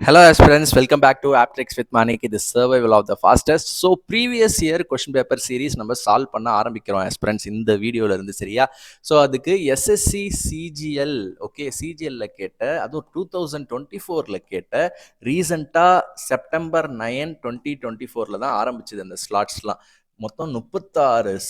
Hello aspirants, welcome back to Aptrix with Manik. This survival of the fastest. So previous year question paper series நம்ம solve பண்ண ஆரம்பிக்கிறோம் aspirants இந்த வீடியோல இருந்து சரியா. ஸோ அதுக்கு எஸ்எஸ்சி சிஜிஎல் ஓகே சிஜிஎல்ல கேட்ட அதுவும் 2024ல கேட்ட ரீசெண்டாக செப்டம்பர் 9 2024ல தான் ஆரம்பிச்சது அந்த ஸ்லாட்ஸ்லாம். மொத்தம் 36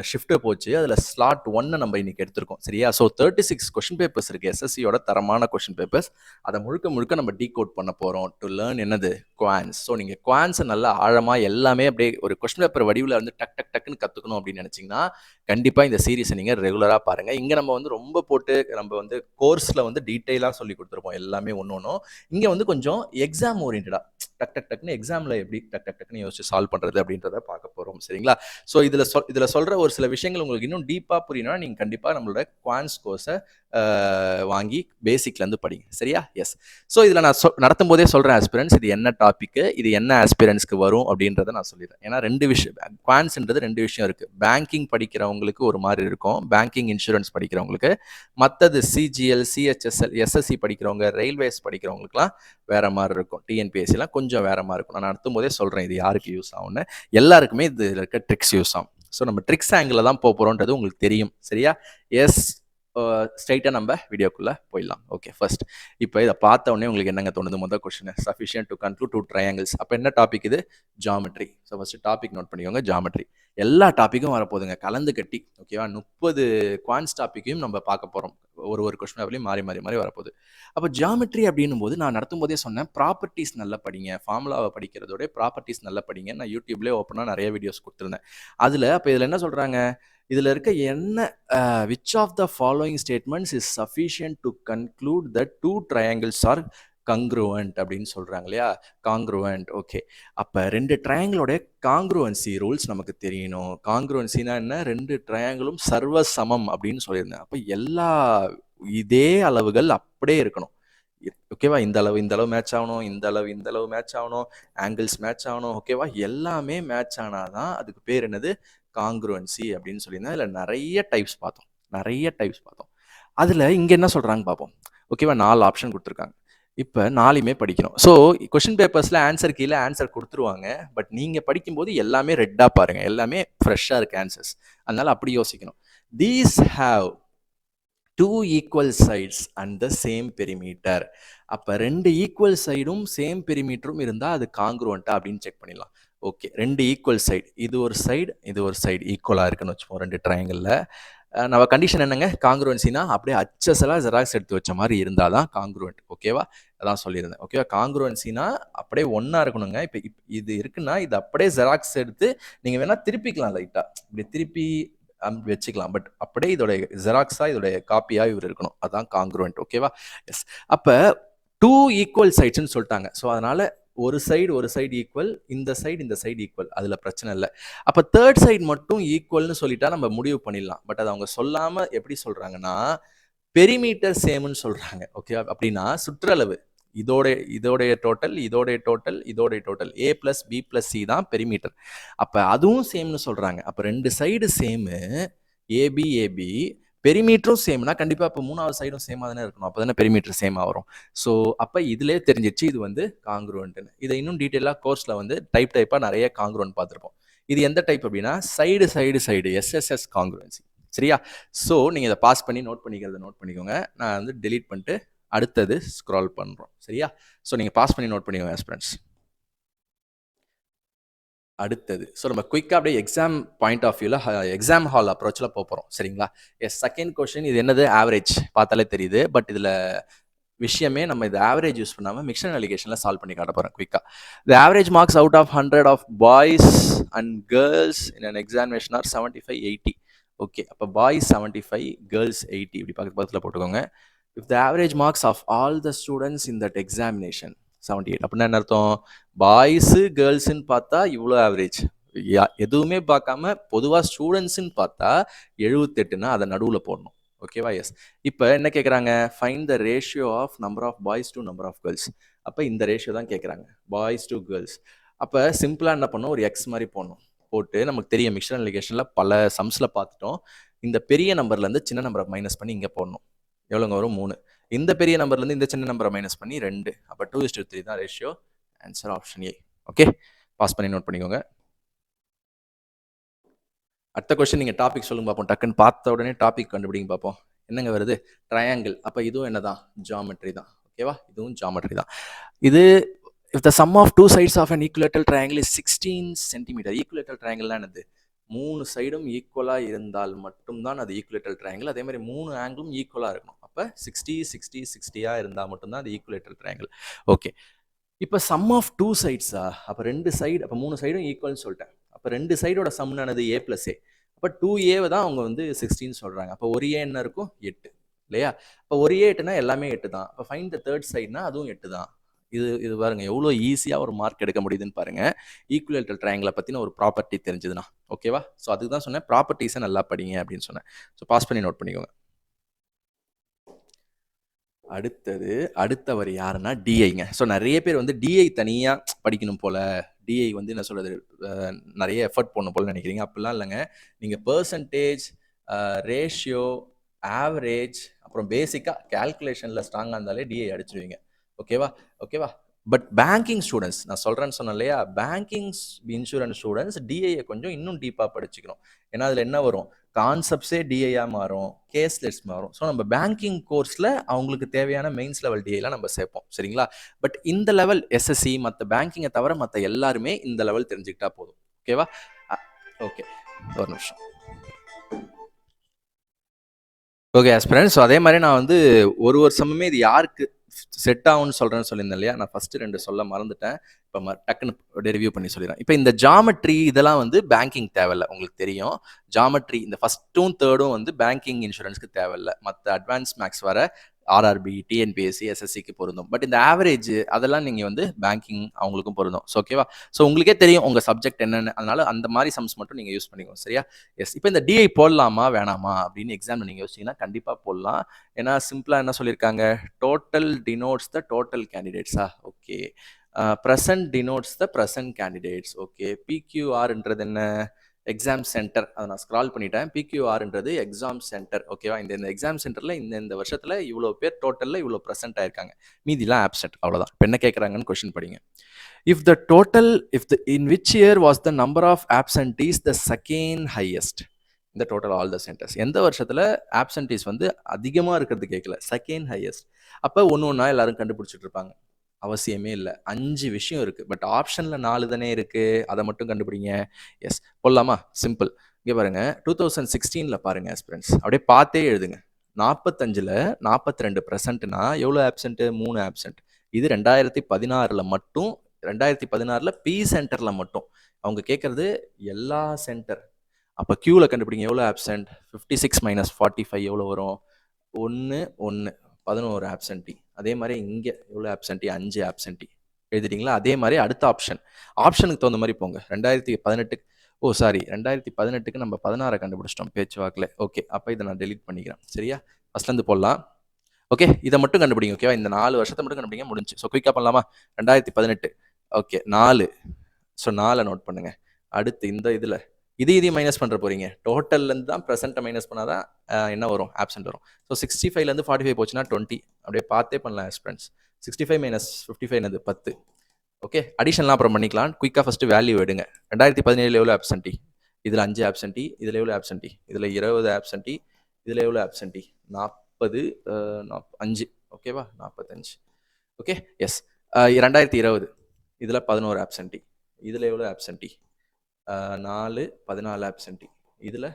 ஷிஃப்ட்டு போச்சு. அதில் ஸ்லாட் 1 நம்ம இன்னைக்கு எடுத்திருக்கோம் சரியா. ஸோ 36 கொஷின் பேப்பர்ஸ் இருக்குது எஸ்எஸ்சியோட தரமான கொஷின் பேப்பர்ஸ். அதை முழுக்க முழுக்க நம்ம டீகோட் பண்ண போகிறோம் டு லேர்ன் என்னது குவான்ஸ். ஸோ நீங்கள் குவான்ஸை நல்லா ஆழமாக எல்லாமே அப்படியே ஒரு கொஸ்டின் பேப்பர் வடிவில் வந்து டக் டக் டக்குன்னு கற்றுக்கணும் அப்படின்னு நினச்சிங்கன்னா கண்டிப்பாக இந்த சீரீஸை நீங்கள் ரெகுலராக பாருங்கள். இங்கே நம்ம வந்து ரொம்ப போட்டு நம்ம வந்து கோர்ஸில் வந்து டீட்டெயிலாக சொல்லி கொடுத்துருப்போம் எல்லாமே ஒன்று ஒன்றும். இங்கே வந்து கொஞ்சம் எக்ஸாம் ஓரியன்டாக டக் டக் டக்குன்னு எக்ஸாமில் எப்படி டக் டக் டக்குன்னு யோசிச்சு சால்வ் பண்ணுறது அப்படின்றத பார்க்க போகிறோம் சரிங்களா. ஸோ இதில் சொல்கிற ஒரு சில விஷயங்கள் உங்களுக்கு இன்னும் டீப்பாக புரியணும்னா நீங்கள் கண்டிப்பாக நம்மளோட குவான்ஸ் கோர்ஸை வாங்கி பேசிக்லேருந்து படிங்க சரியா. எஸ். ஸோ இதில் நான் நடத்தும் போதே சொல்கிறேன் ஆஸ்பிரன்ஸ் இது என்ன டாப்பிக்கு, இது என்ன ஆஸ்பிரன்ஸ்க்கு வரும் அப்படின்றத நான் சொல்லிடுறேன். ஏன்னா ரெண்டு விஷயம் குவான்ஸ்ன்றது ரெண்டு விஷயம் இருக்குது. பேங்கிங் படிக்கிறவங்களுக்கு ஒரு மாதிரி இருக்கும், பேங்கிங் இன்சூரன்ஸ் படிக்கிறவங்களுக்கு. மற்றது சிஜிஎல் சிஹெச்எஸ்எல் எஸ்எஸ்சி படிக்கிறவங்க ரயில்வேஸ் படிக்கிறவங்களுக்குலாம் வேற மாதிரி இருக்கும். டிஎன்பிஎஸ்சிலாம் கொஞ்சம் வேற மாதிரி இருக்கும். நான் நடத்தும் போதே சொல்கிறேன் இது யாருக்கு யூஸ் ஆகும்னு. எல்லாருக்குமே இதில் இருக்க ட்ரிக்ஸ் யூஸ் ஆகும். ஸோ நம்ம ட்ரிக்ஸ் ஆங்கிளில் தான் போகிறோன்றது உங்களுக்கு தெரியும் சரியா. எஸ். ஸ்ட்ரைட்டாக நம்ம வீடியோக்குள்ளே போயிடலாம். ஓகே, ஃபர்ஸ்ட் இப்போ இதை பார்த்த உடனே உங்களுக்கு என்னங்க தோணுது? முதல் question sufficient to conclude 2 triangles. அப்போ என்ன டாபிக் இது? Geometry. So first topic note பண்ணிக்கோங்க, ஜாமெட்ரி. எல்லா டாப்பிக்கும் வரப்போகுதுங்க கலந்து கட்டி ஓகேவா. 30 குவான்ஸ் டாப்பிக்கையும் நம்ம பார்க்க போகிறோம். ஒரு கொஸ்டின் பேப்பர்லையும் மாறி மாறி மாறி வரப்போகுது. அப்போ ஜாமெட்ரி அப்படின்னும் போது நான் நடத்தும் போதே சொன்னேன் ப்ராப்பர்ட்டிஸ் நல்லா படிங்க. ஃபார்முலாவை படிக்கிறதோட ப்ராப்பர்ட்டிஸ் நல்லா படிங்க. நான் யூடியூப்லேயே ஓப்பனாக நிறைய வீடியோஸ் கொடுத்துருந்தேன். அதில் அப்போ இதில் என்ன சொல்கிறாங்க, இதில் இருக்க என்ன which of the following statements is sufficient to conclude the 2 triangles are congruent அப்படின்னு சொல்கிறாங்க இல்லையா. காங்க்ருவன்ட். ஓகே, அப்போ 2 ட்ரையாங்கிளோட காங்க்ருவன்சி ரூல்ஸ் நமக்கு தெரியணும். காங்க்ருவன்சினா என்ன? 2 ட்ரையாங்கிளும் சர்வ சமம் அப்படின்னு சொல்லியிருந்தேன். அப்போ எல்லா இதே அளவுகள் அப்படியே இருக்கணும் ஓகேவா. இந்த அளவு மேட்ச் ஆகணும், இந்த அளவு மேட்ச் ஆகணும், ஆங்கிள்ஸ் மேட்ச் ஆகணும் ஓகேவா. எல்லாமே மேட்ச் ஆனாதான் அதுக்கு பேர் என்னது? காங்க்ருவன்சி அப்படின்னு சொல்லியிருந்தேன். அதில் நிறைய டைப்ஸ் பார்த்தோம். அதில் இங்கே என்ன சொல்கிறாங்க பார்ப்போம் ஓகேவா. 4 ஆப்ஷன் கொடுத்துருக்காங்க. இப்போ 4மே படிக்கணும். ஸோ கொஷின் பேப்பர்ஸில் ஆன்சர் கீழே ஆன்சர் கொடுத்துருவாங்க. பட் நீங்கள் படிக்கும்போது எல்லாமே ரெட்டாக பாருங்கள், எல்லாமே ஃப்ரெஷ்ஷாக இருக்குது ஆன்சர்ஸ். அதனால் அப்படி யோசிக்கணும். These have 2 equal sides and the same perimeter. அப்போ 2 ஈக்குவல் சைடும் சேம் பெரிமீட்டரும் இருந்தால் அது காங்க்ருவன்ட்டா அப்படின்னு செக் பண்ணிடலாம். ஓகே, 2 ஈக்குவல் சைடு, இது ஒரு சைடு ஈக்குவலாக இருக்குன்னு வச்சுப்போம் 2 ட்ரையாங்கிளில். நம்ம கண்டிஷன் என்னங்க? காங்க்ருவன்சினா அப்படியே அச்சஸெல்லாம் ஜெராக்ஸ் எடுத்து வச்ச மாதிரி இருந்தால் தான் காங்க்ருவன்ட் ஓகேவா. அதான் சொல்லியிருந்தேன் ஓகேவா. காங்க்ருவன்சினா அப்படியே ஒன்றா இருக்கணுங்க. இப்போ இது இருக்குன்னா இது அப்படியே ஜெராக்ஸ் எடுத்து நீங்கள் வேணால் திருப்பிக்கலாம், லைட்டாக இப்படி திருப்பி வச்சுக்கலாம். பட் அப்படியே இதோட ஜெராக்ஸா இதோட காப்பியா இவர் இருக்கணும். அதான் காங்க்ருவன்ட் ஓகேவா. எஸ். அப்போ 2 ஈக்குவல் சைட்ஸ்ன்னு சொல்லிட்டாங்க. ஸோ அதனால ஒரு சைடு ஈக்குவல், இந்த சைடு ஈக்குவல், அதில் பிரச்சனை இல்லை. அப்போ தேர்ட் சைடு மட்டும் ஈக்குவல்னு சொல்லிட்டா நம்ம முடிவு பண்ணிடலாம். பட் அதை அவங்க சொல்லாமல் எப்படி சொல்கிறாங்கன்னா பெரிமீட்டர் சேம்னு சொல்கிறாங்க ஓகே. அப்படின்னா சுற்றளவு இதோடைய டோட்டல் ஏ பிளஸ் பி பிளஸ் சி தான் பெரிமீட்டர். அப்போ அதுவும் சேம்னு சொல்கிறாங்க. அப்போ 2 சைடு சேமு, ஏபி பெரிமீட்டரும் சேம்னா கண்டிப்பாக இப்போ 3வது சைடும் சேமாக தானே இருக்கணும். அப்போ தானே பெரிமீட்டர் சேமாக வரும். ஸோ அப்போ இதிலே தெரிஞ்சிச்சு இது வந்து காங்க்ருவன்ட்னு. இதை இன்னும் டீட்டெயிலாக கோர்ஸில் வந்து டைப்பாக நிறைய காங்க்ருவன்ட் பார்த்துருப்போம். இது எந்த டைப் அப்படின்னா சைடு எஸ்எஸ்எஸ் காங்க்ருவன்சி சரியா. ஸோ நீங்கள் இதை பாஸ் பண்ணி நோட் பண்ணிக்கோங்க. நான் வந்து டெலீட் பண்ணிட்டு அடுத்தது ஸ்க்ரால் பண்ணுறோம் சரியா. ஸோ நீங்கள் பாஸ் பண்ணி நோட் பண்ணிக்கோங்க ஆஸ்பிரண்ட்ஸ். அடுத்தது ஸோ நம்ம குயிக்காக அப்படியே எக்ஸாம் பாயிண்ட் ஆஃப் வியூவில் எக்ஸாம் ஹால் அப்ரோச்சில் போகிறோம் சரிங்களா. எஸ். செகண்ட் கொஸ்டின் இது என்னது? ஆவரேஜ் பார்த்தாலே தெரியுது. பட் இதில் விஷயமே நம்ம இது ஆவரேஜ் யூஸ் பண்ணாமல் மிக்சர் அலிகேஷனில் சால்வ் பண்ணி காட்ட போகிறேன் குயிக்காக. The average marks out of 100 of boys and girls in an examination are 75, 80. Okay, அப்போ பாய்ஸ் 75, கேர்ள்ஸ் 80 இப்படி பக்கத்தில் போட்டுக்கோங்க. If the average marks of all the students in that examination 78. அப்படின்னா என்ன அர்த்தம்? பாய்ஸு கேர்ள்ஸுன்னு பார்த்தா இவ்வளோ ஆவரேஜ், எதுவுமே பார்க்காம பொதுவாக ஸ்டூடெண்ட்ஸுன்னு பார்த்தா 78ன்னா அதை நடுவில் போடணும் ஓகேவா. எஸ். இப்போ என்ன கேட்குறாங்க? Find the ratio of number of boys to number of girls. அப்போ இந்த ரேஷியோ தான் கேட்குறாங்க, பாய்ஸ் டு கேர்ள்ஸ். அப்போ சிம்பிளாக என்ன பண்ணணும்? ஒரு எக்ஸ் மாதிரி போட்டு நமக்கு தெரியும் மிக்சர் அலிகேஷனில் பல சம்ஸில் பார்த்துட்டோம். இந்த பெரிய நம்பர்லேருந்து சின்ன நம்பரை மைனஸ் பண்ணி இங்கே போடணும். எவ்வளோங்க வரும்? 3. இந்த பெரிய நம்பர்லேருந்து இந்த சின்ன நம்பரை மைனஸ் பண்ணி 2. அப்போ 2:3 தான் ratio. Answer option A. Okay, pause பண்ணி நோட் பண்ணிக்கோங்க. அடுத்த கொஸ்டின் நீங்கள் டாபிக் சொல்லுங்க பார்ப்போம். டக்குன்னு பார்த்த உடனே டாபிக் கண்டுபிடிங்க பார்ப்போம். என்னங்க வருது? ட்ரையாங்கிள். அப்போ இதுவும் என்னதான்? ஜாமெட்ரி தான். ஓகேவா? இதுவும் ஜாமெட்ரி தான். இது if the sum of two sides of an equilateral triangle is 16 centimetre. Equilateral ட்ரையாங்கிள்லாம் என்னது? 3 சைடும் ஈக்குவலாக இருந்தால் மட்டும்தான் அது ஈக்குவலேட்டல் ட்ரையாங்கிள். அதே மாதிரி 3 ஆங்கிளும் ஈக்குவலாக இருக்கணும். அப்போ 60 60 60 இருந்தால் மட்டும்தான் அது ஈக்குவலேட்டல் ட்ரையாங்கிள். ஓகே, இப்போ சம் ஆஃப் டூ சைட்ஸா? அப்போ 2 சைடு, அப்போ 3 சைடும் ஈக்குவல்னு சொல்லிட்டேன். அப்போ 2 சைடோட சம்னானது ஏ பிளஸ் ஏ. அப்போ 2a தான் அவங்க வந்து 16 சொல்கிறாங்க. அப்போ ஒரு ஏ என்ன இருக்கும்? 8 இல்லையா? இப்போ ஒரு ஏ 8னா எல்லாமே 8 தான். அப்போ ஃபைண்ட் த தேர்ட் சைட்னா அதுவும் 8 தான். இது பாருங்க எவ்வளோ ஈஸியாக ஒரு மார்க் எடுக்க முடியுதுன்னு பாருங்க. ஈக்குவலேட்டல் ட்ரையாங்கிளை பற்றின ஒரு ப்ராப்பர்ட்டி தெரிஞ்சதுன்னா. ஓகேவா? ஸோ அதுக்கு தான் சொன்னேன் ப்ராப்பர்ட்டிஸை நல்லா படிங்க அப்படின்னு சொன்னேன். ஸோ பாஸ் பண்ணி நோட் பண்ணிக்கோங்க. அடுத்தவர் யாருன்னா டிஐங்க. ஸோ நிறைய பேர் வந்து டிஐ தனியாக படிக்கணும் போல, டிஐ வந்து என்ன சொல்கிறது, நிறைய எஃபர்ட் போடணும் போல நினைக்கிறீங்க. அப்படிலாம் இல்லைங்க. நீங்கள் பர்சன்டேஜ், ரேஷியோ, ஆவரேஜ், அப்புறம் பேசிக்காக கேல்குலேஷனில் ஸ்ட்ராங்காக இருந்தாலே டிஐ அடிச்சிடுவீங்க. ஓகேவா? பட் பேங்கிங் ஸ்டூடெண்ட்ஸ், நான் சொல்கிறேன்னு சொன்னேன் இல்லையா, பேங்கிங் இன்சூரன்ஸ் ஸ்டூடெண்ட்ஸ் டிஐயை கொஞ்சம் இன்னும் டீப்பாக படிச்சுக்கணும். ஏன்னா அதில் என்ன வரும்? கான்செப்ட்ஸே டிஐயாக மாறும், கேஸ்லெட்ஸ் மாறும். ஸோ நம்ம பேங்கிங் கோர்ஸில் அவங்களுக்கு தேவையான மெயின்ஸ் லெவல் டிஐலாம் நம்ம சேர்ப்போம். சரிங்களா? பட் இந்த லெவல் எஸ்எஸ்சி மற்ற பேங்கிங்கை தவிர மற்ற எல்லாருமே இந்த லெவல் தெரிஞ்சுக்கிட்டா போதும். ஓகேவா? ஓகே, ஒரு நிமிஷம். ஓகே ஆஸ்பிரன்ட்ஸ், ஸோ அதே மாதிரி நான் வந்து ஒரு வருஷமுமே இது யாருக்கு செட் ஆகும்னு சொல்கிறேன்னு சொல்லியிருந்தேன் இல்லையா, நான் ஃபஸ்ட்டு 2 சொல்ல மறந்துட்டேன். இப்போ டக்குன்னு ரிவ்யூ பண்ணி சொல்லிடுறேன். இப்போ இந்த ஜாமெட்ரி இதெல்லாம் வந்து பேங்கிங் தேவையில்லை, உங்களுக்கு தெரியும். ஜாமெட்ரி இந்த ஃபஸ்ட்டும் தேர்டும் வந்து பேங்கிங் இன்சூரன்ஸ்க்கு தேவையில்லை. மற்ற அட்வான்ஸ் மேக்ஸ் வர ஆர்ஆர்பி, டிஎன்பிஎஸ்சி, எஸ்எஸ்சிக்கு பொருந்தும். பட் இந்த ஆவரேஜ் அதெல்லாம் நீங்கள் வந்து பேங்கிங் அவங்களுக்கும் பொருந்தும். ஸோ ஓகேவா? ஸோ உங்களுக்கே தெரியும் உங்கள் சப்ஜெக்ட் என்னென்னு, அதனால அந்த மாதிரி சம்ஸ் மட்டும் நீங்கள் யூஸ் பண்ணிக்கோங்க. சரியா? எஸ். இப்போ இந்த டிஐ போடலாமா வேணாமா அப்படின்னு எக்ஸாமில் நீங்கள் யோசிச்சிங்கன்னா கண்டிப்பாக போடலாம். ஏன்னா சிம்பிளாக என்ன சொல்லியிருக்காங்க? டோட்டல் டினோட்ஸ் த டோட்டல் கேண்டிடேட்ஸா? Okay. Present denotes the present candidates. Okay. பிக்யூஆர்ன்றது என்ன? Exam centre. அதை நான் ஸ்க்ரால் பண்ணிட்டேன். பிக்யூஆர்ன்றது எக்ஸாம் சென்டர். ஓகேவா? இந்த எக்ஸாம் சென்டரில் இந்த வருஷத்தில் இவ்வளோ பேர் டோட்டலில் இவ்வளோ ப்ரெசென்ட் ஆயிருக்காங்க, மீதிலாம் ஆப்சென்ட். அவ்வளோதான். இப்போ என்ன கேட்குறாங்கன்னு கொஸ்டின் படிங்க. In which year was the number of absentees the second highest in the total all the centers? எந்த வருஷத்தில் ஆப்சன்டீஸ் வந்து அதிகமாக இருக்கிறது கேட்கல, செகண்ட் ஹையஸ்ட். அப்போ ஒன்று எல்லாரும் கண்டுபிடிச்சிட்டு இருப்பாங்க. அவசியமே இல்லை. 5 விஷயம் இருக்குது, பட் ஆப்ஷனில் 4 தானே இருக்குது. அதை மட்டும் கண்டுபிடிங்க. எஸ், போடலாமா? சிம்பிள். இங்கே பாருங்கள், 2016 பாருங்கள் ஆஸ்பிரன்ட்ஸ், அப்படியே பார்த்தே எழுதுங்க. 45ல் 42% எவ்வளோ ஆப்சென்ட்டு? 3 ஆப்சென்ட். இது 2016 மட்டும். 2016 பி சென்டரில் மட்டும். அவங்க கேட்குறது எல்லா சென்டர். அப்போ கியூவில் கண்டுபிடிங்க எவ்வளோ ஆப்சென்ட். 56 - 45 எவ்வளோ வரும்? 1 1 11 ஆப்சென்டி. அதே மாதிரி இங்கே எவ்வளோ ஆப்சென்டி? 5 ஆப்சென்டி. எழுதிட்டீங்களா? அதே மாதிரி அடுத்த ஆப்ஷனுக்கு தகுந்த மாதிரி போங்க. 2018க்கு நம்ம 16 கண்டுபிடிச்சிட்டோம் பேச்சு வாக்கில். ஓகே, அப்போ இதை நான் டெலீட் பண்ணிக்கிறேன். சரியா? ஃபஸ்ட்லேருந்து போடலாம். ஓகே, இதை மட்டும் கண்டுபிடிங்க. ஓகேவா? இந்த 4 வருஷத்தை மட்டும் கண்டுபிடிங்க, முடிஞ்சு. ஸோ குயிக்காக பண்ணலாமா? 2018. ஓகே, 4. ஸோ 4 நோட் பண்ணுங்க. அடுத்து இந்த இதில் இதையும் மைனஸ் பண்ணுற போறீங்க. டோட்டல்லேருந்து தான் ப்ரெசென்ட்டை மைனஸ் பண்ணால் தான் என்ன வரும்? ஆப்சென்ட் வரும். ஸோ 65லேருந்து 45 போச்சுன்னா 20. அப்படியே பார்த்தே பண்ணலாம் ஆஸ்பிரன்ட்ஸ். 65 - 55 என்னது? 10. ஓகே, அடிஷன்லாம் அப்புறம் பண்ணிக்கலாம். குயிக்காக ஃபஸ்ட்டு வேல்யூ எடுங்க. 2017 எவ்வளோ ஆப்சென்டி? இதில் 5 ஆப்சென்டி. இதில் எவ்வளோ ஆப்சென்டி? இதில் 20 ஆப்சென்டி. இதில் எவ்வளோ ஆப்சென்டி? 40 5. ஓகேவா? 45. Okay, S. 2020 இதில் 11 ஆப்சென்டி. இதில் எவ்வளோ ஆப்சென்டி? 4 14 ஆப்சென்டி. இதில்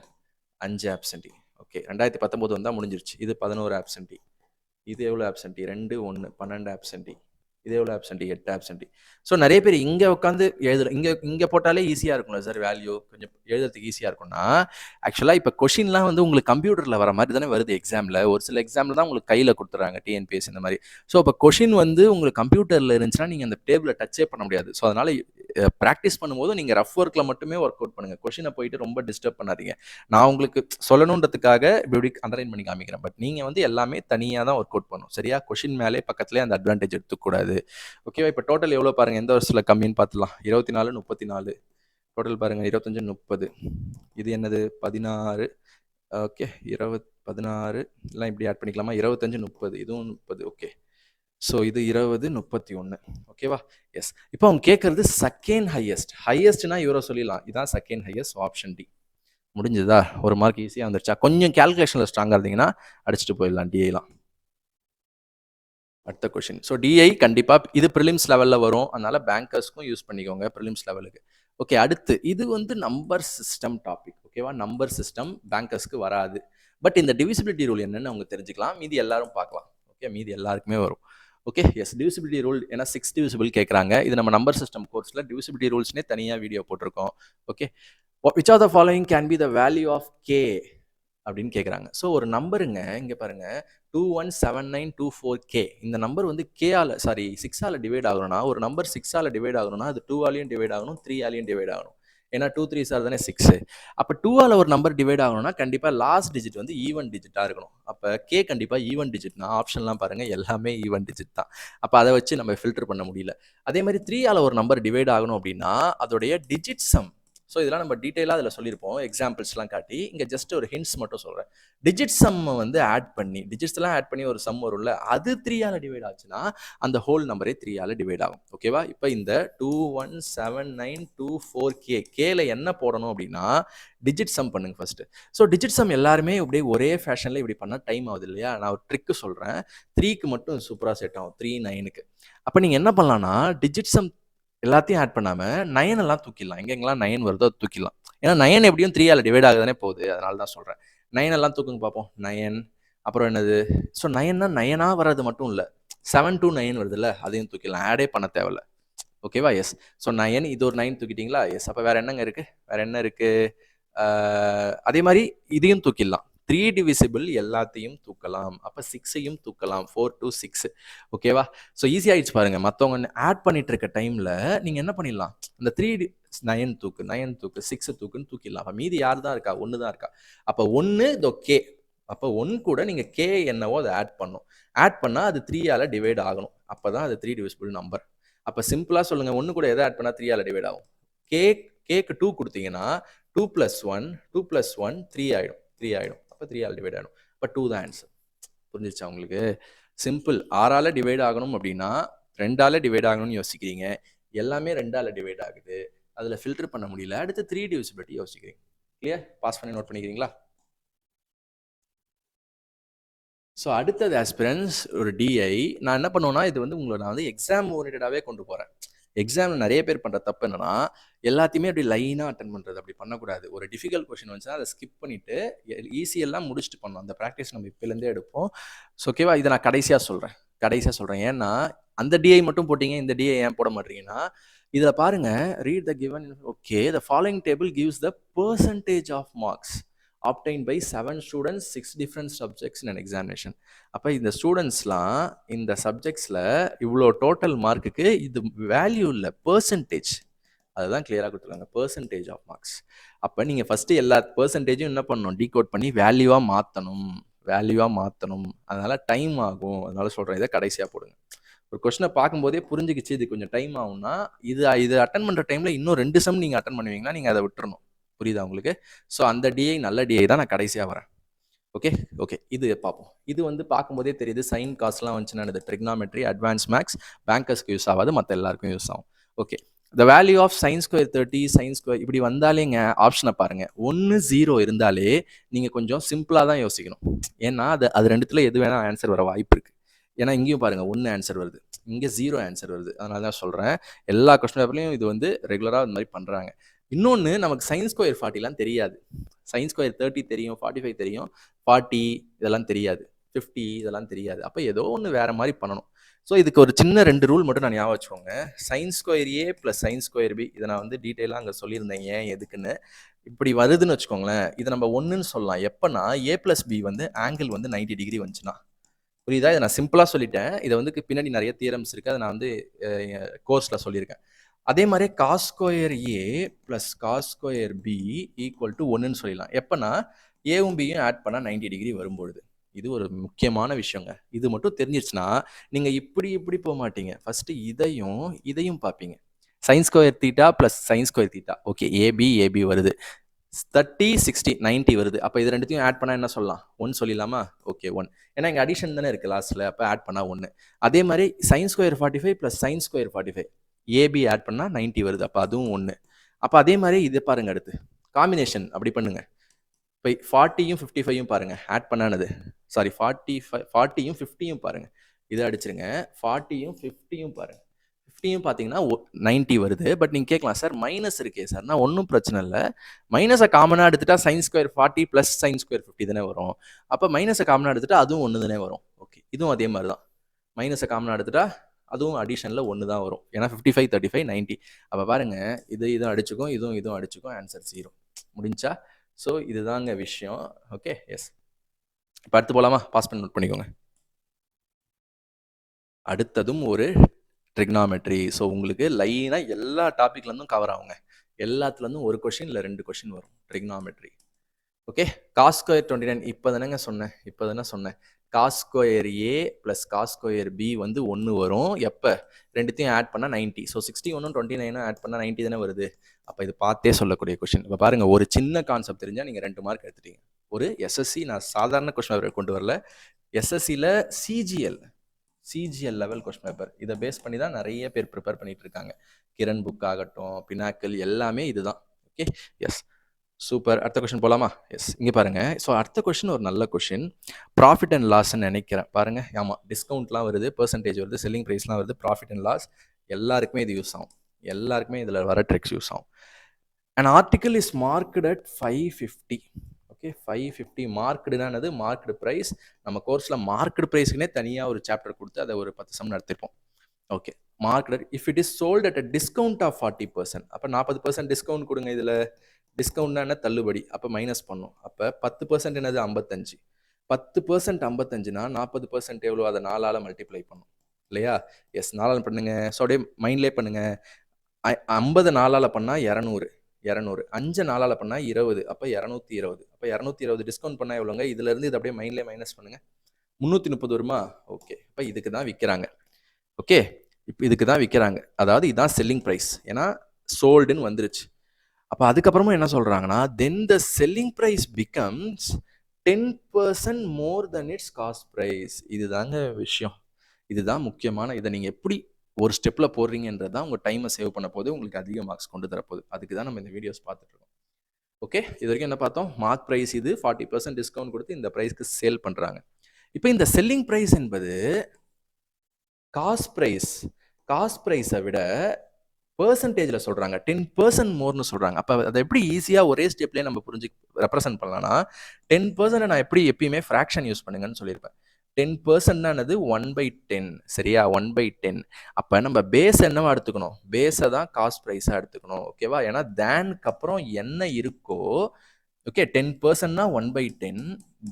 5 ஆப்சென்டி. ஓகே, 2019 வந்தால் முடிஞ்சிருச்சு. இது 11 ஆப்சென்டி. இது எவ்வளோ ஆப்சென்டி? 2 1 12 ஆப்சென்டி. இது எவ்வளோ ஆப்சென்டி? 8 ஆப்சென்டி. ஸோ நிறைய பேர் இங்கே உட்காந்து எழுதுறோம். இங்கே போட்டாலே ஈஸியாக இருக்கும்ல சார், வேல்யூ கொஞ்சம் எழுதுறதுக்கு ஈஸியாக இருக்கும்னா, ஆக்சுவலாக இப்போ கொஷின்லாம் வந்து உங்களுக்கு கம்ப்யூட்டரில் வர மாதிரி தானே வருது எக்ஸாமில். ஒரு சில எக்ஸாமில் தான் உங்களுக்கு கையில் கொடுத்துறாங்க, டிஎன்பிஎஸ் இந்த மாதிரி. ஸோ இப்போ கொஷின் வந்து உங்களுக்கு கம்ப்யூட்டரில் இருந்துச்சுன்னா நீங்கள் அந்த டேபிளை டச்சே பண்ண முடியாது. ஸோ அதனால் ப்ராக்டிஸ் பண்ணும்போது நீங்கள் ரஃப் ஒர்க்கில் மட்டுமே ஒர்க் அவுட் பண்ணுங்கள். கொஷினை போயிட்டு ரொம்ப டிஸ்டர்ப் பண்ணாதீங்க. நான் உங்களுக்கு சொல்லணுன்றதுக்காக இப்படி அண்டர்லைன் பண்ணி காமிக்கிறேன். பட் நீங்கள் வந்து எல்லாமே தனியாக தான் ஒர்க் அவுட் பண்ணணும். சரியா? கொஷின் மேலே பக்கத்துலேயே அந்த அட்வான்டேஜ் எடுத்துக்கூடாது. ஓகேவா? இப்போ டோட்டல் எவ்வளோ பாருங்கள், எந்த வருஷத்தில் கம்மின்னு பார்த்துலாம். 24 34. டோட்டல் பாருங்கள், 25 30. இது என்னது? 16. ஓகே, 20 16 எல்லாம் இப்படி ஆட் பண்ணிக்கலாமா? 25, 30 இதுவும் 30. ஓகே. ஸோ இது 20, 31. ஓகேவா? எஸ். இப்போ அவங்க கேட்கறது செகண்ட் ஹையஸ்ட். ஹையஸ்ட்னா இவரை சொல்லிடலாம். இதான் செகண்ட் ஹையஸ்ட். Option D. முடிஞ்சதா? ஒரு மார்க் ஈஸியாக வந்துருச்சா? கொஞ்சம் கேல்குலேஷனில் ஸ்ட்ராங்காக இருந்தீங்கன்னா அடிச்சுட்டு போயிடலாம் டிஐலாம். அடுத்த கொஷின். ஸோ டிஐ கண்டிப்பாக இது ப்ரிலிம்ஸ் லெவலில் வரும். அதனால பேங்கர்ஸ்க்கும் யூஸ் பண்ணிக்கோங்க ப்ரிலிம்ஸ் லெவலுக்கு. ஓகே, அடுத்து இது வந்து நம்பர் சிஸ்டம் டாபிக். ஓகேவா? நம்பர் சிஸ்டம் பேங்கர்ஸ்க்கு வராது. பட் இந்த டிவிசிபிலிட்டி ரூல் என்னன்னு அவங்க தெரிஞ்சுக்கலாம். மீதி எல்லாரும் பார்க்கலாம். ஓகே, மீதி எல்லாருக்குமே வரும். Okay, S. டிவிசிபிலிட்டி ரூல் ஏன்னா 6 டிவிசிபிள் கேட்குறாங்க. இது நம்ம நம்பர் சிஸ்டம் கோர்ஸில் டிவிசிபிலிட்டி ரூல்ஸ்னே தனியாக வீடியோ போட்டிருக்கோம். Okay, which of the following can be the value of K அப்படின்னு கேட்குறாங்க. ஸோ ஒரு நம்பருங்க, இங்கே பாருங்க 217924K. இந்த நம்பர் வந்து கேஆல சாரி 6ஆல் டிவைட் ஆகணும்னா, ஒரு நம்பர் 6ஆல் டிவைட் ஆகணும்னா அது 2ஆலையும் டிவைட் ஆகணும், 3ஆலையும் டிவைட் ஆகணும். ஏன்னா 2 3 சார் தானே 6. அப்போ 2ஆல் ஒரு நம்பர் டிவைட் ஆகணும்னா கண்டிப்பாக லாஸ்ட் டிஜிட் வந்து ஈவன் டிஜிட்டாக இருக்கணும். அப்போ கே கண்டிப்பாக ஈவன் டிஜிட்னா ஆப்ஷன்லாம் பாருங்க எல்லாமே ஈவன் டிஜிட் தான். அப்போ அதை வச்சு நம்ம ஃபில்டர் பண்ண முடியல. அதே மாதிரி 3ஆல் ஒரு நம்பர் டிவைட் ஆகணும் அப்படின்னா அதோடைய டிஜிட் சம். ஸோ இதெல்லாம் நம்ம டீட்டெயிலாக அதில் சொல்லியிருப்போம், எக்ஸாம்பிள்ஸ்லாம் காட்டி. இங்கே ஜஸ்ட் ஒரு ஹிண்ட்ஸ் மட்டும் சொல்கிறேன். டிஜிட் சம் வந்து ஆட் பண்ணி, டிஜிட்ஸ்லாம் ஆட் பண்ணி ஒரு சம் வரும்ல, அது 3ஆல் டிவைட் ஆச்சுன்னா அந்த ஹோல் நம்பரே 3ஆல் டிவைட் ஆகும். ஓகேவா? இப்போ இந்த 217924K கேல என்ன போடணும் அப்படின்னா டிஜிட் சம் பண்ணுங்க ஃபர்ஸ்ட். ஸோ டிஜிட் சம் எல்லாருமே இப்படியே ஒரே ஃபேஷனில் இப்படி பண்ணால் டைம் ஆகுது இல்லையா? நான் ஒரு ட்ரிக்கு சொல்கிறேன். 3க்கு மட்டும் சூப்பராக செட் ஆகும், 3 9க்கு. அப்போ நீங்கள் என்ன பண்ணலாம்னா டிஜிட் சம் எல்லாத்தையும் ஆட் பண்ணாமல் 9 எல்லாம் தூக்கிடலாம். எங்கெங்கெல்லாம் 9 வருதோ அது தூக்கிடலாம். ஏன்னா 9 எப்படியும் 3ஆல் டிவைட் ஆகுதானே போகுது, அதனால தான் சொல்கிறேன். 9 எல்லாம் தூக்குங்க பார்ப்போம். 9 அப்புறம் என்னது? ஸோ 9னா 9ஆக வர்றது மட்டும் இல்லை, 7 to 9 வருதுல்ல, அதையும் தூக்கிடலாம். ஆடே பண்ண தேவையில்ல. ஓகேவா? எஸ். ஸோ 9 இது ஒரு 9 தூக்கிட்டீங்களா? எஸ். அப்போ வேற என்னங்க இருக்கு? வேற என்ன இருக்கு? அதே மாதிரி இதையும் தூக்கிடலாம். 3 டிவிசிபிள் எல்லாத்தையும் தூக்கலாம். அப்போ 6ஐயும் தூக்கலாம். 4 to 6. ஓகேவா? ஸோ ஈஸி ஆயிடுச்சு பாருங்க. மற்றவங்க ஆட் பண்ணிட்டு இருக்க டைம்ல நீங்க என்ன பண்ணிடலாம், இந்த 9 தூக்கு, 9 தூக்கு, 6 தூக்குன்னு தூக்கிடலாம். அப்போ மீதி யார் தான் இருக்கா? 1 தான் இருக்கா. அப்போ 1 இதோ கே. அப்போ 1 கூட நீங்க கே என்னவோ அதை ஆட் பண்ணும். ஆட் பண்ணா அது 3ஆல டிவைட் ஆகணும். அப்பதான் அது 3 டிவிசிபிள் நம்பர். அப்போ சிம்பிளா சொல்லுங்க, 1 கூட எதை ஆட் பண்ணா 3ஆல டிவைட் ஆகும்? கேக்கு 2 கொடுத்தீங்கன்னா 2 + 1 2 + 1 3 ஆயிடும். 3 ஆயிடும். அப்போ 3ஆல் டிவைட் ஆகிடும். இப்போ 2 தான் ஆன்சர். புரிஞ்சிச்சா உங்களுக்கு? சிம்பிள். 6ஆல் டிவைட் ஆகணும் அப்படின்னா 2ஆல் டிவைட் ஆகணும்னு யோசிக்கிறீங்க. எல்லாமே 2ஆல் டிவைட் ஆகுது. அதில் ஃபில்டர் பண்ண முடியல. அடுத்து 3 டிவிசிபிலிட்டி யோசிக்கிறீங்க. கிளியர்? பாஸ் பண்ணி நோட் பண்ணிக்கிறீங்களா? ஸோ அடுத்தது ஆஸ்பிரன்ஸ் ஒரு டிஐ. நான் என்ன பண்ணுவேன்னா இது வந்து உங்களை நான் வந்து எக்ஸாம் ஓரியன்டாகவே கொண்டு போகிறேன். எக்ஸாமில் நிறைய பேர் பண்ணுற தப்பு என்னன்னா எல்லாத்தையுமே அப்படி லைனாக அட்டன் பண்ணுறது. அப்படி பண்ணக்கூடாது. ஒரு டிஃபிகல்ட் கொஷின் வந்துச்சுன்னா அதை ஸ்கிப் பண்ணிவிட்டு ஈஸியெல்லாம் முடிச்சுட்டு பண்ணணும். அந்த ப்ராக்டிஸ் நம்ம இப்போலேருந்தே எடுப்போம். ஸோ ஓகேவா? இதை நான் கடைசியாக சொல்கிறேன். ஏன்னா அந்த டிஐ மட்டும் போட்டிங்க, இந்த டிஐ ஏன் போட மாட்டீங்கன்னா இதில் பாருங்கள், read the given. Okay, the following table gives the percentage of marks obtained by 7 students 6 different subjects in an examination. அப்போ இந்த ஸ்டூடெண்ட்ஸ்லாம் இந்த சப்ஜெக்ட்ஸில் இவ்வளோ டோட்டல் மார்க்குக்கு இது வேல்யூ இல்லை, பெர்சன்டேஜ். அதுதான் கிளியராக கொடுத்துருக்காங்க, பெர்சன்டேஜ் ஆஃப் மார்க்ஸ். அப்போ நீங்கள் ஃபஸ்ட்டு எல்லா பெர்சன்டேஜும் என்ன பண்ணணும், டீகோட் பண்ணி வேல்யூவாக மாற்றணும். அதனால் டைம் ஆகும். அதனால சொல்கிறேன், இதை கடைசியாக போடுங்க. ஒரு கொஸ்டினை பார்க்கும்போதே புரிஞ்சுக்கிச்சு இது கொஞ்சம் டைம் ஆகும்னா இது அட்டன் பண்ணுற டைமில் இன்னும் 2 சம் நீங்கள் அட்டன் பண்ணுவீங்கன்னா நீங்கள் அதை விட்டுறணும். புரியுதா உங்களுக்கு? ஸோ அந்த டிஐ நல்ல டிஐ தான். நான் கடைசியாக வரேன். ஓகே இது பார்ப்போம். இது வந்து பார்க்கும்போதே தெரியுது, சைன் காஸ்ட்லாம் வந்துச்சுன்னா இது ட்ரிக்னாமெட்ரி, அட்வான்ஸ் மேக்ஸ், பேங்கர்ஸ்க்கு யூஸ் ஆகாது, மற்ற எல்லாருக்கும் யூஸ் ஆகும். Okay, the value of sine square 30, sine square இப்படி வந்தாலேங்க ஆப்ஷனை பாருங்க. 1 0 இருந்தாலே நீங்கள் கொஞ்சம் சிம்பிளாக தான் யோசிக்கணும். ஏன்னா அது ரெண்டுத்துல எது வேணால் ஆன்சர் வர வாய்ப்பு இருக்குது. ஏன்னா இங்கேயும் பாருங்க 1 ஆன்சர் வருது, இங்கே 0 ஆன்சர் வருது. அதனால தான் சொல்கிறேன், எல்லா கொஸ்டின் பேப்பர்லையும் இது வந்து ரெகுலராக இந்த மாதிரி பண்ணுறாங்க. இன்னொன்று, நமக்கு சைன் ஸ்கொயர் 40லாம் தெரியாது. சைன் ஸ்கொயர் 30 தெரியும், 45 தெரியும், 40 இதெல்லாம் தெரியாது, 50 இதெல்லாம் தெரியாது. அப்போ ஏதோ ஒன்று வேறு மாதிரி பண்ணணும். ஸோ இதுக்கு ஒரு சின்ன 2 ரூல் மட்டும் நான் ஞாபகம் வச்சுக்கோங்க. Sine square A plus sine square B, இதை நான் வந்து டீட்டெயிலாக அங்கே சொல்லியிருந்தேன் ஏன் எதுக்குன்னு. இப்படி வருதுன்னு வச்சுக்கோங்களேன், இதை நம்ம 1ன்னு சொல்லலாம். எப்போனா ஏ ப்ளஸ் பி வந்து ஆங்கிள் வந்து 90 டிகிரி வந்துச்சுன்னா. புரியுதா? இதை நான் சிம்பிளாக சொல்லிட்டேன். இதை வந்து பின்னாடி நிறைய தியரம்ஸ் இருக்குது, அதை நான் வந்து கோர்ஸில் சொல்லியிருக்கேன். அதே மாதிரி cos square A plus cos square B equal to 1ன்னு சொல்லிடலாம். எப்போனா ஏவும் பியும் ஆட் பண்ணால் 90 டிகிரி வரும்பொழுது. இது ஒரு முக்கியமான விஷயங்க. இது மட்டும் தெரிஞ்சிருச்சுன்னா நீங்கள் இப்படி போக மாட்டீங்க. ஃபஸ்ட்டு இதையும் பார்ப்பீங்க. Sine square theta plus sine square theta. Okay, AB வருது. 30, 60, 90 வருது. அப்போ இது ரெண்டுத்தையும் ஆட் பண்ணால் என்ன சொல்லலாம்? 1 சொல்லிடலாமா? ஓகே 1. ஏன்னா இங்கே அடிஷன் தானே இருக்குது லாஸ்ட்டில், அப்போ ஆட் பண்ணால் 1. அதே மாதிரி sine square 45 plus sine square 45 AB add பண்ணால் 90 வருது. அப்போ அதுவும் 1. அப்போ அதே மாதிரி இது பாருங்கள், அடுத்து காம்பினேஷன் அப்படி பண்ணுங்கள். இப்போ 40யும் 55யும் பாருங்கள், ஆட் பண்ணானது. சாரி 40யும் 50யும் பாருங்கள், இதை அடிச்சிருங்க. 40யும் 50யும் பாருங்கள், 50யும் பார்த்தீங்கன்னா 90 வருது. பட் நீங்கள் கேட்கலாம், சார் மைனஸ் இருக்கே சார். நான் ஒன்றும் பிரச்சனை இல்லை. மைனஸை காமனாக எடுத்துட்டா sine square 40 plus sine square 50 தானே வரும். அப்போ மைனஸை காமனாக எடுத்துட்டா அதுவும் 1 தானே வரும். ஓகே, இதுவும் அதே மாதிரி தான். மைனஸை காமனாக எடுத்துட்டா அதுவும் அடிஷனில் 1 தான் வரும். ஏன்னா 55, 35, 90. அப்போ பாருங்கள், இதுவும் அடிச்சுக்கும், இதுவும் அடிச்சுக்கும், ஆன்சர் 0. முடிஞ்சா? ஸோ இதுதாங்க விஷயம். Okay, yes. இப்போ அடுத்து போகலாமா? பாஸ் பண்ணி நோட் பண்ணிக்கோங்க. அடுத்ததும் ஒரு ட்ரிக்னாமெட்ரி. ஸோ உங்களுக்கு லைனாக எல்லா டாப்பிக்லேருந்தும் கவர் ஆகுங்க. எல்லாத்துலேருந்தும் ஒரு கொஷின் இல்லை 2 கொஷின் வரும் ட்ரிக்னாமெட்ரி. ஓகே, காஸ் ஸ்கொயர் 29 இப்போ தானே சொன்னேன். Cos square A plus cos square B வந்து 1 வரும். எப்போ? ரெண்டுத்தையும் ஆட் பண்ணால் 90. ஸோ 61 29 ஆட் பண்ணால் 90 தானே வருது. அப்போ இது பார்த்தே சொல்லக்கூடிய கொஷின். இப்போ பாருங்கள், ஒரு சின்ன கான்செப்ட் தெரிஞ்சால் நீங்கள் 2 மார்க் எடுத்துட்டீங்க. ஒரு எஸ்எஸ்சி, நான் சாதாரண கொஷின் கொண்டு வரல, எஸ்எஸ்சியில் சிஜிஎல் லெவல் கொஸ்டின் பேப்பர். இதை பேஸ் பண்ணி தான் நிறைய பேர் ப்ரிப்பேர் பண்ணிட்டு இருக்காங்க. கிரண் புக் ஆகட்டும், பினாக்கிள், எல்லாமே இதுதான். Okay, yes, super. அடுத்த கொஸ்டின் போகலாமா? எஸ், இங்கே பாருங்கள். ஸோ அடுத்த கொஸ்டின் ஒரு நல்ல கொஸ்டின். ப்ராஃபிட் அண்ட் லாஸ்ன்னு நினைக்கிறேன். பாருங்கள், ஆமாம், டிஸ்கவுண்ட்லாம் வருது, பெர்சன்டேஜ் வருது, செல்லிங் ப்ரைஸ்லாம் வருது, ப்ராஃபிட் அண்ட் லாஸ் எல்லாருக்குமே இது யூஸ் ஆகும். எல்லாருக்குமே இதில் வர ட்ரிக்ஸ் யூஸ் ஆகும். And article is marked at 550. Okay, 550 மார்க்டுனானது மார்க்டு ப்ரைஸ். நம்ம கோர்ஸில் மார்க்டு ப்ரைஸ்க்குனே தனியாக ஒரு சாப்டர் கொடுத்து அதை ஒரு 10 சம் நடத்திருப்போம். Okay, marked if it is sold at a discount of 40%. அப்போ 40% டிஸ்கவுண்ட் கொடுங்க. இதில் டிஸ்கவுண்ட்னா என்ன? தள்ளுபடி. அப்போ மைனஸ் பண்ணும். அப்போ 10% என்னது? 55. 10% 55னா 40% எவ்வளோ? அதை 4ஆல் மல்டிப்ளை பண்ணும் இல்லையா? எஸ், 4ஆல் பண்ணுங்க. ஸோ அப்படியே மைண்ட்லேயே பண்ணுங்க. 50 4ஆல் பண்ணால் 200. 5 4ஆல் பண்ணால் 20. அப்போ 220. அப்போ 220 டிஸ்கவுண்ட் பண்ணால் எவ்வளோங்க? இதுலேருந்து இது அப்படியே மைண்ட்லேயே மைனஸ் பண்ணுங்க. 330 வருமா? ஓகே, இப்போ இதுக்கு தான் விற்கிறாங்க. ஓகே, இப்போ இதுக்கு தான் விற்கிறாங்க. அதாவது இதுதான் செல்லிங் ப்ரைஸ். ஏன்னா சோல்டுன்னு வந்துருச்சு. அப்போ அதுக்கப்புறமா என்ன சொல்கிறாங்கன்னா, then the selling price becomes 10% more then its cost price. இதுதாங்க விஷயம். இதுதான் முக்கியமான. இதை நீங்கள் எப்படி ஒரு ஸ்டெப்பில் போடுறீங்கன்றது தான் உங்கள் டைமை சேவ் பண்ண போது, உங்களுக்கு அதிக மார்க்ஸ் கொண்டு தரப்போகுது. அதுக்கு தான் நம்ம இந்த வீடியோஸ் பார்த்துட்ருக்கோம். ஓகே, இது வரைக்கும் என்ன பார்த்தோம்? மார்க் ப்ரைஸ் இது 40% டிஸ்கவுண்ட் கொடுத்து இந்த ப்ரைஸ்க்கு சேல் பண்ணுறாங்க. இப்போ இந்த செல்லிங் ப்ரைஸ் என்பது காஸ்ட் ப்ரைஸை விட பெர்சன்டேஜில் சொல்கிறாங்க. 10% மோர்னு சொல்கிறாங்க. அப்போ அதை எப்படி ஈஸியாக ஒரே ஸ்டெப்லேயே நம்ம ரெப்ரசென்ட் பண்ணலாம்னா, 10% நான் எப்படி எப்பயுமே ஃப்ராக்ஷன் யூஸ் பண்ணுங்கன்னு சொல்லியிருப்பேன். 10%னானது 1/10. சரியா? 1/10. அப்போ நம்ம பேஸ் என்னவா எடுத்துக்கணும்? பேஸை தான் காஸ்ட் ப்ரைஸாக எடுத்துக்கணும். ஓகேவா? ஏன்னா தேனுக்கு அப்புறம் என்ன இருக்கோ, ஓகே, 10%னா 1/10.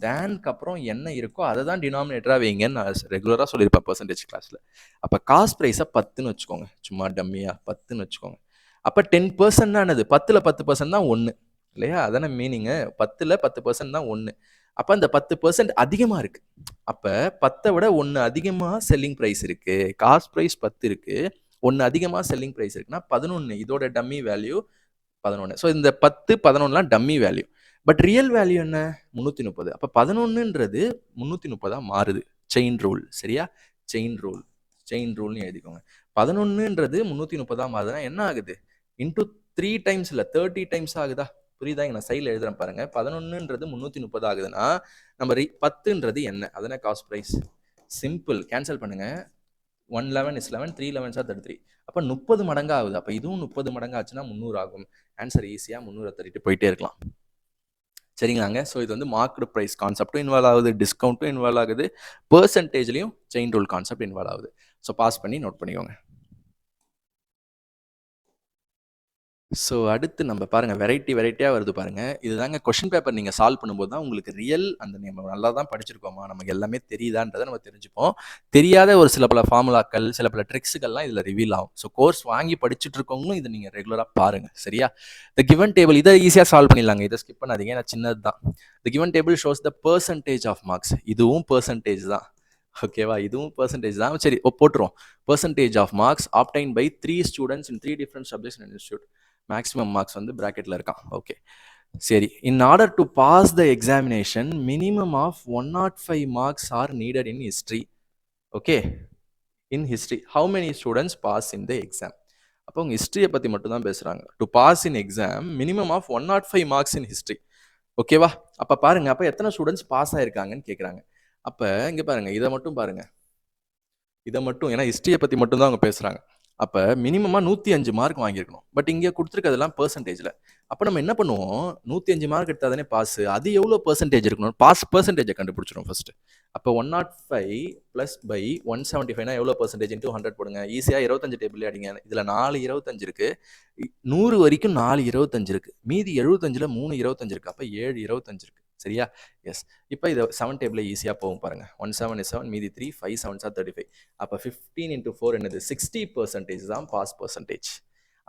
தேனுக்கு அப்புறம் என்ன இருக்கோ அதை தான் டினாமினேட்டராக வைங்கன்னு நான் ரெகுலராக சொல்லியிருப்பேன் பெர்சன்டேஜ் கிளாஸில். அப்போ காஸ்ட் ப்ரைஸை 10ன்னு வச்சுக்கோங்க. சும்மா டம்மியாக 10ன்னு வச்சுக்கோங்க. அப்போ 10%னா என்னது? 10ல் 10% தான் 1 இல்லையா? அதான மீனிங்கு. 10ல் 10% தான் 1. அப்போ அந்த 10% அதிகமாக இருக்குது. அப்போ 10 விட 1 அதிகமாக செல்லிங் ப்ரைஸ் இருக்குது. காஸ்ட் ப்ரைஸ் 10 இருக்குது, 1 அதிகமாக செல்லிங் ப்ரைஸ் இருக்குன்னா 11. இதோட டம்மி வேல்யூ 11. ஸோ இந்த 10, 11லாம் dummy value. But real value என்ன? 330. அப்போ 11ன்றது 330 மாறுது. Chain rule. சரியா? செயின் ரூல்னு எழுதிக்கோங்க. 11ன்றது 330 மாறுதுன்னா என்ன ஆகுது? இன்டூ 3 டைம்ஸ் இல்லை 30 டைம்ஸ் ஆகுதா? புரியுதா? நான் சைடில் எழுதுறேன் பாருங்க. 11ன்றது 330 ஆகுதுன்னா நம்ம 10ன்றது என்ன? அதனை காஸ்ட் ப்ரைஸ். சிம்பிள், கேன்சல் பண்ணுங்க. 1 11 is 11, 3 11s are 33. அப்போ 30 மடங்கு ஆகுது. அப்போ இதுவும் 30 மடங்கு ஆச்சுன்னா 300 ஆகும். ஆன்சர் ஈஸியாக 300 தள்ளிட்டு போயிட்டே இருக்கலாம். சரிங்களாங்க? ஸோ இது வந்து மார்க்டு ப்ரைஸ் கான்செப்டும் இன்வால்வ் ஆகுது, டிஸ்கவுண்ட்டும் இன்வால்வ் ஆகுது, பெர்சன்டேஜ்லையும் செயின் ரூல் கான்செப்ட் இன்வால்வ் ஆகுது. ஸோ பாஸ் பண்ணி நோட் பண்ணிக்கோங்க. ஸோ அடுத்து நம்ம பாருங்கள், வெரைட்டியாக வருது பாருங்கள். இதுதாங்க கொஷின் பேப்பர் நீங்கள் சால்வ் பண்ணும்போது தான் உங்களுக்கு ரியல் அந்த நம்ம நல்லா தான் படிச்சிருக்கோமா, நமக்கு எல்லாமே தெரியுதான்றதை நம்ம தெரிஞ்சுப்போம். தெரியாத ஒரு சில பல ஃபார்முலாக்கள், சில பல ட்ரிக்ஸுகள்லாம் இதில் ரிவீல் ஆகும். ஸோ கோர்ஸ் வாங்கி படிச்சுட்டு இருக்கவங்களும் இதை நீங்கள் ரெகுலராக பாருங்கள். சரியா? த கிவன் டேபிள் இதை ஈஸியாக சால்வ் பண்ணிடலாங்க. இதை ஸ்கிப் பண்ணாதீங்க, ஏன்னா சின்னது தான். The given table shows the percentage of marks. இதுவும் பெர்சன்டேஜ் தான். ஓகேவா? இதுவும் பெர்சன்டேஜ் தான். சரி, போட்டுருவோம். Percentage of marks obtained by 3 students in 3 different subjects and institute. Maximum marks வந்து ப்ராக்கெட்டில் இருக்கான். ஓகே, சரி. In order to pass the examination minimum of 105 marks are needed in history. Okay. In history how many students pass in the exam. அப்போ உங்க ஹிஸ்ட்ரியை பற்றி மட்டும் தான் பேசுகிறாங்க. To pass in exam minimum of 105 marks in history. ஓகேவா? அப்போ பாருங்க, அப்போ எத்தனை ஸ்டூடெண்ட்ஸ் பாஸ் ஆயிருக்காங்கன்னு கேட்குறாங்க. அப்போ இங்கே பாருங்க, இதை மட்டும் பாருங்க, இதை மட்டும், ஏன்னா ஹிஸ்ட்ரியை பற்றி மட்டும் தான் அவங்க பேசுகிறாங்க. அப்போ மினிமமாக 105 மார்க் வாங்கியிருக்கணும். பட் இங்கே கொடுத்துருக்கிறதெல்லாம் பெர்சன்டேஜில். அப்போ நம்ம என்ன பண்ணுவோம், 105 மார்க் எடுத்தால் தானே பாஸ். அது எவ்வளோ பெர்சன்டேஜ் இருக்கணும், பாஸ் பெர்சன்டேஜை கண்டுபிடிச்சிடும் ஃபர்ஸ்ட். அப்போ 105 ப்ளஸ் பை 175 எவ்வளோ பெர்சன்டேஜ் இன்ட்டு 100 போடுங்க. ஈஸியாக 25 டேபிள் அடிங்க. இதில் 4 25 இருக்குது, 100 வரைக்கும் 4 25 இருக்குது, மீதி 75ல் 3 25 இருக்குது. அப்போ 7 25 இருக்குது. சரியா? எஸ். இப்போ இதை 7 டேபிள் ஈஸியாக போகும் பாருங்கள். 1 7 is 7, மீதி 3, 5 7 are 35. அப்போ 15 into 4 என்னது, 60% தான் பாஸ் பர்சன்டேஜ்.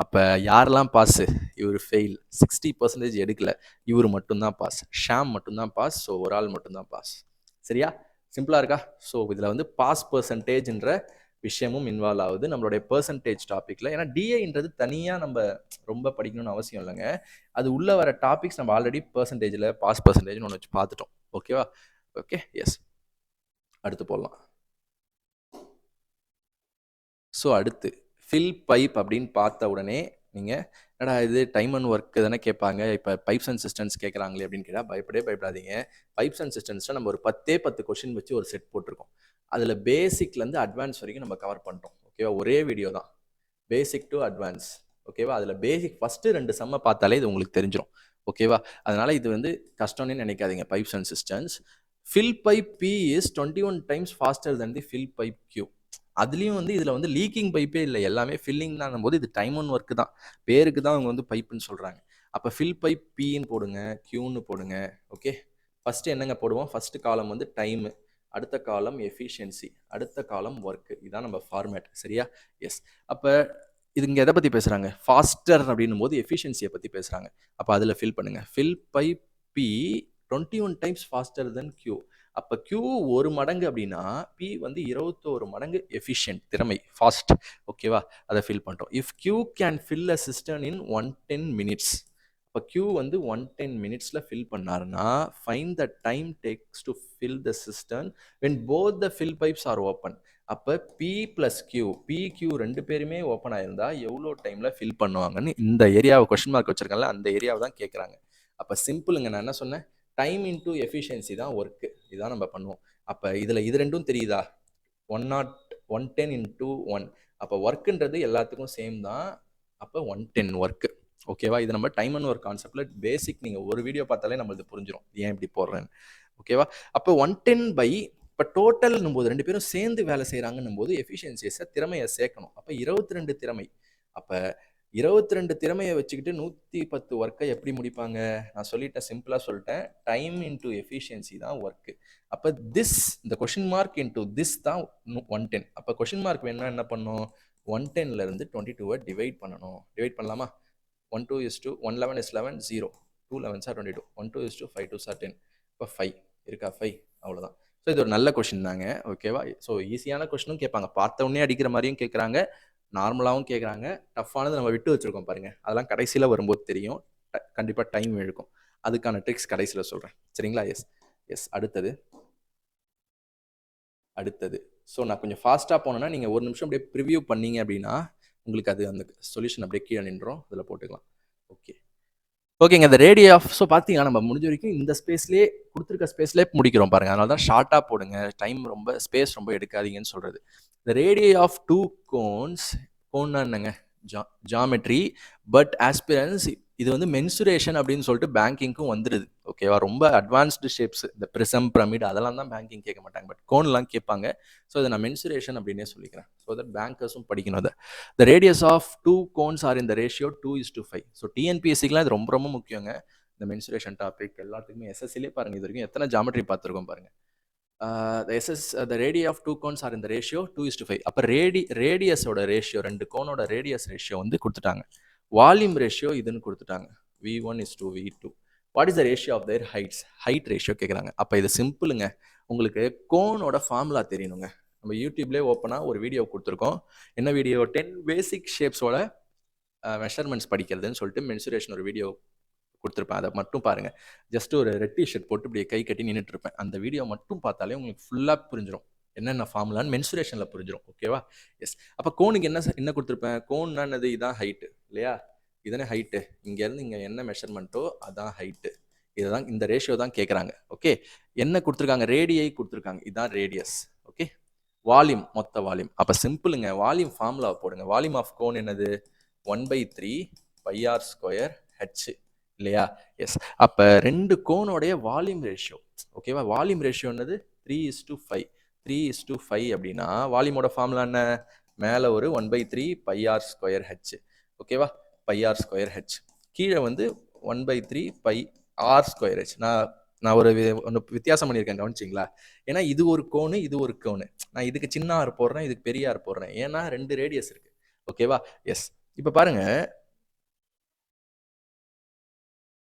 அப்போ யாரெல்லாம் பாஸ், இவர் ஃபெயில், 60% எடுக்கல, இவர் மட்டும்தான் பாஸ், ஷாம் மட்டும்தான் பாஸ். ஸோ ஒரு ஆள் மட்டும்தான் பாஸ். சரியா? சிம்பிளாக இருக்கா? ஸோ இதில் வந்து பாஸ் பர்சன்டேஜ்ன்ற விஷயமும் இன்வால்வ் ஆகுது நம்மளுடைய பெர்சன்டேஜ் டாப்பிக்கில். ஏன்னா டிஏன்றது தனியாக நம்ம ரொம்ப படிக்கணும்னு அவசியம் இல்லைங்க. அது உள்ளே வர டாபிக்ஸ் நம்ம ஆல்ரெடி பெர்சன்டேஜில் பாஸ் பர்சன்டேஜ்னு ஒன்று வச்சு பார்த்துட்டோம். ஓகேவா? Okay, yes. அடுத்து போடலாம். ஸோ அடுத்து ஃபில் பைப் அப்படின்னு பார்த்த உடனே நீங்கள் என்னடா இது டைம் அண்ட் ஒர்க்கு தானே கேட்பாங்க, இப்போ பைப்ஸ் அண்ட் சிஸ்டம்ஸ் கேட்குறாங்களே அப்படின்னு கேட்டால் பயப்படாதீங்க. பைப்ஸ் அண்ட் சிஸ்டம்ஸில் நம்ம ஒரு 10 கொஷின் வச்சு ஒரு செட் போட்டிருக்கோம். அதில் பேசிக்லேருந்து அட்வான்ஸ் வரைக்கும் நம்ம கவர் பண்ணிட்டோம். ஓகேவா? ஒரே வீடியோ தான், பேசிக் டு அட்வான்ஸ். ஓகேவா? அதில் பேசிக் ஃபஸ்ட்டு 2 செம்மை பார்த்தாலே இது உங்களுக்கு தெரிஞ்சிடும். ஓகேவா? அதனால் இது வந்து கஷ்டம்னு நினைக்காதீங்க. Pipes and systems fill pipe B is 21 times faster than the fill pipe Q. அதுலேயும் வந்து இதில் வந்து லீக்கிங் பைப்பே இல்லை, எல்லாமே ஃபில்லிங் தான் போது இது டைம் ஒன் ஒர்க்கு தான், பேருக்கு தான் அவங்க வந்து பைப்புன்னு சொல்கிறாங்க. அப்போ ஃபில் பைப் பின்னு போடுங்க, கியூன்னு போடுங்க. ஓகே, ஃபஸ்ட்டு என்னங்க போடுவோம், ஃபஸ்ட்டு காலம் வந்து டைமு, அடுத்த காலம் எஃபிஷியன்சி, அடுத்த காலம் ஒர்க்கு. இதுதான் நம்ம ஃபார்மேட். சரியா? எஸ். அப்போ இது இங்கே எதை பற்றி பேசுகிறாங்க, ஃபாஸ்டர் அப்படின்னும் போது எஃபிஷியன்சியை பற்றி பேசுகிறாங்க. அப்போ அதில் ஃபில் பண்ணுங்கள். Fill pipe B 21 times faster than Q. அப்போ Q 1 மடங்கு அப்படின்னா P வந்து 21 மடங்கு எஃபிஷியன்ட், திறமை, ஃபாஸ்ட். ஓகேவா? அதை ஃபில் பண்ணிட்டோம். If Q can fill a system in 110 minutes. இப்போ Q வந்து 110 minutesல ஃபில் பண்ணாருன்னா find the time takes to fill the system when both the fill pipes are open. அப்போ P ப்ளஸ் Q, PQ 2 பேருமே open ஆயிருந்தா எவ்வளோ டைமில் ஃபில் பண்ணுவாங்கன்னு இந்த ஏரியாவை கொஸ்டின் மார்க் வச்சிருக்காங்கல்ல, அந்த ஏரியாவை தான் கேட்குறாங்க. அப்போ சிம்பிளுங்க, நான் என்ன சொன்னேன், டைம் இன்டூ எஃபிஷியன்சி தான் ஒர்க்கு. இதுதான் நம்ம பண்ணுவோம். அப்போ இதில் இது ரெண்டும் தெரியுதா, 110 into 1. அப்போ ஒர்க்குன்றது எல்லாத்துக்கும் சேம் தான். அப்போ 110 ஒர்க்கு. ஓகேவா? இது நம்ம டைம் அண்ட் ஒர்க் கான்செப்டில் பேசிக், நீங்கள் ஒரு வீடியோ பார்த்தாலே நம்மளுக்கு புரிஞ்சிடும் ஏன் இப்படி போடுறேன்னு. ஓகேவா? அப்போ 110 by இப்போ டோட்டல்னும் போது 2 பேரும் சேர்ந்து வேலை செய்கிறாங்கன்னும் போது எஃபிஷியன்சிஸை, திறமையை சேர்க்கணும். அப்போ 22 திறமை. அப்போ 22 திறமையை வச்சுக்கிட்டு 110 ஒர்க்கை எப்படி முடிப்பாங்க? நான் சொல்லிட்டேன், சிம்பிளாக சொல்லிட்டேன், டைம் இன்டூ எஃபிஷியன்சி தான் ஒர்க்கு. அப்போ திஸ், இந்த கொஷின் மார்க் இன்டூ திஸ் தான் 110. அப்போ கொஷின் மார்க் வேணும்னா என்ன பண்ணணும், 110லேருந்து 22 டிவைட் பண்ணணும். டிவைட் பண்ணலாமா? 1 2 is 2, 1 11 is 11, 0, 2 11s are 22, 1 2 is 2, 5 2s are 10. இப்போ 5 இருக்கா, 5, அவ்வளோதான். ஸோ இது ஒரு நல்ல கொஷின் தாங்க. ஓகேவா? ஸோ ஈஸியான கொஷினும் கேட்பாங்க, பார்த்த உடனே அடிக்கிற மாதிரியும் கேட்குறாங்க, நார்மலாகவும் கேட்குறாங்க. டஃப்பானது நம்ம விட்டு வச்சுருக்கோம் பாருங்கள், அதெல்லாம் கடைசியில் வரும்போது தெரியும். கண்டிப்பாக டைம் எடுக்கும். அதுக்கான ட்ரிக்ஸ் கடைசியில் சொல்கிறேன். சரிங்களா? S S. அடுத்தது ஸோ நான் கொஞ்சம் ஃபாஸ்ட்டாக போனேன்னா நீங்கள் ஒரு நிமிஷம் அப்படியே ப்ரிவியூ பண்ணீங்க அப்படின்னா உங்களுக்கு அது அந்த சொல்யூஷன் அப்படியே கீழே நின்றோம், அதில் போட்டுக்கலாம். ஓகேங்க. இந்த ரேடியோ ஆஃப், ஸோ பார்த்தீங்கன்னா நம்ம முடிஞ்ச வரைக்கும் இந்த ஸ்பேஸ்லேயே, கொடுத்துருக்க ஸ்பேஸ்லேயே முடிக்கிறோம் பாருங்கள். அதனால தான் ஷார்ட்டாக போடுங்க, டைம் ரொம்ப ஸ்பேஸ் ரொம்ப எடுக்காதீங்கன்னு சொல்கிறது. The radius of two cones, கோன்னா என்னங்க, ஜாமெட்ரி, பட் ஆஸ்பிரன்ஸ் இது வந்து மென்சுரேஷன் அப்படின்னு சொல்லிட்டு பேங்கிங்க்கும் வந்துடுது. ஓகேவா? ரொம்ப அட்வான்ஸ்டு ஷேப்ஸ், இந்த ப்ரிசம், பிரமிட் அதெல்லாம் தான் பேங்கிங் கேட்க மாட்டாங்க, பட் கோன்லாம் கேட்பாங்க. ஸோ இதை நான் மென்சுரேஷன் அப்படின்னே சொல்லிக்கிறேன். ஸோ தட் பேங்கர்ஸும் படிக்கணும் அதை. The radius of two cones are in the ratio 2:5. So டிஎன்பிஎஸ்சிக்கெலாம் இது ரொம்ப ரொம்ப முக்கியங்க. இந்த மென்சுரேஷன் டாபிக் எல்லாத்துக்குமே எஸ்எஸ்சிலே பாருங்கள், இது வரைக்கும் எத்தனை ஜாமெட்ரி பார்த்துருக்கோம் பாருங்கள். the radius of two cones are in the ratio 2:5. அப்போ ரேடியஸோட ரேஷியோ, 2 கோனோட ரேடியஸ் ரேஷியோ வந்து கொடுத்துட்டாங்க. வால்யூம் ரேஷியோ இதுன்னு கொடுத்துட்டாங்க, V1:V2. What is the ratio of their heights, height ratio கேட்குறாங்க. அப்போ இது சிம்பிளுங்க, உங்களுக்கு கோனோட ஃபார்முலா தெரியணுங்க. நம்ம யூடியூப்லேயே ஓப்பனாக ஒரு வீடியோ கொடுத்துருக்கோம். என்ன வீடியோ, 10 பேசிக் ஷேப்ஸோட மெஷர்மெண்ட்ஸ் படிக்கிறதுன்னு சொல்லிட்டு மென்சுரேஷன் ஒரு வீடியோ குடுத்துருப்பேன். அத மட்டும் பாருங்க. ஜஸ்ட் ஒரு ரெட் டீ ஷர்ட் போட்டு இப்படி கை கட்டி நின்னுட்டு இருப்பேன். அந்த வீடியோ மட்டும் பார்த்தாலே உங்களுக்கு ஃபுல்லா புரிஞ்சிரும். என்னென்ன ஃபார்முலான்னு மென்சுரேஷன்ல புரிஞ்சிரும். ஓகேவா? எஸ். அப்ப கோனுக்கு என்ன குடுத்துருப்பேன்? கோன்னா என்னது? இதான் ஹைட் இல்லையா? இதானே ஹைட். இங்க இருந்து இங்க என்ன மெஷர்மென்ட்டோ அதான் ஹைட். இதுதான் இந்த ரேஷியோ தான் கேட்குறாங்க. ஓகே. என்ன குடுத்துருக்காங்க? ரேடியை குடுத்துருக்காங்க. இதான் ரேடியஸ். ஓகே. வால்யூம், மொத்த வால்யூம். அப்ப சிம்பிளுங்க. வால்யூம் ஃபார்முலா போடுங்க. வால்யூம் ஆஃப் கோன் என்னது? 1/3 πr² h இல்லையா? எஸ். அப்ப 2 கோனோடைய வால்யூம் ரேஷியோ. ஓகேவா? வால்யூம் ரேஷியோ என்னது? 3:5. 3:5 அப்படின்னா வால்யூமோட ஃபார்முலா என்ன? மேல ஒரு 1/3 πr² h. ஓகேவா? πr² h. கீழே வந்து 1/3 πr² h. நான் ஒரு ஒன்று வித்தியாசம் பண்ணியிருக்கேன், கவனிச்சிங்களா? ஏன்னா இது ஒரு கோணு, இது ஒரு கோணு. நான் இதுக்கு சின்ன ஆர் போடுறேன், இதுக்கு பெரிய ஆர் போடுறேன். ஏன்னா 2 ரேடியஸ் இருக்கு. ஓகேவா? எஸ். இப்போ பாருங்க.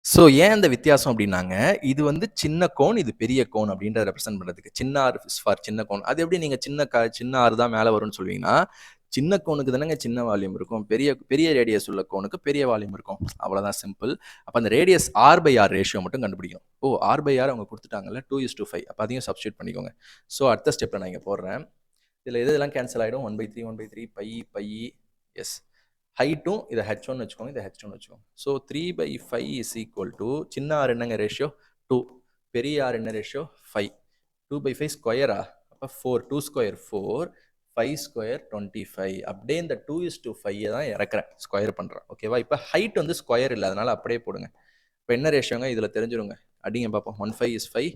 ஸோ ஏன் அந்த வித்தியாசம் அப்படின்னாங்க, இது வந்து சின்ன கோன், இது பெரிய கோன் அப்படின்றத ரெப்ரசென்ட் பண்ணுறதுக்கு. சின்ன ஆர் ஃபார் சின்ன கோன். அது எப்படி நீங்கள் சின்ன ஆர் தான் மேலே வரும்னு சொல்லுவீங்கன்னா, சின்ன கோனுக்கு தானேங்க சின்ன வால்யூம் இருக்கும். பெரிய பெரிய ரேடியஸ் உள்ள கோனுக்கு பெரிய வால்யூம் இருக்கும். அவ்வளோதான் சிம்பிள். அப்போ அந்த ரேடியஸ் R/R ரேஷியோ மட்டும் கண்டுபிடிக்கணும். ஓ, R/R அவங்க கொடுத்துட்டாங்கல்ல, 2:5. அப்போ அதையும் சப்ஸ்டியூட் பண்ணிக்கோங்க. ஸோ அடுத்த ஸ்டெப்பில் நான் இங்கே போடுறேன். இதில் இதெல்லாம் கேன்சல் ஆகிடும். 1/3 பை எஸ். ஹைட்டும் இதை h1 வச்சுக்கோங்க, இதை h2 வச்சுக்கோங்க. ஸோ 3/5 இஸ் ஈக்குவல் டு சின்ன ஆர் என்னங்க ரேஷியோ? 2. பெரிய ஆர் என்ன ரேஷியோ? 5. 2/5 ஸ்கொயரா? அப்போ 4. 2² 4. 5² 25. அப்படியே இந்த 2:5 தான் இறக்குறேன், ஸ்கொயர் பண்ணுறேன். ஓகேவா? இப்போ ஹைட் வந்து ஸ்கொயர் இல்லை, அதனால அப்படியே போடுங்க. இப்போ என்ன ரேஷியோங்க? இதில் தெரிஞ்சிருங்க. அடிங்க பார்ப்போம். 1/5 இஸ் 5.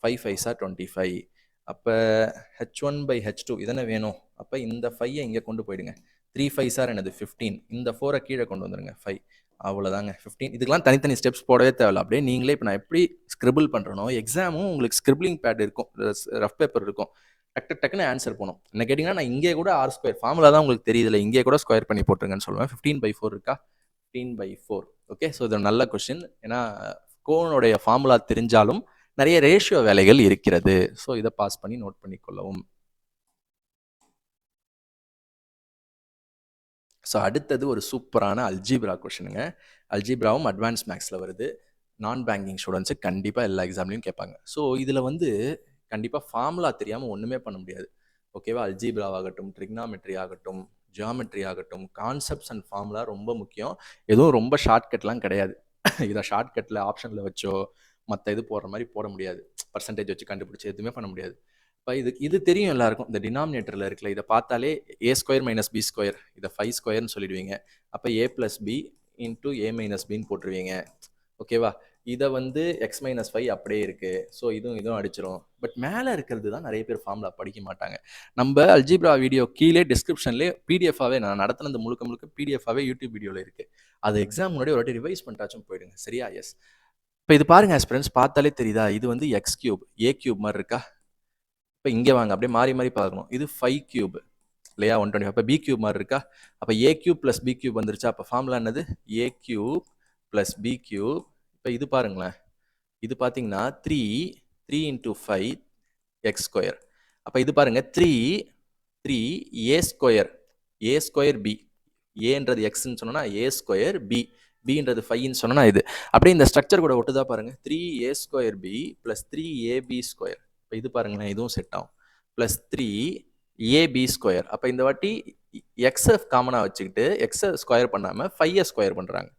5 5s are 25. அப்போ h1/h2 இதென்ன வேணும்? அப்போ இந்த 5 இங்கே கொண்டு போயிடுங்க. 3 5s are என்னது? 15. இந்த 4 கீழே கொண்டு வந்துருங்க. 5. அவ்வளோதாங்க. 15. இதுக்கெல்லாம் தனித்தனி ஸ்டெப்ஸ் போடவே தேவையில்ல. அப்படியே நீங்களே இப்போ நான் எப்படி ஸ்கிரிபிள் பண்ணுறனோ, எக்ஸாமும் உங்களுக்கு ஸ்கிரிபிளிங் பேட் இருக்கும், ரஃப் பேப்பர் இருக்கும். டக்குன்னு ஆன்சர் போகணும். என்ன கேட்டிங்கன்னா, நான் இங்கே கூட R² ஃபார்முலா தான் உங்களுக்கு தெரியுதுல, இங்கே கூட ஸ்கொயர் பண்ணி போட்டுருங்கன்னு சொல்லுவேன். 15/4 இருக்கா? 15/4. ஓகே. ஸோ இது ஒரு நல்ல கொஸ்டின். ஏன்னா கோனுடைய ஃபார்முலா தெரிஞ்சாலும் நிறைய ரேஷியோ வேலைகள் இருக்கிறது. ஸோ இதை பாஸ் பண்ணி நோட் பண்ணிக்கொள்ளவும். ஸோ அடுத்தது ஒரு சூப்பரான அல்ஜீப்ரா கொஷனுங்க. அல்ஜீப்ராவும் அட்வான்ஸ் மேக்ஸில் வருது. நான் பேங்கிங் ஸ்டூடெண்ட்ஸுக்கு கண்டிப்பாக எல்லா எக்ஸாம்லையும் கேட்பாங்க. ஸோ இதில் வந்து கண்டிப்பாக ஃபார்முலா தெரியாமல் ஒன்றுமே பண்ண முடியாது. ஓகேவா? அல்ஜீப்ராவாகட்டும், ட்ரிக்னாமெட்ரி ஆகட்டும், ஜியாமெட்ரி ஆகட்டும், கான்செப்ட்ஸ் அண்ட் ஃபார்முலா ரொம்ப முக்கியம். எதுவும் ரொம்ப ஷார்ட்கட்லாம் கிடையாது. இதை ஷார்ட்கட்டில் ஆப்ஷனில் வச்சோ மற்ற இது போடுற மாதிரி போட முடியாது. பர்சன்டேஜ் வச்சு கண்டுபிடிச்சி எதுவுமே பண்ண முடியாது. இப்போ இது தெரியும் எல்லாருக்கும். இந்த டினாமினேட்டரில் இருக்குல்ல, இதை பார்த்தாலே a² - b², இதை 5² சொல்லிடுவீங்க. அப்போ a+b × a - bன்னு போட்டுருவீங்க. ஓகேவா? இதை வந்து x - 5 அப்படியே இருக்குது. ஸோ இதுவும் அடிச்சிடும். பட் மேலே இருக்கிறது தான் நிறைய பேர் ஃபார்முலா படிக்க மாட்டாங்க. நம்ம அல்ஜீப்ரா வீடியோ கீழே டிஸ்கிரிப்ஷன்லேயே பிடிஎஃபாகவே நான் நடத்தினது முழுக்க பிடிஎஃபாகவே யூடியூப் வீடியோவில் இருக்குது. அது எக்ஸாம் முன்னாடி ஒரு வாட்டி ரிவைஸ் பண்ணிட்டாச்சும் போயிடுங்க. சரியா? எஸ். இப்போ இது பாருங்க ஆஸ்பிரண்ட்ஸ், பார்த்தாலே தெரியுதா? இது வந்து x³ a³ மாதிரி இருக்கா? இப்போ இங்கே வாங்க, அப்படியே மாறி பார்க்கணும். இது 5³ இல்லையா? 125. அப்போ b³ மாதிரி இருக்கா? அப்போ a³ + b³ வந்துருச்சா? அப்போ ஃபார்முலா என்னது? a³ + b³. இப்போ இது பாருங்களேன். இது பார்த்தீங்கன்னா 3 × 5 x². அப்போ இது பாருங்க 3 a² b. ஏன்றது எக்ஸ்ன்னு சொன்னா a² b, bன்றது 5ன்னு சொன்னா இது. அப்படியே இந்த ஸ்ட்ரக்சர் கூட ஒட்டுதா பாருங்க. 3a² b + 3ab². இப்போ இது பாருங்களேன், இதுவும் செட் ஆகும். Plus 3ab². அப்போ இந்த வாட்டி எக்ஸை காமனாக வச்சுக்கிட்டு எக்ஸை ஸ்கொயர் பண்ணாமல் 5ஐ ஸ்கொயர் பண்ணுறாங்க.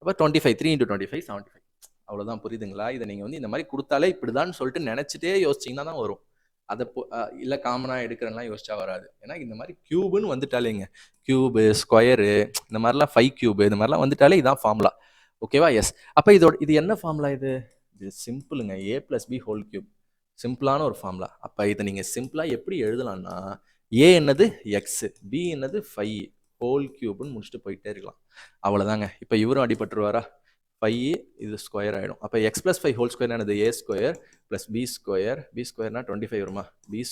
அப்போ 25. 3 × 25 75. அவ்வளோதான். புரியுதுங்களா? இதை நீங்கள் வந்து இந்த மாதிரி கொடுத்தாலே இப்படிதான் சொல்லிட்டு நினச்சிட்டே யோசிச்சிங்கன்னா தான் வரும். அதை இல்லை காமனாக எடுக்கிறேன்னா யோசிச்சா வராது. ஏன்னா இந்த மாதிரி க்யூபுன்னு வந்துட்டாலேங்க, க்யூபு ஸ்கொயரு இந்த மாதிரிலாம் 5³ இந்த மாதிரிலாம் வந்துட்டாலே இதான் ஃபார்முலா. ஓகேவா? எஸ். அப்போ இது என்ன ஃபார்முலா? இது சிம்பிளுங்க. a+b^3. சிம்பிளான ஒரு ஃபார்முலா. அப்போ இதை நீங்கள் சிம்பிளாக எப்படி எழுதலாம்னா, ஏ என்னது எக்ஸு, பி என்னது 5^3 முடிச்சுட்டு போயிட்டே இருக்கலாம். அவ்வளோதாங்க. இப்போ இவரும் அடிபட்டுருவாரா? 5 இது ஸ்கொயர் ஆகிடும். அப்போ x + 5² என்னது? a² + b². b²னா 25 வருமா? b²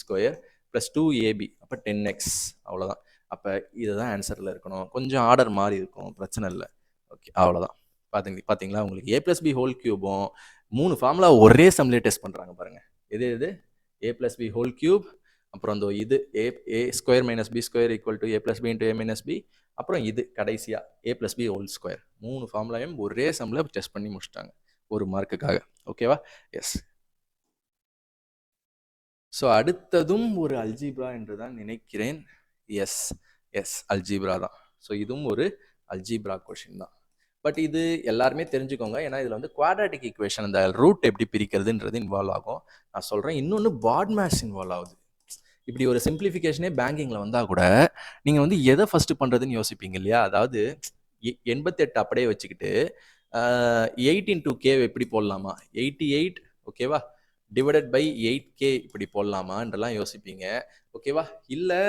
+ 2ab. அப்போ 10x. அவ்வளோதான். அப்போ இதுதான் ஆன்சரில் இருக்கணும். கொஞ்சம் ஆர்டர் மாறி இருக்கும், பிரச்சனை இல்லை. ஓகே, அவ்வளோதான். பார்த்தீங்களா? உங்களுக்கு a+b^3 3 ஃபார்முலா ஒரே சம்லேயே டெஸ்ட் பண்ணுறாங்க பாருங்கள். எது a+b^3 அப்புறம் இந்த இது A square minus B square equal to A plus B into A minus B. அப்புறம் இது கடைசியாக A plus B whole square. 3 ஃபார்முலாவையும் ஒரே சம்மில் டெஸ்ட் பண்ணி முடிச்சிட்டாங்க ஒரு மார்க்குக்காக. ஓகேவா? எஸ். ஸோ அடுத்ததும் ஒரு அல்ஜீப்ரா என்று தான் நினைக்கிறேன். எஸ் எஸ், அல்ஜீப்ரா தான். ஸோ இதுவும் ஒரு அல்ஜீப்ரா கொஷின் தான். பட் இது எல்லாருமே தெரிஞ்சுக்கோங்க. ஏன்னா இதில் வந்து குவாட்ராட்டிக் ஈக்குவேஷன் அந்த ரூட் எப்படி பிரிக்கிறதுன்றது இன்வால்வ் ஆகும். நான் சொல்கிறேன். இன்னொன்று பாட்மேஸ் இன்வால்வ் ஆகுது. இப்படி ஒரு சிம்பிளிஃபிகேஷனே பேங்கிங்கில் வந்தால் கூட நீங்கள் வந்து எதை ஃபஸ்ட்டு பண்ணுறதுன்னு யோசிப்பீங்க இல்லையா? அதாவது 88 அப்படியே வச்சுக்கிட்டு 8 இன்டூ கே எப்படி போடலாமா, 88 ஓகேவா டிவைடட் பை 8k இப்படி போடலாமான்றலாம் யோசிப்பீங்க. ஓகேவா? இல்லை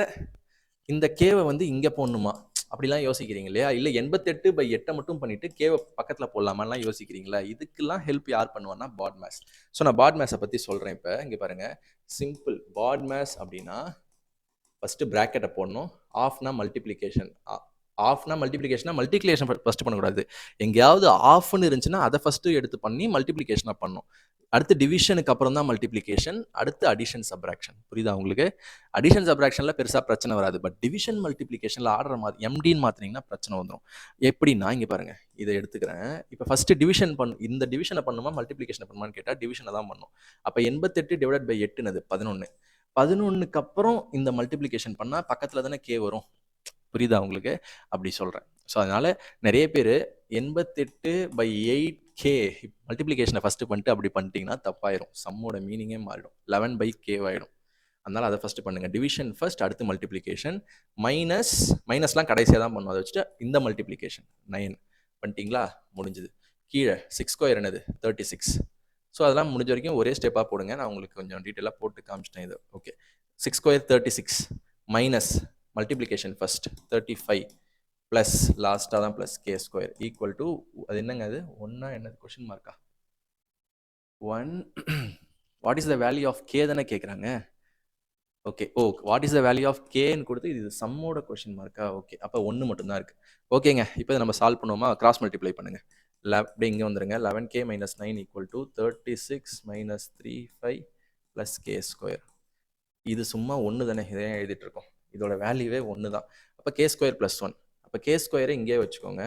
இந்த கேவை வந்து இங்கே போடணுமா அப்படிலாம் யோசிக்கிறீங்க இல்லையா? இல்லை 88/8 மட்டும் பண்ணிட்டு கேவை பக்கத்தில் போடலாமான்லாம் யோசிக்கிறீங்களா? இதுக்கெல்லாம் ஹெல்ப் யார் பண்ணுவான்னா பாட்மேஸ். ஸோ நான் பாட்மேஸை பற்றி சொல்கிறேன். இப்போ இங்கே பாருங்கள், சிம்பிள். பாட்மேஸ் அப்படின்னா ஃபஸ்ட்டு ப்ராக்கெட்டை போடணும். ஆஃப்னா மல்டிப்ளிகேஷன். ஆஃப்னா மல்டிப்ளிகேஷனா மல்டிப்ளிகேஷன் ஃபஸ்ட்டு பண்ணக்கூடாது. எங்கேயாவது ஆஃப்னு இருந்துச்சுன்னா அதை ஃபஸ்ட்டு எடுத்து பண்ணி மல்டிப்ளிகேஷனாக பண்ணணும். அடுத்து டிவிஷனுக்கு அப்புறம் தான் மல்டிப்ளிகேஷன், அடுத்து அடிஷன் சப்ராக்ஷன். புரியுதா உங்களுக்கு? அடிஷன் சப்ராக்ஷனில் பெருசாக பிரச்சனை வராது. பட் டிவிஷன் மல்டிப்ளிகேஷனில் ஆர்டர் எம்டின்னு மாற்றினீங்கன்னா பிரச்சனை வந்துடும். எப்படின்னா இங்கே பாருங்கள், இதை எடுத்துக்கிறேன். இப்போ ஃபஸ்ட்டு டிவிஷன் இந்த டிவிஷனை பண்ணுமா மல்டிப்ளிகேஷனை பண்ணுமான்னு கேட்டால் டிவிஷனை தான் பண்ணும். அப்போ 88 டிவைட் பை 8 11. 11க்கு அப்புறம் இந்த மல்டிப்ளிகேஷன் பண்ணால் பக்கத்தில் தானே கே வரும். புரியுதா உங்களுக்கு? அப்படி சொல்கிறேன். ஸோ அதனால் நிறைய பேர் 88/8k மல்டிப்ளிகேஷனை ஃபஸ்ட்டு பண்ணிட்டு அப்படி பண்ணிட்டீங்கன்னா தப்பாயிரும். சம்மோட மீனிங்கே மாறிடும். 11/k ஆகிடும். அதனால் அதை ஃபஸ்ட்டு பண்ணுங்கள். டிவிஷன் ஃபர்ஸ்ட், அடுத்து மல்டிப்ளிகேஷன். மைனஸ்லாம் கடைசியாக தான் பண்ணும். அதை வச்சுட்டு இந்த மல்டிப்ளிகேஷன் 9 பண்ணிட்டீங்களா? முடிஞ்சுது. கீழே 6 ஸ்கொயர் என்னது 36. ஸோ அதெல்லாம் முடிஞ்ச வரைக்கும் ஒரே ஸ்டெப்பாக போடுங்க. நான் உங்களுக்கு கொஞ்சம் டீட்டெயிலாக போட்டு காமிச்சிட்டேன் இது. Okay, 6 square 36 minus multiplication first 35 plus லாஸ்ட்டாக தான் plus K square equal to அது என்னங்க அது ஒன்றா என்னது கொஷின் மார்க்கா 1 what is the value of K தானே கேட்குறாங்க. Okay, what is the value of கேன்னு கொடுத்து இது சம்மோட கொஷின் மார்க்கா. ஓகே, அப்போ 1 மட்டும்தான் இருக்குது. ஓகேங்க, இப்போ நம்ம சால்வ் பண்ணுவோமா? கிராஸ் மல்டிப்ளை பண்ணுங்கள். அப்படியே இங்கே வந்துடுங்க. 11k - 9 equal to 36 - 35 plus K square. இது சும்மா 1 தானே, இதை எழுதிட்டு இருக்கோம். இதோட வேல்யூவே 1 தான். அப்போ கே ஸ்கொயர் ப்ளஸ் 1. அப்போ கே ஸ்கொயரை இங்கே வச்சுக்கோங்க.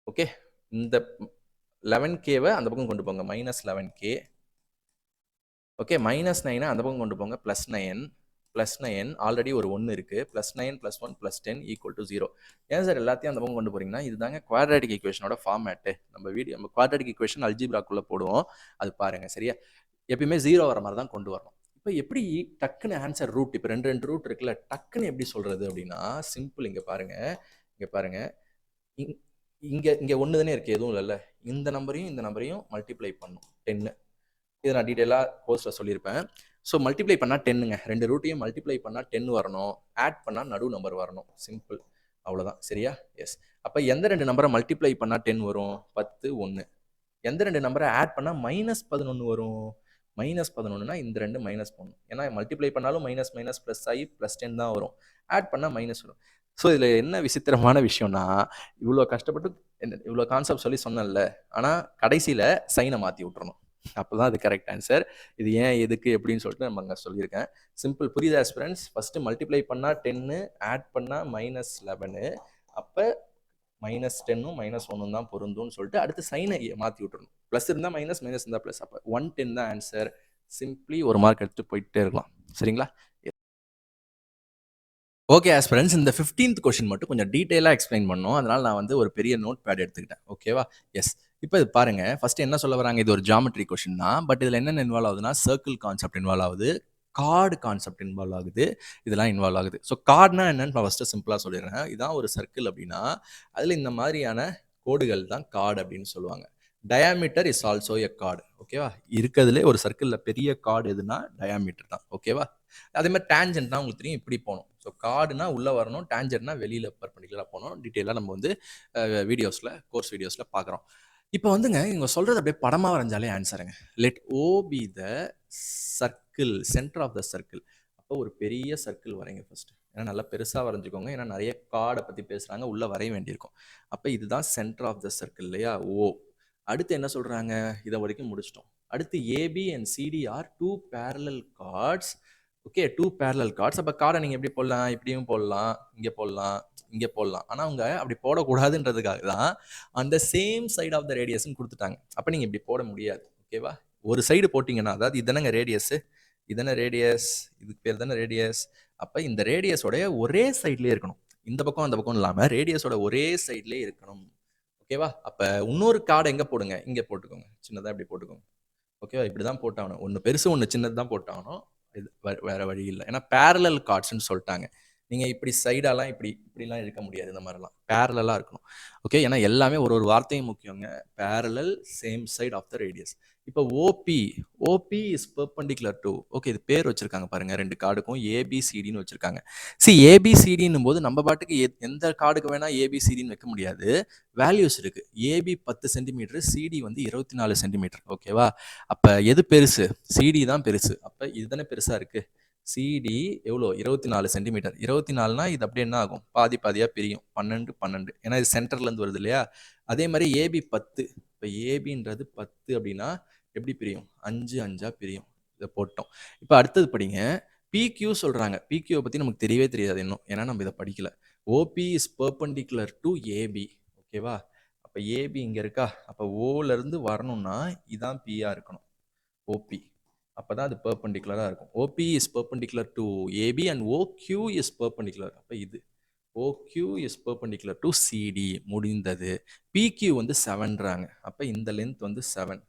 ஓகே, இந்த 11kவை அந்த பக்கம் கொண்டு போங்க, -11k. ஓகே, -9 அந்த பக்கம் கொண்டு போங்க, +9. +9 ஆல்ரெடி ஒரு 1 இருக்குது. +9 + 1 + 10 ஈக்குவல் டு 0. ஏன் சார் எல்லாத்தையும் அந்த பக்கம் கொண்டு போகிறீங்கன்னா, இதுதாங்க குவாட்ராட்டிக் ஈக்குவேஷனோட ஃபார்மேட்டு. நம்ம குவாட்ராட்டிக் ஈக்குவேஷன் அல்ஜிப்ராக்குள்ளே போடுவோம். அது பாருங்கள் சரியா. எப்பயுமே 0 வர மாதிரி தான் கொண்டு வரணும். இப்போ எப்படி டக்குன்னு ஆன்சர் ரூட், இப்போ 2 ரூட் இருக்குல்ல, டக்குன்னு எப்படி சொல்கிறது அப்படின்னா சிம்பிள். இங்கே பாருங்கள், இங்கே 1 தானே இருக்குது, எதுவும் இல்லைல்ல. இந்த நம்பரையும் மல்டிப்ளை பண்ணும் 10. இதை நான் டீட்டெயிலாக போஸ்ட்டில் சொல்லியிருப்பேன். ஸோ மல்டிப்ளை பண்ணால் 10ங்க. 2 ரூட்டையும் மல்டிப்ளை பண்ணால் 10 வரணும். ஆட் பண்ணால் நடு நம்பர் வரணும். சிம்பிள், அவ்வளோதான். சரியா? எஸ். அப்போ எந்த 2 நம்பரை மல்டிப்ளை பண்ணால் 10 வரும்? 10, 1. எந்த 2 நம்பரை ஆட் பண்ணால் -11 வரும்? -11னா இந்த 2 மைனஸ் பண்ணணும். ஏன்னா மல்டிப்ளை பண்ணாலும் மைனஸ் மைனஸ் ப்ளஸ் ஆகி +10 தான் வரும். ஆட் பண்ணால் மைனஸ் வரும். ஸோ இதில் என்ன விசித்திரமான விஷயம்னா, இவ்வளோ கஷ்டப்பட்டு இவ்வளோ கான்செப்ட் சொன்னேன்ல, ஆனால் கடைசியில் சைனை மாற்றி விட்டுறணும். அப்போ தான் அது கரெக்ட் ஆன்சர். இது ஏன், எதுக்கு, எப்படின்னு சொல்லிட்டு நம்ம அங்கே சொல்லியிருக்கேன். சிம்பிள், புரியுதா ஸ்டூடெண்ட்ஸ்? ஃபஸ்ட்டு மல்டிப்ளை பண்ணால் 10, ஆட் பண்ணால் -11. அப்போ -10ம் -1ம் தான் பொருந்தும்னு சொல்லிட்டு அடுத்து சைனை மாற்றி விட்டுறணும். ப்ளஸ் இருந்தால் மைனஸ், மைனஸ் இருந்தால் ப்ளஸ். அப்போ 110 தான் ஆன்சர். சிம்பிளி ஒரு மார்க் எடுத்துகிட்டு போயிட்டே இருக்கலாம். சரிங்களா? ஓகே ஆஸ்பிரண்ட்ஸ், இந்த 15th கொஷின் மட்டும் கொஞ்சம் டீட்டெயிலாக எக்ஸ்பிளைன் பண்ணோம். அதனால் நான் வந்து ஒரு பெரிய நோட் பேட் எடுத்துக்கிட்டேன். ஓகேவா? எஸ். இப்போ இது பாருங்க, ஃபர்ஸ்ட் என்ன சொல்ல வராங்க, இது ஒரு ஜாமெட்ரி கொஷின் தான். பட் இதில் என்னென்ன இன்வால்வ் ஆகுதுன்னா, சர்க்கிள் கான்செப்ட் இன்வால்வ் ஆகுது, கார்டு கான்செப்ட் இன்வால்வ் ஆகுது, இதெல்லாம் இன்வால்வ் ஆகுது. ஸோ கார்டுனா என்னன்னு நான் ஃபஸ்ட்டு சிம்பிளாக சொல்லிடுறேன். இதான் ஒரு சர்க்கிள் அப்படின்னா அதில் இந்த மாதிரியான கோடுகள் தான் கார்டு அப்படின்னு சொல்லுவாங்க. Diameter is also a card. ஓகேவா? இருக்கிறதுலே ஒரு சர்க்கிளில் பெரிய கார்டு எதுனா டயாமீட்டர் தான். ஓகேவா? அதே மாதிரி டேஞ்சன்ட்னா உங்களுக்கு தெரியும், இப்படி போகணும். ஸோ கார்டுனா உள்ளே வரணும், டேஞ்சன்ட்னா வெளியில் பர்பண்டிகுலராக போகணும். டீட்டெயிலாக நம்ம வந்து கோர்ஸ் வீடியோஸில் பார்க்குறோம். இப்போ வந்துங்க இவங்க சொல்கிறது அப்படியே படமாக வரைஞ்சாலே ஆன்சருங்க. Let O be the circle, centre of the circle. அப்போ ஒரு பெரிய சர்க்கிள் வரைங்க ஃபர்ஸ்ட். ஏன்னா நல்லா பெருசாக வரைஞ்சிக்கோங்க. ஏன்னா நிறைய கார்டை பற்றி பேசுகிறாங்க, உள்ளே வரைய வேண்டியிருக்கும். அப்போ இதுதான் சென்டர் ஆஃப் த சர்க்கிள் இல்லையா? ஓ. அடுத்து என்ன சொல்கிறாங்க? இதை வரைக்கும் முடிச்சிட்டோம். அடுத்து AB and CD are 2 parallel cards okay 2 parallel cards. அப்போ கார்டை நீங்கள் எப்படி போடலாம், இப்படியும் போடலாம், இங்கே போடலாம், இங்கே போடலாம். ஆனால் அவங்க அப்படி போடக்கூடாதுன்றதுக்காக தான் அந்த சேம் சைட் ஆஃப் த ரேடியஸ்ன்னு கொடுத்துட்டாங்க. அப்போ நீங்கள் இப்படி போட முடியாது. ஓகேவா? ஒரு சைடு போட்டிங்கன்னா, அதாவது இதனங்க ரேடியஸ், இதன ரேடியஸ், இதுக்கு பேர் தானே ரேடியஸ். அப்போ இந்த ரேடியஸோடைய ஒரே சைட்லேயே இருக்கணும். இந்த பக்கம் அந்த பக்கம் இல்லாமல் ரேடியஸோட ஒரே சைட்லேயே இருக்கணும். ஓகேவா? அப்போ இன்னொரு கார்டை எங்கே போடுங்க, இங்கே போட்டுக்கோங்க. சின்னதாக இப்படி போட்டுக்கோங்க. ஓகேவா? இப்படி தான் போட்டாகணும். ஒன்று பெருசு ஒன்று சின்னது தான் போட்டாகணும். இது வேற வழி இல்லை. ஏன்னா பேரலல் கார்ட்ஸ்ன்னு சொல்லிட்டாங்க. நீங்கள் இப்படி சைடாலாம் இப்படிலாம் இருக்க முடியாது. இந்த மாதிரிலாம் பேரலாக இருக்கணும். ஓகே, ஏன்னா எல்லாமே ஒரு ஒரு வார்த்தையும் முக்கியங்க. Parallel same side of the radius. இப்போ OB, OB is perpendicular to, okay இது பேர் வச்சிருக்காங்க பாருங்க, ரெண்டு கார்டுக்கும் ஏபிசிடின்னு வச்சிருக்காங்க. சி ஏபிசிடின்னும் போது நம்ம பாட்டுக்கு எந்த கார்டுக்கு வேணா ஏபிசிடின்னு வைக்க முடியாது. வேல்யூஸ் இருக்கு. ஏபி 10 சென்டிமீட்டர், சிடி வந்து 24 சென்டிமீட்டர். ஓகேவா? அப்போ எது பெருசு? சிடி தான் பெருசு. அப்போ இதுதானே பெருசா இருக்கு. சிடி எவ்வளோ? 24 சென்டிமீட்டர். 24னா இது அப்படியே என்ன ஆகும்? பாதி பாதியாக பிரியும். 12 12, ஏன்னா இது சென்டர்லேருந்து வருது இல்லையா? அதே மாதிரி ஏபி 10. இப்போ ஏபின்றது 10 அப்படின்னா எப்படி பிரியும்? 5 5ஆ பிரியும். இதை போட்டோம். இப்போ அடுத்தது படிங்க. பிக்யூ சொல்கிறாங்க. பிக்யூவை பற்றி நமக்கு தெரியவே தெரியாது இன்னும், ஏன்னா நம்ம இதை படிக்கல. OB is perpendicular to AB. ஓகேவா? அப்போ ஏபி இங்கே இருக்கா? அப்போ ஓலேருந்து வரணும்னா இதான் பியாக இருக்கணும், ஓபி. அப்போ தான் அது பெர்பெண்டிகுலராக இருக்கும். OB is perpendicular to AB and OQ is perpendicular. அப்போ இது OQ is perpendicular to CD. முடிந்தது. பிக்யூ வந்து 7ன்றாங்க. அப்போ இந்த லென்த் வந்து 7.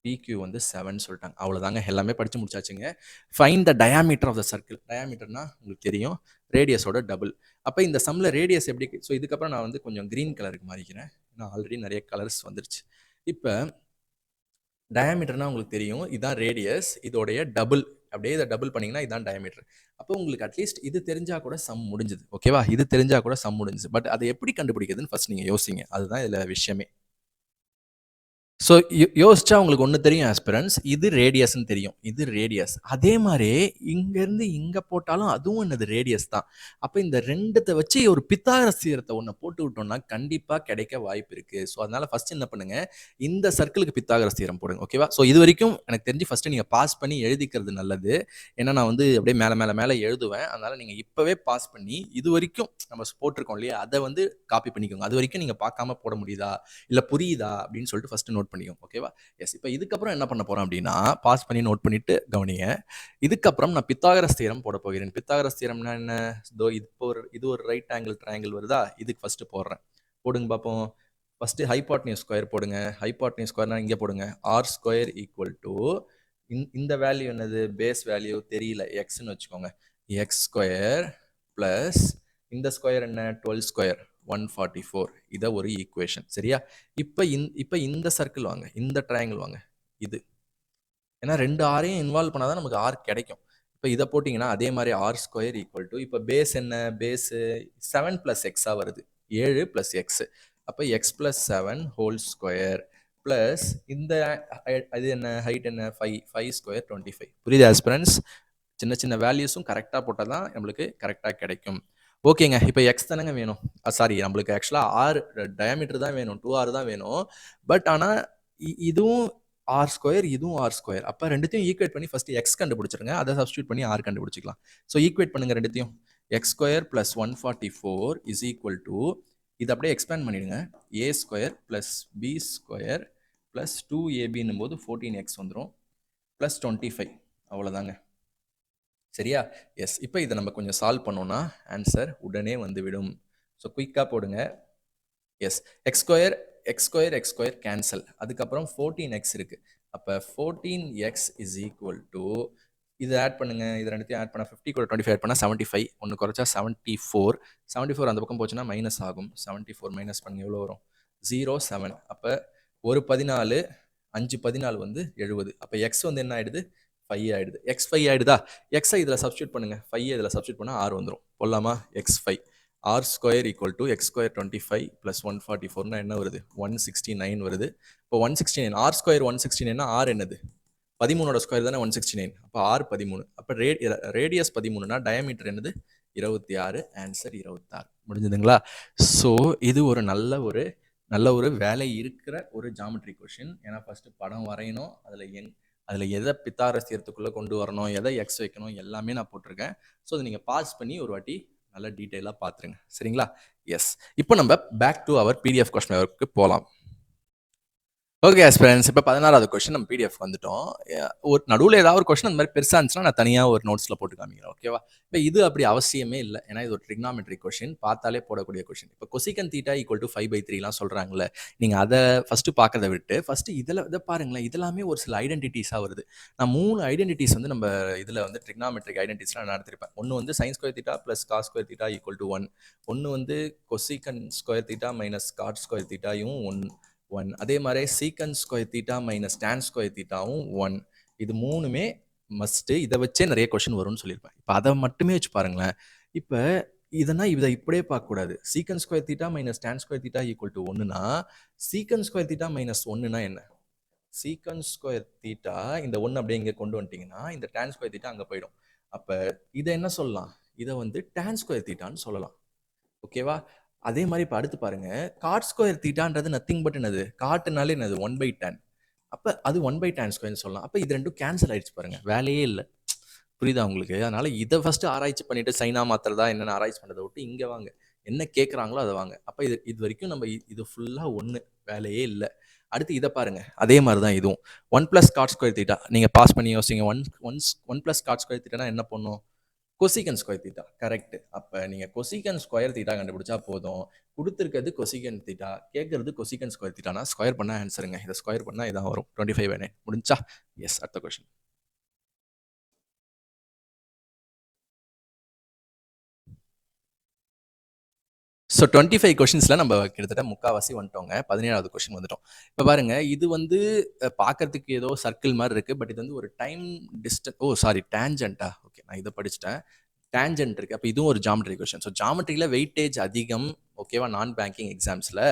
பிக்யூ வந்து 7 சொல்லிட்டாங்க. அவ்வளோதாங்க, எல்லாமே படித்து முடிச்சாச்சுங்க. Find the diameter of the circle. டயாமீட்டர்னா உங்களுக்கு தெரியும், ரேடியஸோட டபுள். அப்போ இந்த சம்மில் ரேடியஸ் எப்படி? ஸோ இதுக்கப்புறம் நான் வந்து கொஞ்சம் க்ரீன் கலருக்கு மாறிக்கிறேன். ஏன்னா ஆல்ரெடி நிறைய கலர்ஸ் வந்துருச்சு. இப்போ டயாமீட்டர்னா உங்களுக்கு தெரியும், இதான் ரேடியஸ், இதோடைய டபுள். அப்படியே இதை டபுள் பண்ணிங்கன்னா இதான் டயாமீட்டர். அப்போ உங்களுக்கு அட்லீஸ்ட் இது தெரிஞ்சா கூட சம் முடிஞ்சுது. ஓகேவா? இது தெரிஞ்சா கூட சம் முடிஞ்சுது. பட் அதை எப்படி கண்டுபிடிக்கிறதுன்னு ஃபர்ஸ்ட் நீங்கள் யோசிங்க. அதுதான் இதில் விஷயமே. ஸோ யோசிச்சா உங்களுக்கு ஒன்று தெரியும் ஆஸ்பிரன்ஸ், இது ரேடியஸ்ன்னு தெரியும். இது ரேடியஸ். அதே மாதிரி இங்கேருந்து இங்கே போட்டாலும் அதுவும் என்னது? ரேடியஸ் தான். அப்போ இந்த ரெண்டுத்தை வச்சு ஒரு பித்தாகரஸ் தியரத்தை ஒன்று போட்டு விட்டோம்னா கண்டிப்பாக கிடைக்க வாய்ப்பு இருக்குது. ஸோ அதனால் ஃபஸ்ட்டு என்ன பண்ணுங்கள், இந்த சர்க்கிளுக்கு பித்தாகரஸ் தியரம் போடுங்க. ஓகேவா? ஸோ இது வரைக்கும் எனக்கு தெரிஞ்சு ஃபஸ்ட்டு நீங்கள் பாஸ் பண்ணி எழுதிக்கிறது நல்லது. ஏன்னா நான் வந்து அப்படியே மேலே மேலே மேலே எழுதுவேன். அதனால் நீங்கள் இப்போவே பாஸ் பண்ணி இது வரைக்கும் நம்ம போட்டிருக்கோம் இல்லையா, அதை வந்து காப்பி பண்ணிக்கோங்க. அது வரைக்கும் நீங்கள் பார்க்காம போட முடியுதா, இல்லை புரியுதா அப்படின்னு சொல்லிட்டு ஃபஸ்ட்டு நோட் பண்ணிக்கோங்க. ஓகேவா? எஸ். இப்போ இதுக்கப்புறம் என்ன பண்ண போகிறோம் அப்படின்னா, பாஸ் பண்ணி நோட் பண்ணிட்டு கவனிங்க. இதுக்கப்புறம் நான் பித்தாகரஸ் தியரம் போட போகிறேன். பித்தாகரஸ் தியரம்னா என்ன? இது ஒரு ரைட் ஆங்கிள் ட்ரையாங்கிள் வருதா? இதுக்கு ஃபஸ்ட்டு போடுறேன். போடுங்க பார்ப்போம். ஃபஸ்ட்டு ஹைபாட்னியூஸ் ஸ்கொயர் போடுங்க. ஹைபாட்னியூஸ் ஸ்கொயர்னா இங்கே போடுங்க. ஆர் ஸ்கொயர் ஈக்குவல் டு இந்த வேல்யூ என்னது? பேஸ் வேல்யூ தெரியல, எக்ஸ்ன்னு வச்சுக்கோங்க. எக்ஸ் ஸ்கொயர் ப்ளஸ் இந்த ஸ்கொயர் என்ன? 12 ஸ்கொயர் 144. இதை ஒரு ஈக்குவேஷன். சரியா? இப்போ இந்த சர்க்கிள் வாங்க, இந்த ட்ரையாங்கிள் வாங்க. இது ஏன்னா ரெண்டு ஆரையும் இன்வால்வ் பண்ணாதான் நமக்கு ஆர் கிடைக்கும். இப்போ இதை போட்டிங்கன்னா அதே மாதிரி ஆர் ஸ்கொயர் ஈக்குவல் டு, இப்போ பேஸ் என்ன? பேஸு 7 + எக்ஸாக வருது. 7 + எக்ஸ். அப்போ எக்ஸ் + 7 ஹோல் ஸ்கொயர் ப்ளஸ் இந்த அது என்ன? ஹைட் என்ன? 5 ஸ்கொயர் 25. புரியுது ஆஸ்பிரன்ஸ்? சின்ன சின்ன வேல்யூஸும் கரெக்டாக போட்டால் தான் நம்மளுக்கு கரெக்டாக கிடைக்கும். ஓகேங்க. இப்போ எக்ஸ் தானேங்க வேணும். சாரி, நம்மளுக்கு ஆக்சுவலாக ஆர் டயாமீட்டர் தான் வேணும், 2r தான் வேணும். பட் ஆனால் இதுவும் ஆர் ஸ்கொயர், இதுவும் ஆர் ஸ்கொயர். அப்போ ரெண்டுத்தையும் ஈக்குவேட் பண்ணி ஃபஸ்ட்டு எக்ஸ் கண்டுபிடிச்சிருங்க, அதை சப்ஸ்டியூட் பண்ணி ஆர் கண்டுபிடிச்சிக்கலாம். ஸோ ஈக்குவேட் பண்ணுங்கள் ரெண்டுத்தையும். X square plus 144 is equal to, இதை அப்படியே எக்ஸ்பேண்ட் பண்ணிடுங்க, A square plus B square plus 2ab போது 14x வந்துடும் ப்ளஸ் 25. அவ்வளோதாங்க. சரியா? எஸ். இப்போ இதை நம்ம கொஞ்சம் சால்வ் பண்ணோம்னா ஆன்சர் உடனே வந்துவிடும். ஸோ குயிக்காக போடுங்க. எஸ். X square cancel. அதுக்கப்புறம் 14x இருக்கு. அப்போ 14x இஸ் ஈக்குவல் டு, இதை ஆட் பண்ணுங்க, இது ரெண்டுத்தையும் ஆட் பண்ணால் 50 கூட 25 ஆட் பண்ணால் 75. ஒன்று குறைச்சா 74. 74 அந்த பக்கம் போச்சுன்னா மைனஸ் ஆகும். 74 மைனஸ் பண்ணுங்க, எவ்வளோ வரும்? 07. அப்போ ஒரு 14, 5 14 வந்து 70. அப்போ எக்ஸ் வந்து என்ன ஆயிடுது? 5 ஆயிடுது. எக்ஸ் 5 ஆயிடுதா? எக்ஸை இதில் சப்ஸ்டியூட் பண்ணுங்க. 5 இதில் சப்ஸ்டியூட் பண்ணால் ஆர் வந்துடும். போடலாமா? X 5 R square equal to X square 25 plus 144னா என்ன வருது? 169 வருது. இப்போ 169 ஆர் ஸ்கொயர் 169னா ஆர் என்னது? 13ஓட ஸ்கொயர் தானே 169. அப்போ ஆர் 13. அப்போ ரேடியஸ் 13னா டயாமீட்டர் என்னது? 26. ஆன்சர் 26. முடிஞ்சதுங்களா? ஸோ இது ஒரு நல்ல ஒரு வேலை இருக்கிற ஒரு ஜாமெட்ரி கொஷின். ஏன்னா ஃபஸ்ட்டு படம் வரையணும், அதில் அதில் எதை பித்தாகரஸ் தியரத்துக்குள்ளே கொண்டு வரணும், எதை எக்ஸ் வைக்கணும் எல்லாமே நான் போட்டிருக்கேன். ஸோ அதை நீங்கள் பாஸ் பண்ணி ஒரு வாட்டி நல்லா டீட்டெயிலாக பார்த்துருங்க. சரிங்களா? எஸ். இப்போ நம்ம back to our PDF question பேப்பருக்கு போகலாம். ஓகே ஆஸ்பிரண்ட்ஸ், இப்போ 16வது கொஸ்டின் நம்ம பிடிஎஃப் வந்துட்டோம். ஒரு நடுவில் ஏதாவது ஒரு கொஸ்டின் அந்த மாதிரி பெருசாக இருந்துச்சுன்னா நான் தனியாக ஒரு நோட்ஸில் போட்டு காமிக்கிறேன். ஓகேவா? இப்போ இது அப்படி அவசியமே இல்லை. ஏன்னா இது ஒரு ட்ரிக்னாமெட்ரி கொஸ்டின், பார்த்தாலே போடக்கூடிய கொஸ்டின். இப்போ கொசிகன் தீட்டா ஈக்குவல் டு 5/3லாம் சொல்கிறாங்களே, நீங்கள் அதை ஃபஸ்ட்டு பார்க்கறத விட்டு ஃபஸ்ட்டு இதை பாருங்களேன். இதெல்லாமே ஒரு சில ஐடென்டிட்டிஸாக வருது. நான் 3 ஐடென்டிட்டிஸ் வந்து நம்ம இதில் வந்து ட்ரிக்னாமெட்ரிக் ஐடென்டிட்டிஸ்லாம் நான் எடுத்திருப்பேன். ஒன்று வந்து sin square theta plus cos square theta equal to 1. ஒன்று வந்து cosec square theta minus cot square தீட்டாயும் 1. அதே மாதிரி sec square theta minus tan square தீட்டாவும் 1. இது 3மே மஸ்ட்டு. இதை வச்சே நிறைய கொஸ்டின் வரும்னு சொல்லியிருப்பேன். இப்போ அதை மட்டுமே வச்சு பாருங்களேன். இப்போ இதை இப்படியே பார்க்கக்கூடாது. Sec square theta minus tan square theta equal to 1னா சீக்கன் ஸ்கொயர் தீட்டா மைனஸ் 1னா என்ன? சீக்கன் ஸ்கொயர் தீட்டா இந்த 1 அப்படியே இங்கே கொண்டு வந்துட்டிங்கன்னா இந்த டேன் ஸ்கொயர் தீட்டா அங்கே போயிடும். அப்போ இதை என்ன சொல்லலாம்? இதை வந்து டேன் ஸ்கொயர் தீட்டான்னு சொல்லலாம். ஓகேவா? அதே மாதிரி இப்போ அடுத்து பாருங்க, காட் ஸ்கொயர் தீட்டான்றது நத்திங் பட் என்னது? காட்டுனாலே என்னது? 1/tan. அப்போ அது 1/tan ஸ்கொயர்னு சொல்லலாம். அப்போ இது ரெண்டும் கேன்சல் ஆயிடுச்சு பாருங்க, வேலையே இல்லை. புரியுதா உங்களுக்கு? அதனால இதை ஃபர்ஸ்ட் ஆராய்ச்சி பண்ணிட்டு சைனா மாத்திரதா என்னென்ன ஆராய்ச்சி பண்ணுறதை விட்டு இங்கே வாங்க, என்ன கேட்குறாங்களோ அதை வாங்க. அப்போ இது வரைக்கும் நம்ம இது ஃபுல்லாக ஒன்று, வேலையே இல்லை. அடுத்து இதை பாருங்க, அதே மாதிரி தான் இதுவும் 1 + காட் ஸ்கொயர் தீட்டா. நீங்கள் பாஸ் பண்ணி யோசிங்க. 1 + காட் ஸ்கொயர் தீட்டானா என்ன பண்ணும்? கொசிகன் ஸ்கொயர் தீட்டா. கரெக்ட். அப்போ நீங்கள் கொசிகன் ஸ்கொயர் தீட்டா கண்டுபிடிச்சா போதும். கொடுத்துருக்கிறது கொசிகன் தீட்டா, கேட்கறது கொசிகன் ஸ்கொயர் தீட்டானா ஸ்கொயர் பண்ணால் ஆன்சருங்க. இதை ஸ்கொயர் பண்ணால் இதான் வரும். 25/9 முடிஞ்சா? எஸ். அடுத்த கொஸ்டின். ஸோ 25 கொஷின்ஸில் நம்ம கிட்டத்தட்ட முக்கால்வாசி வந்துட்டோங்க. 17வது கொஷின் வந்துட்டோம். இப்போ பாருங்க, இது வந்து பார்க்கறதுக்கு ஏதோ சர்க்கிள் மாதிரி இருக்குது. பட் இது வந்து ஒரு டைம் டேஞ்சண்டா? ஓகே, நான் இதை படிச்சுட்டேன். டேஞ்சன்ட் இருக்குது. அப்போ இதுவும் ஒரு ஜாமெட்ரி கொஷின். ஸோ ஜாமெட்ரியில் வெயிட்டேஜ் அதிகம். ஓகேவா? நான் பேங்கிங் எக்ஸாம்ஸில்.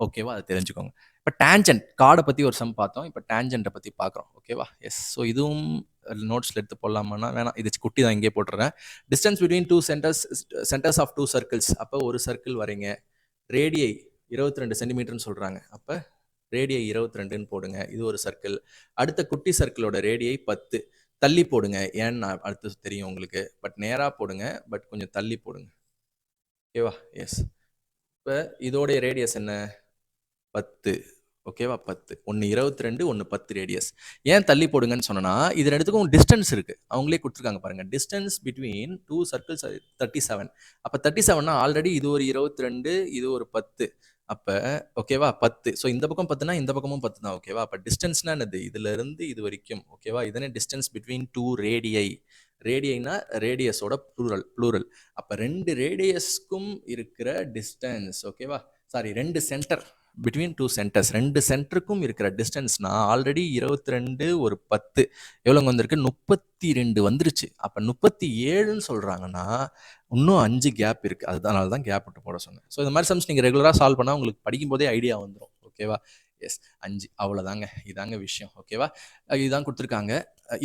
ஓகேவா? அதை தெரிஞ்சுக்கோங்க. இப்போ டேஞ்சன்ட் கார்டை பற்றி ஒரு சம் பார்த்தோம். இப்போ டேஞ்சண்ட்டை பற்றி பார்க்குறோம். ஓகேவா? எஸ். ஸோ இதுவும் நோட்ஸில் எடுத்து போடலாமான்னா வேணாம், இது குட்டி தான், இங்கே போட்டுறேன். Distance between two centres of 2 circles. அப்போ ஒரு சர்க்கிள் வரீங்க, ரேடியை 22 சென்டிமீட்டர்னு சொல்கிறாங்க. அப்போ ரேடியை 22ன்னு போடுங்க. இது ஒரு சர்க்கிள். அடுத்த குட்டி சர்க்கிளோட ரேடியை 10. தள்ளி போடுங்க, ஏன்னு அடுத்து தெரியும் உங்களுக்கு. பட் நேராக போடுங்க, பட் கொஞ்சம் தள்ளி போடுங்க. ஓகேவா? எஸ். இப்போ இதோடைய ரேடியஸ் என்ன? 10. ஓகேவா? 10. ஒன்று 22, ஒன்று 10 ரேடியஸ். ஏன் தள்ளி போடுங்கன்னு சொன்னா, இது ரெண்டுத்துக்கும் டிஸ்டன்ஸ் இருக்கு. அவங்களே கொடுத்துருக்காங்க பாருங்க. Distance between 2 circles 37. அப்போ 37னா ஆல்ரெடி இது ஒரு 22, இது ஒரு 10. அப்போ ஓகேவா? 10. ஸோ இந்த பக்கம் 10னா இந்த பக்கமும் 10 தான். ஓகேவா? அப்போ டிஸ்டன்ஸ்னா என்னது? இதுல இருந்து இது வரைக்கும். ஓகேவா? இதனே டிஸ்டன்ஸ் பிட்வீன் 2 ரேடியை. ரேடியைனா ரேடியஸோட ப்ளூரல். அப்போ 2 ரேடியஸ்க்கும் இருக்கிற டிஸ்டன்ஸ். ஓகேவா? Sorry, 2 centre between 2 centres. 2 சென்டருக்கும் இருக்கிற டிஸ்டன்ஸ்னா ஆல்ரெடி 22 ஒரு 10 எவ்வளோங்க வந்திருக்கு? 32 வந்துருச்சு. அப்போ 37ன்னு சொல்கிறாங்கன்னா இன்னும் 5 கேப் இருக்குது. அதனால தான் கேப் விட்டு போட சொன்னேன். ஸோ இந்த மாதிரி சம்ஸ் நீங்கள் ரெகுலராக சால்வ் பண்ணால் உங்களுக்கு படிக்கும் போதே ஐடியா வந்துடும். ஓகேவா? எஸ். 5 அவ்வளோதாங்க. இதாங்க விஷயம். ஓகேவா? இதுதான் கொடுத்துருக்காங்க.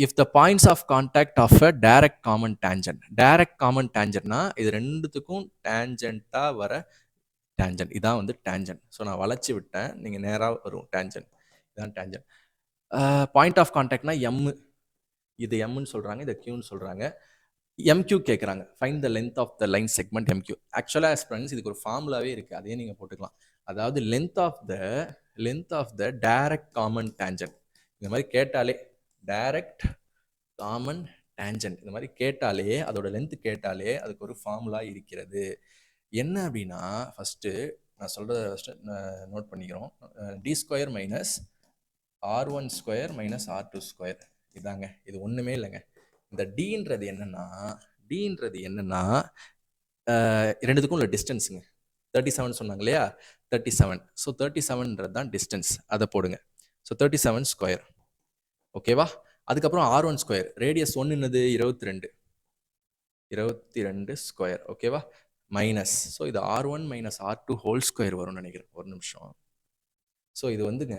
If the points of contact of a direct common tangent. Direct common டேஞ்சன்ட்னா இது ரெண்டுத்துக்கும் டேஞ்சண்ட்டாக வர டேஞ்சன்ட். இதான் வந்து டேஞ்சன்ட். ஸோ நான் வளைச்சி விட்டேன், நீங்கள் நேராக வரும் டேஞ்சன்ட். இதான் டேஞ்சன்ட். பாயிண்ட் ஆஃப் கான்டாக்ட்னா எம். இது எம்னு சொல்கிறாங்க, இதை கியூன்னு சொல்கிறாங்க. எம்கியூ கேட்குறாங்க. Find the length of the line segment MQ. ஆக்சுவலாக ஃப்ரெண்ட்ஸ் இதுக்கு ஒரு ஃபார்முலாவே இருக்குது, அதையே நீங்கள் போட்டுக்கலாம். அதாவது length of the direct common tangent. இந்த மாதிரி கேட்டாலே டைரக்ட் காமன் டேஞ்சன்ட் இந்த மாதிரி கேட்டாலே, அதோட லென்த் கேட்டாலே அதுக்கு ஒரு ஃபார்முலா இருக்கிறது. என்ன அப்படின்னா, ஃபஸ்ட்டு நான் சொல்கிறத ஃபஸ்ட்டு நோட் பண்ணிக்கிறோம். d² minus r1² minus r2². இதாங்க, இது ஒன்றுமே இல்லைங்க. இந்த டீன்றது என்னன்னா ரெண்டுத்துக்கும் உள்ள டிஸ்டன்ஸுங்க. 37 சொன்னாங்க இல்லையா? 37. ஸோ 37ன்றது தான் டிஸ்டன்ஸ். அதை போடுங்க. ஸோ 37². ஓகேவா? அதுக்கப்புறம் r1². ரேடியஸ் 1 என்னது? 22. 22². ஓகேவா? மைனஸ். ஸோ இது r1 மைனஸ் r2² வரும்னு நினைக்கிறேன். ஒரு நிமிஷம். ஸோ இது வந்துங்க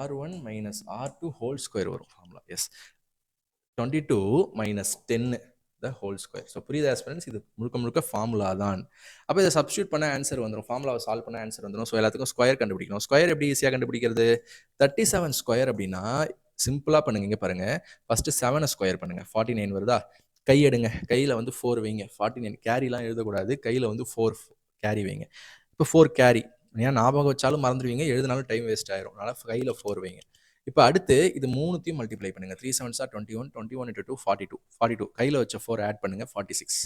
r1 மைனஸ் r2² வரும் formula. Yes. 22 minus 10 the whole square. So புரியுதா ஸ்டூடெண்ட்ஸ்? இது முழுக்க ஃபார்முலா தான். அப்போ இதை சப்ஸ்டியூட் பண்ண ஆன்சர் வந்துடும். ஃபார்முலாவை சால்வ் பண்ண ஆன்சர் வந்துடும். ஸோ எல்லாத்துக்கும் ஸ்கொயர் கண்டுபிடிக்கணும். ஸ்கொயர் எப்படி ஈஸியாக கண்டுபிடிக்கிறது? 37² அப்படின்னா சிம்பிளா பண்ணுங்க. இங்க பாருங்க. ஃபர்ஸ்ட் 7 ஸ்கொயர் பண்ணுங்க. 49 வருதா? கை எடுங்க. கையில வந்து 4 வைங்க. 49 கேரிலாம் எழுதக்கூடாது. கையில வந்து 4 கேரி வைங்க. இப்போ 4 கேரி. ஏன் ஞாபகம் வச்சாலும் மறந்துடுவீங்க. எழுதினாலும் டைம் வேஸ்ட் ஆயிரும். அதனால கையில 4 வைங்க. இப்போ அடுத்து இது மூணுத்தையும் மல்டிப்ளை பண்ணுங்க. 3 7s are 21. 21 into 2 42. 42. கையில வச்ச 4 ஆட் பண்ணுங்க. 46.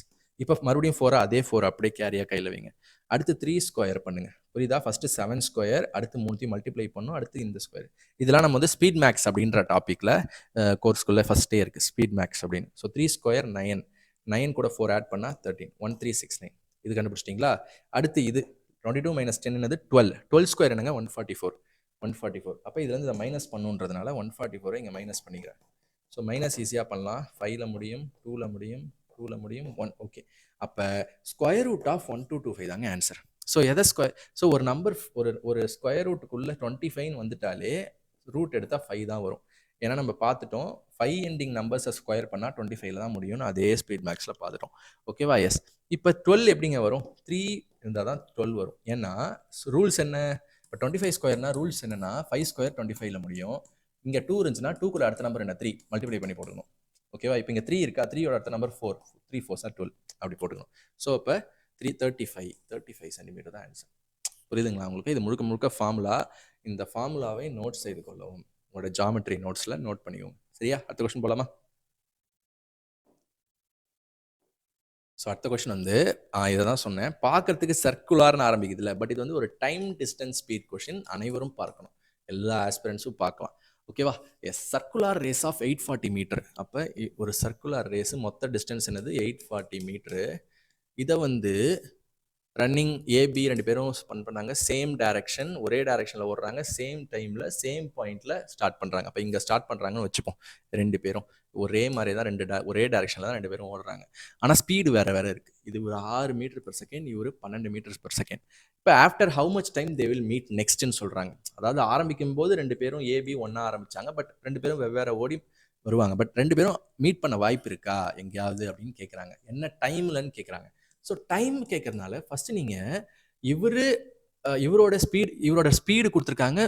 இப்போ மறுபடியும் 4 அதே 4 அப்படியே கேரியா கையில வைங்க. அடுத்து 3 ஸ்கொயர் பண்ணுங்க. புரியுதா? ஃபர்ஸ்ட் 7 ஸ்கொயர், அடுத்து மூணுத்தையும் மல்டிப்ளை பண்ணும், அடுத்து இந்த ஸ்கொயர். இதெல்லாம் நம்ம வந்து ஸ்பீட் மேக்ஸ் அப்படின்ற டாபிக்ல கோர்ஸ்குள்ள ஃபர்ஸ்டே இருக்கு ஸ்பீட் மேக்ஸ் அப்படின்னு. So 3 square 9. 9 கூட 4 ஆட் பண்ணா 13. 1369. இது கண்டுபிடிச்சிட்டிங்களா? அடுத்து இது 22 மைனஸ் 10 என்னது 12. 12 ஸ்கொயர் என்னங்க 144. 144. அப்போ இதுல இருந்து இதை மைனஸ் பண்ணுன்றதுனால 144 இங்க மைனஸ் பண்ணிக்கிறேன். ஸோ மைனஸ் ஈஸியாக பண்ணலாம். 5ல முடியும், 2ல முடியும், 2ல முடியும், 1. ஓகே. அப்போ ஸ்கொயர் ரூட் ஆஃப் 1225 தாங்க ஆன்சர். ஸோ எதை ஸ்கொயர் ஸோ ஒரு நம்பர் ஒரு ஸ்கொயர் ரூட்டுக்குள்ளே 25 வந்துட்டாலே ரூட் எடுத்தால் 5 தான் வரும். ஏன்னா நம்ம பார்த்துட்டோம் 5 எண்டிங் நம்பர்ஸை ஸ்கொயர் பண்ணால் 25ல தான் முடியும்னு அதே ஸ்பீட் மேக்ஸில் பார்த்துட்டோம். ஓகேவா? எஸ். இப்போ 12 எப்படிங்க வரும்? 3 இருந்தால் தான் 12 வரும். ஏன்னா ரூல்ஸ் என்ன? இப்போ 25 ஸ்கொயர்னா ரூல்ஸ் என்னன்னா 5 ஸ்கொயர் 25ல முடியும். இங்கே 2 இருந்துச்சுன்னா 2 கூட அடுத்த நம்பர் என்ன 3 மல்டிப்ளை பண்ணி போட்டுக்கணும். ஓகேவா? இப்போ இங்கே 3 இருக்கா, 3யோட அடுத்த நம்பர் 4. 3 4s are 12 அப்படி போட்டுக்கணும். ஸோ இப்போ 335 சென்டிமீட்டர் தான் ஆன்சர். புரியுதுங்களா உங்களுக்கு? இது முழுக்க முழுக்க ஃபார்முலா. இந்த ஃபார்முலாவை நோட் செய்து கொள்ளவும். உங்களோட ஜாமெட்ரி நோட்ஸில் நோட் பண்ணிக்கோங்க. சரியா? அடுத்த கொஸ்டின் போகலாமா? ஸோ அடுத்த கொஸ்டின் வந்து இதை தான் சொன்னேன். பார்க்கறதுக்கு சர்க்குலார்னு ஆரம்பிக்குதுல்ல, பட் இது வந்து ஒரு டைம் டிஸ்டன்ஸ் ஸ்பீட் கொஸ்டின். அனைவரும் பார்க்கணும். எல்லா ஆஸ்பிரண்ட்ஸும் பார்க்கலாம். ஓகேவா? Yes. Circular race of 840 metre. அப்போ ஒரு சர்க்குலார் ரேஸ் மொத்த டிஸ்டன்ஸ் என்னது 840 மீட்டரு. இதை வந்து ரன்னிங் ஏபி 2 பேரும் பண்ணாங்க. சேம் டைரக்ஷன், ஒரே டைரக்ஷனில் ஓடுறாங்க. சேம் டைமில் சேம் பாயிண்டில் ஸ்டார்ட் பண்ணுறாங்க. அப்போ இங்கே ஸ்டார்ட் பண்ணுறாங்கன்னு வச்சுப்போம். 2 பேரும் ஒரே மாதிரி தான் ஒரே டைரக்ஷனில் தான் 2 பேரும் ஓடுறாங்க. ஆனால் ஸ்பீடு வேறு வேறு இருக்குது. இது ஒரு 6 மீட்டர் பெர் செகண்ட், இவர் 12 மீட்டர்ஸ் பெர் செகண்ட். இப்போ after how much time they will meet நெக்ஸ்ட்னு சொல்கிறாங்க. அதாவது ஆரம்பிக்கும் போது 2 பேரும் ஏபி ஒன்றா ஆரம்பித்தாங்க. பட் 2 பேரும் வெவ்வேறு ஓடி வருவாங்க. பட் 2 பேரும் மீட் பண்ண வாய்ப்பு இருக்கா எங்கேயாவது அப்படின்னு கேட்குறாங்க. என்ன டைம்லன்னு கேட்குறாங்க. ஸோ டைம் கேட்கறதுனால ஃபர்ஸ்ட் நீங்கள் இவரோட ஸ்பீடு கொடுத்துருக்காங்க,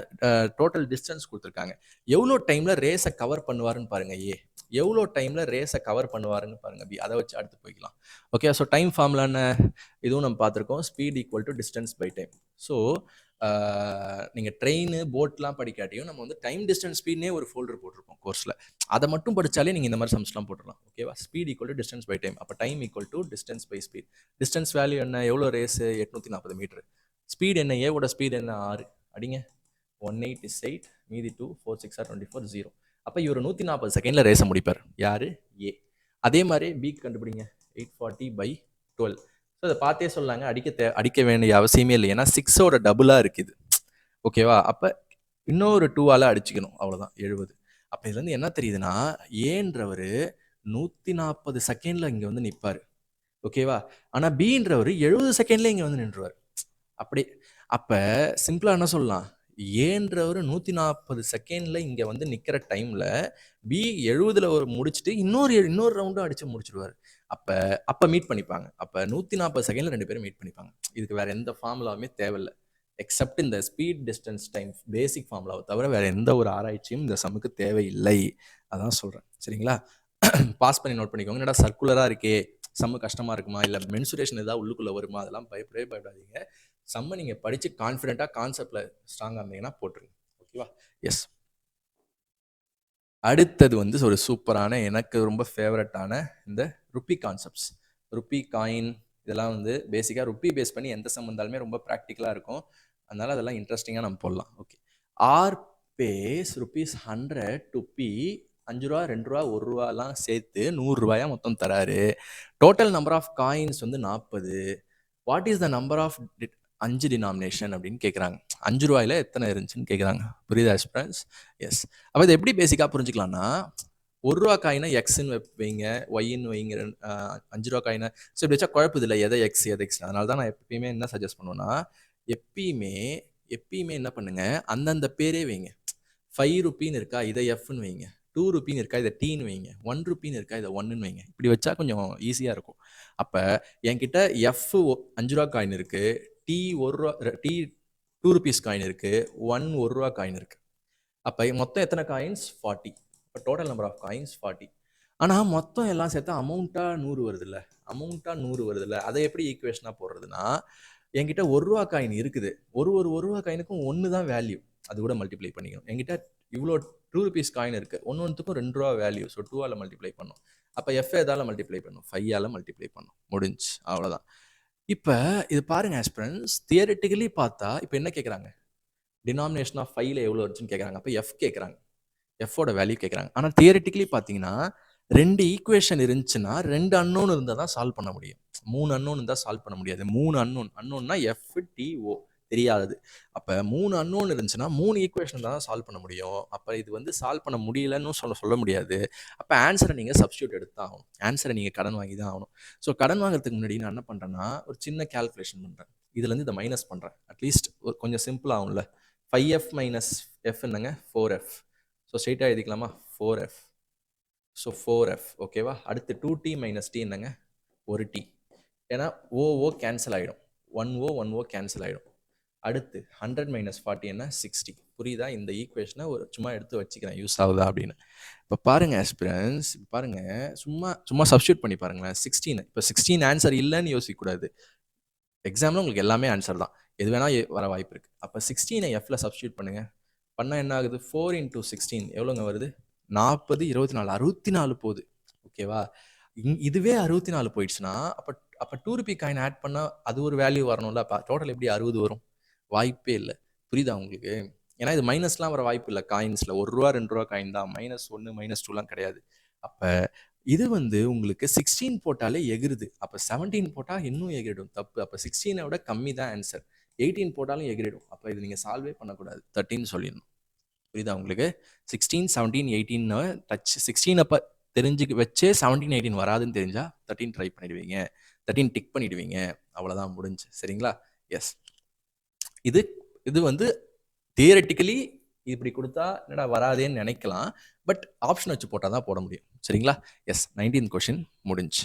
டோட்டல் டிஸ்டன்ஸ் கொடுத்துருக்காங்க. எவ்வளோ டைமில் ரேஸை கவர் பண்ணுவாருன்னு பாருங்க ஏ, எவ்வளோ டைமில் ரேஸை கவர் பண்ணுவாருன்னு பாருங்க பி. அதை வச்சு அடுத்து போய்க்கலாம். ஓகே. ஸோ டைம் ஃபார்முலா என்ன? இதுவும் நம்ம பார்த்துருக்கோம். Speed equal to distance by time. So நீங்கள் ட்ரெயின் போட்லாம் படிக்காட்டியும் நம்ம வந்து டைம் டிஸ்டன்ஸ் ஸ்பீட்னே ஒரு ஃபோல்டர் போட்டிருப்போம் கோர்ஸில். அதை மட்டும் படித்தாலே நீங்கள் இந்த மாதிரி சம்ஸ்லாம் போட்டுடலாம். ஓகேவா? Speed equal to distance by time. அப்போ time equal to distance by speed. Distance value என்ன? எவ்வளோ ரேஸு? 840 மீட்டர். ஸ்பீட் என்ன? ஏவோட ஸ்பீட் என்ன? 6. அடிங்க. 18 is 8, மீதி 2, 4 6 are 24, 0. அப்போ இவர் 140 செகண்டில் ரேஸை முடிப்பார். யார்? ஏ. அதே மாதிரி பிக்கு கண்டுபிடிங்க. 840/12. ஸோ அதை பார்த்தே சொல்லாங்க, அடிக்க வேண்டிய அவசியமே இல்லை. ஏன்னா 6ஓட டபுளாக இருக்குது. ஓகேவா? அப்போ இன்னொரு 2ஆல் அடிச்சுக்கணும். அவ்வளோதான் 70. அப்போ இதுலேருந்து என்ன தெரியுதுன்னா ஏன்றவர் 140 செகண்டில் இங்கே வந்து நிற்பார். ஓகேவா? ஆனால் பின்றவர் 70 செகண்ட்ல இங்கே வந்து நின்றுவார். அப்படி. அப்போ சிம்பிளாக என்ன சொல்லலாம்? ஏன்றவர் 140 செகண்டில் இங்கே வந்து நிற்கிற டைமில் பி 70ல் ஒரு முடிச்சுட்டு இன்னொரு ரவுண்டும் அடித்து முடிச்சிடுவார். அப்போ மீட் பண்ணிப்பாங்க. அப்போ 140 செகண்டில் 2 பேரும் மீட் பண்ணிப்பாங்க. இதுக்கு வேறு எந்த ஃபார்முலாவுமே தேவையில்லை. எக்ஸப்ட் இந்த ஸ்பீட் டிஸ்டன்ஸ் டைம் பேசிக் ஃபார்முலாவை தவிர வேறு எந்த ஒரு ஆராய்ச்சியும் இந்த சம்முக்கு தேவையில்லை. அதான் சொல்கிறேன். சரிங்களா? பாஸ் பண்ணி நோட் பண்ணிக்கோங்க. என்னடா சர்க்குலராக இருக்கே, சம்மு கஷ்டமாக இருக்குமா, இல்லை மென்சுரேஷன் ஏதாவது உள்ளுக்குள்ளே வருமா, அதெல்லாம் பயப்படாதீங்க. சம்மை நீங்கள் படித்து கான்ஃபிடென்ட்டாக கான்செப்டில் ஸ்ட்ராங்காக இருந்தீங்கன்னா போட்டுருங்க. ஓகேவா? எஸ். அடுத்தது வந்து ஒரு சூப்பரான, எனக்கு ரொம்ப ஃபேவரட்டான இந்த ருப்பி கான்செப்ட்ஸ். ருப்பி காயின் இதெல்லாம் வந்து பேசிக்காக ருப்பி பேஸ் பண்ணி எந்த சம் வந்தாலுமே ரொம்ப ப்ராக்டிக்கலாக இருக்கும். அதனால் அதெல்லாம் இன்ட்ரெஸ்டிங்காக நம்ம போடலாம். Okay. R pays ₹100 to B 5 ரூபா 2 ரூபா 1 ரூபாலாம் சேர்த்து 100 ரூபாயா மொத்தம் தராரு. டோட்டல் நம்பர் ஆஃப் காயின்ஸ் வந்து 40. What is the number of 5 denomination அப்படின்னு கேட்குறாங்க. 5 ரூபாயில் எத்தனை இருந்துச்சுன்னு கேட்குறாங்க. புரியுதா ஸ்ப்ரெண்ட்ஸ்? எஸ். அப்போ இது எப்படி பேசிக்காக புரிஞ்சுக்கலாம்னா, 1 ரூபா காயினை எக்ஸ்ன்னு வைங்க, ஒய்ன்னு வைங்க. 5 ரூபா காயினை ஸோ இப்படி வச்சா குழப்பது இல்லை, எதை எக்ஸ் எதை எக்ஸ். அதனால தான் நான் எப்பயுமே என்ன சஜஸ்ட் பண்ணுவேன்னா, எப்பயுமே என்ன பண்ணுங்க, அந்தந்த பேரே வைங்க. 5 ரூபின்னு இருக்கா, இதை எஃப்னு வைங்க. 2 ரூபின்னு இருக்கா, இதை டீன்னு வைங்க. 1 ரூபின்னு இருக்கா, இதை 1ன்னு வைங்க. இப்படி வச்சா கொஞ்சம் ஈஸியாக இருக்கும். அப்போ என்கிட்ட எஃப் 5 ரூபா காயின் இருக்குது, டீ 1 ரூபா, டீ 2 ருபீஸ் காயின் இருக்குது, 1 ரூபா காயின் இருக்குது. அப்போ மொத்தம் எத்தனை காயின்ஸ் 40. இப்போ டோட்டல் நம்பர் ஆஃப் காயின்ஸ் 40. ஆனால் மொத்தம் எல்லாம் சேர்த்தா அமௌண்ட்டாக 100 வருது இல்லை, அமௌண்ட்டாக 100 வருது இல்லை. அதை எப்படி ஈக்குவேஷனாக போடுறதுன்னா, என்கிட்ட ₹1 காயின் இருக்குது, ஒரு ரூபா காயினுக்கும் ஒன்று தான் வேல்யூ, அது கூட மல்டிப்ளை பண்ணிக்கணும். என்கிட்ட இவ்வளோ ₹2 காயின் இருக்குது, ஒன்றுக்கும் ₹2 வேல்யூ, ஸோ 2ஆல் மல்டிப்ளை பண்ணும். அப்போ எஃப் எதால் மல்டிப்ளை பண்ணும், 5ஆல் மல்டிப்ளை பண்ணும், முடிஞ்சு, அவ்வளோதான். இப்போ இது பாருங்க ஆஸ்பிரன்ஸ், தியரிட்டிக்கலி பார்த்தா இப்போ என்ன கேட்குறாங்க, டினாமினேஷன் ஆஃப் 5ல எவ்வளோ வருதுன்னு கேட்குறாங்க. அப்போ எஃப் கேட்குறாங்க, எஃபோட வேல்யூ கேட்குறாங்க. ஆனால் தியரிட்டிக்கலி பார்த்தீங்கன்னா 2 ஈக்குவேஷன் இருந்துச்சுன்னா 2 அன்னோன் இருந்தால் தான் சால்வ் பண்ண முடியும். 3 அன்னோன் இருந்தால் சால்வ் பண்ண முடியாது. 3 அன்னோன்னா எஃப் டிஓ தெரியாதது. அப்போ 3 அன்னோன் இருந்துச்சுன்னா 3 ஈக்குவேஷன் தான் சால்வ் பண்ண முடியும். அப்போ இது வந்து சால்வ் பண்ண முடியலன்னு சொல்ல முடியாது. அப்போ ஆன்சரை நீங்கள் சப்ஸ்டியூட் எடுத்து தான் ஆகணும், ஆன்சரை நீங்கள் கடன் வாங்கி தான் ஆகணும். ஸோ கடன் வாங்குறதுக்கு முன்னாடி நான் என்ன பண்ணுறேன்னா ஒரு சின்ன கேல்குலேஷன் பண்ணுறேன். இதுலேருந்து இதை மைனஸ் பண்ணுறேன். அட்லீஸ்ட் கொஞ்சம் சிம்பிள் ஆகும்ல. 5f மைனஸ் எஃப் என்னங்க 4f. ஸோ ஸ்ட்ரெயிட்டாக எழுதிக்கலாமா, 4f. ஸோ 4f ஓகேவா. அடுத்து 2t மைனஸ் டி என்னங்க, ஒரு டி. ஏன்னா ஓ கேன்சல் ஆகிடும், 1o கேன்சல் ஆகிடும். அடுத்து 100 மைனஸ் 40 என்ன, 60. புரியுதா? இந்த ஈக்குவேஷனை ஒரு சும்மா எடுத்து வச்சுக்கிறேன், யூஸ் ஆகுதா அப்படின்னு. இப்போ பாருங்க ஆஸ்பிரன்ஸ், பாருங்க, சும்மா சப்ஸ்டியூட் பண்ணி பாருங்களேன். 16, இப்போ 16 ஆன்சர் இல்லைன்னு யோசிக்கக்கூடாது. எக்ஸாமில் உங்களுக்கு எல்லாமே ஆன்சர் தான், எது வேணால் வர வாய்ப்பு இருக்குது. அப்போ 16 எஃப்ல சப்ஸ்டியூட் பண்ணுங்கள். பண்ணால் என்ன ஆகுது, 4 × 16 எவ்வளோங்க வருது, 40, 24, 64 போகுது. ஓகேவா. இதுவே 64 போயிடுச்சுன்னா அப்போ ₹2 காயின் ஆட் பண்ணால் அது ஒரு வேல்யூ வரணும்ல. அப்போ டோட்டல் எப்படி 60 வரும், வாய்ப்பே இல்லை. புரியுதா உங்களுக்கு? ஏன்னா இது மைனஸ்லாம் வர வாய்ப்பு இல்லை காயின்ஸில். -1 ₹2 காயின் தான், -1 -2லாம் கிடையாது. அப்போ இது வந்து உங்களுக்கு 16 போட்டாலே எகிருது. அப்போ 17 போட்டால் இன்னும் எகிரிடும், தப்பு. அப்போ 16 விட கம்மி தான் ஆன்சர். 18 போட்டாலும் எகிரிடும். அப்போ இது நீங்கள் சால்வே பண்ணக்கூடாது, 13 சொல்லிடணும். புரியுதா உங்களுக்கு? 16, 17, 18 டச் 16 அப்போ தெரிஞ்சுக்க வச்சே 17, 18 வராதுன்னு தெரிஞ்சா 13 ட்ரை பண்ணிடுவீங்க, 13 டிக் பண்ணிடுவீங்க, அவ்வளோதான், முடிஞ்சு. சரிங்களா? எஸ். இது வந்து தியரட்டிக்கலி இப்படி கொடுத்தா என்னடா வராதேன்னு நினைக்கலாம், பட் ஆப்ஷன் வச்சு போட்டால் தான் போட முடியும். சரிங்களா? எஸ். 19th கொஷின் முடிஞ்சு.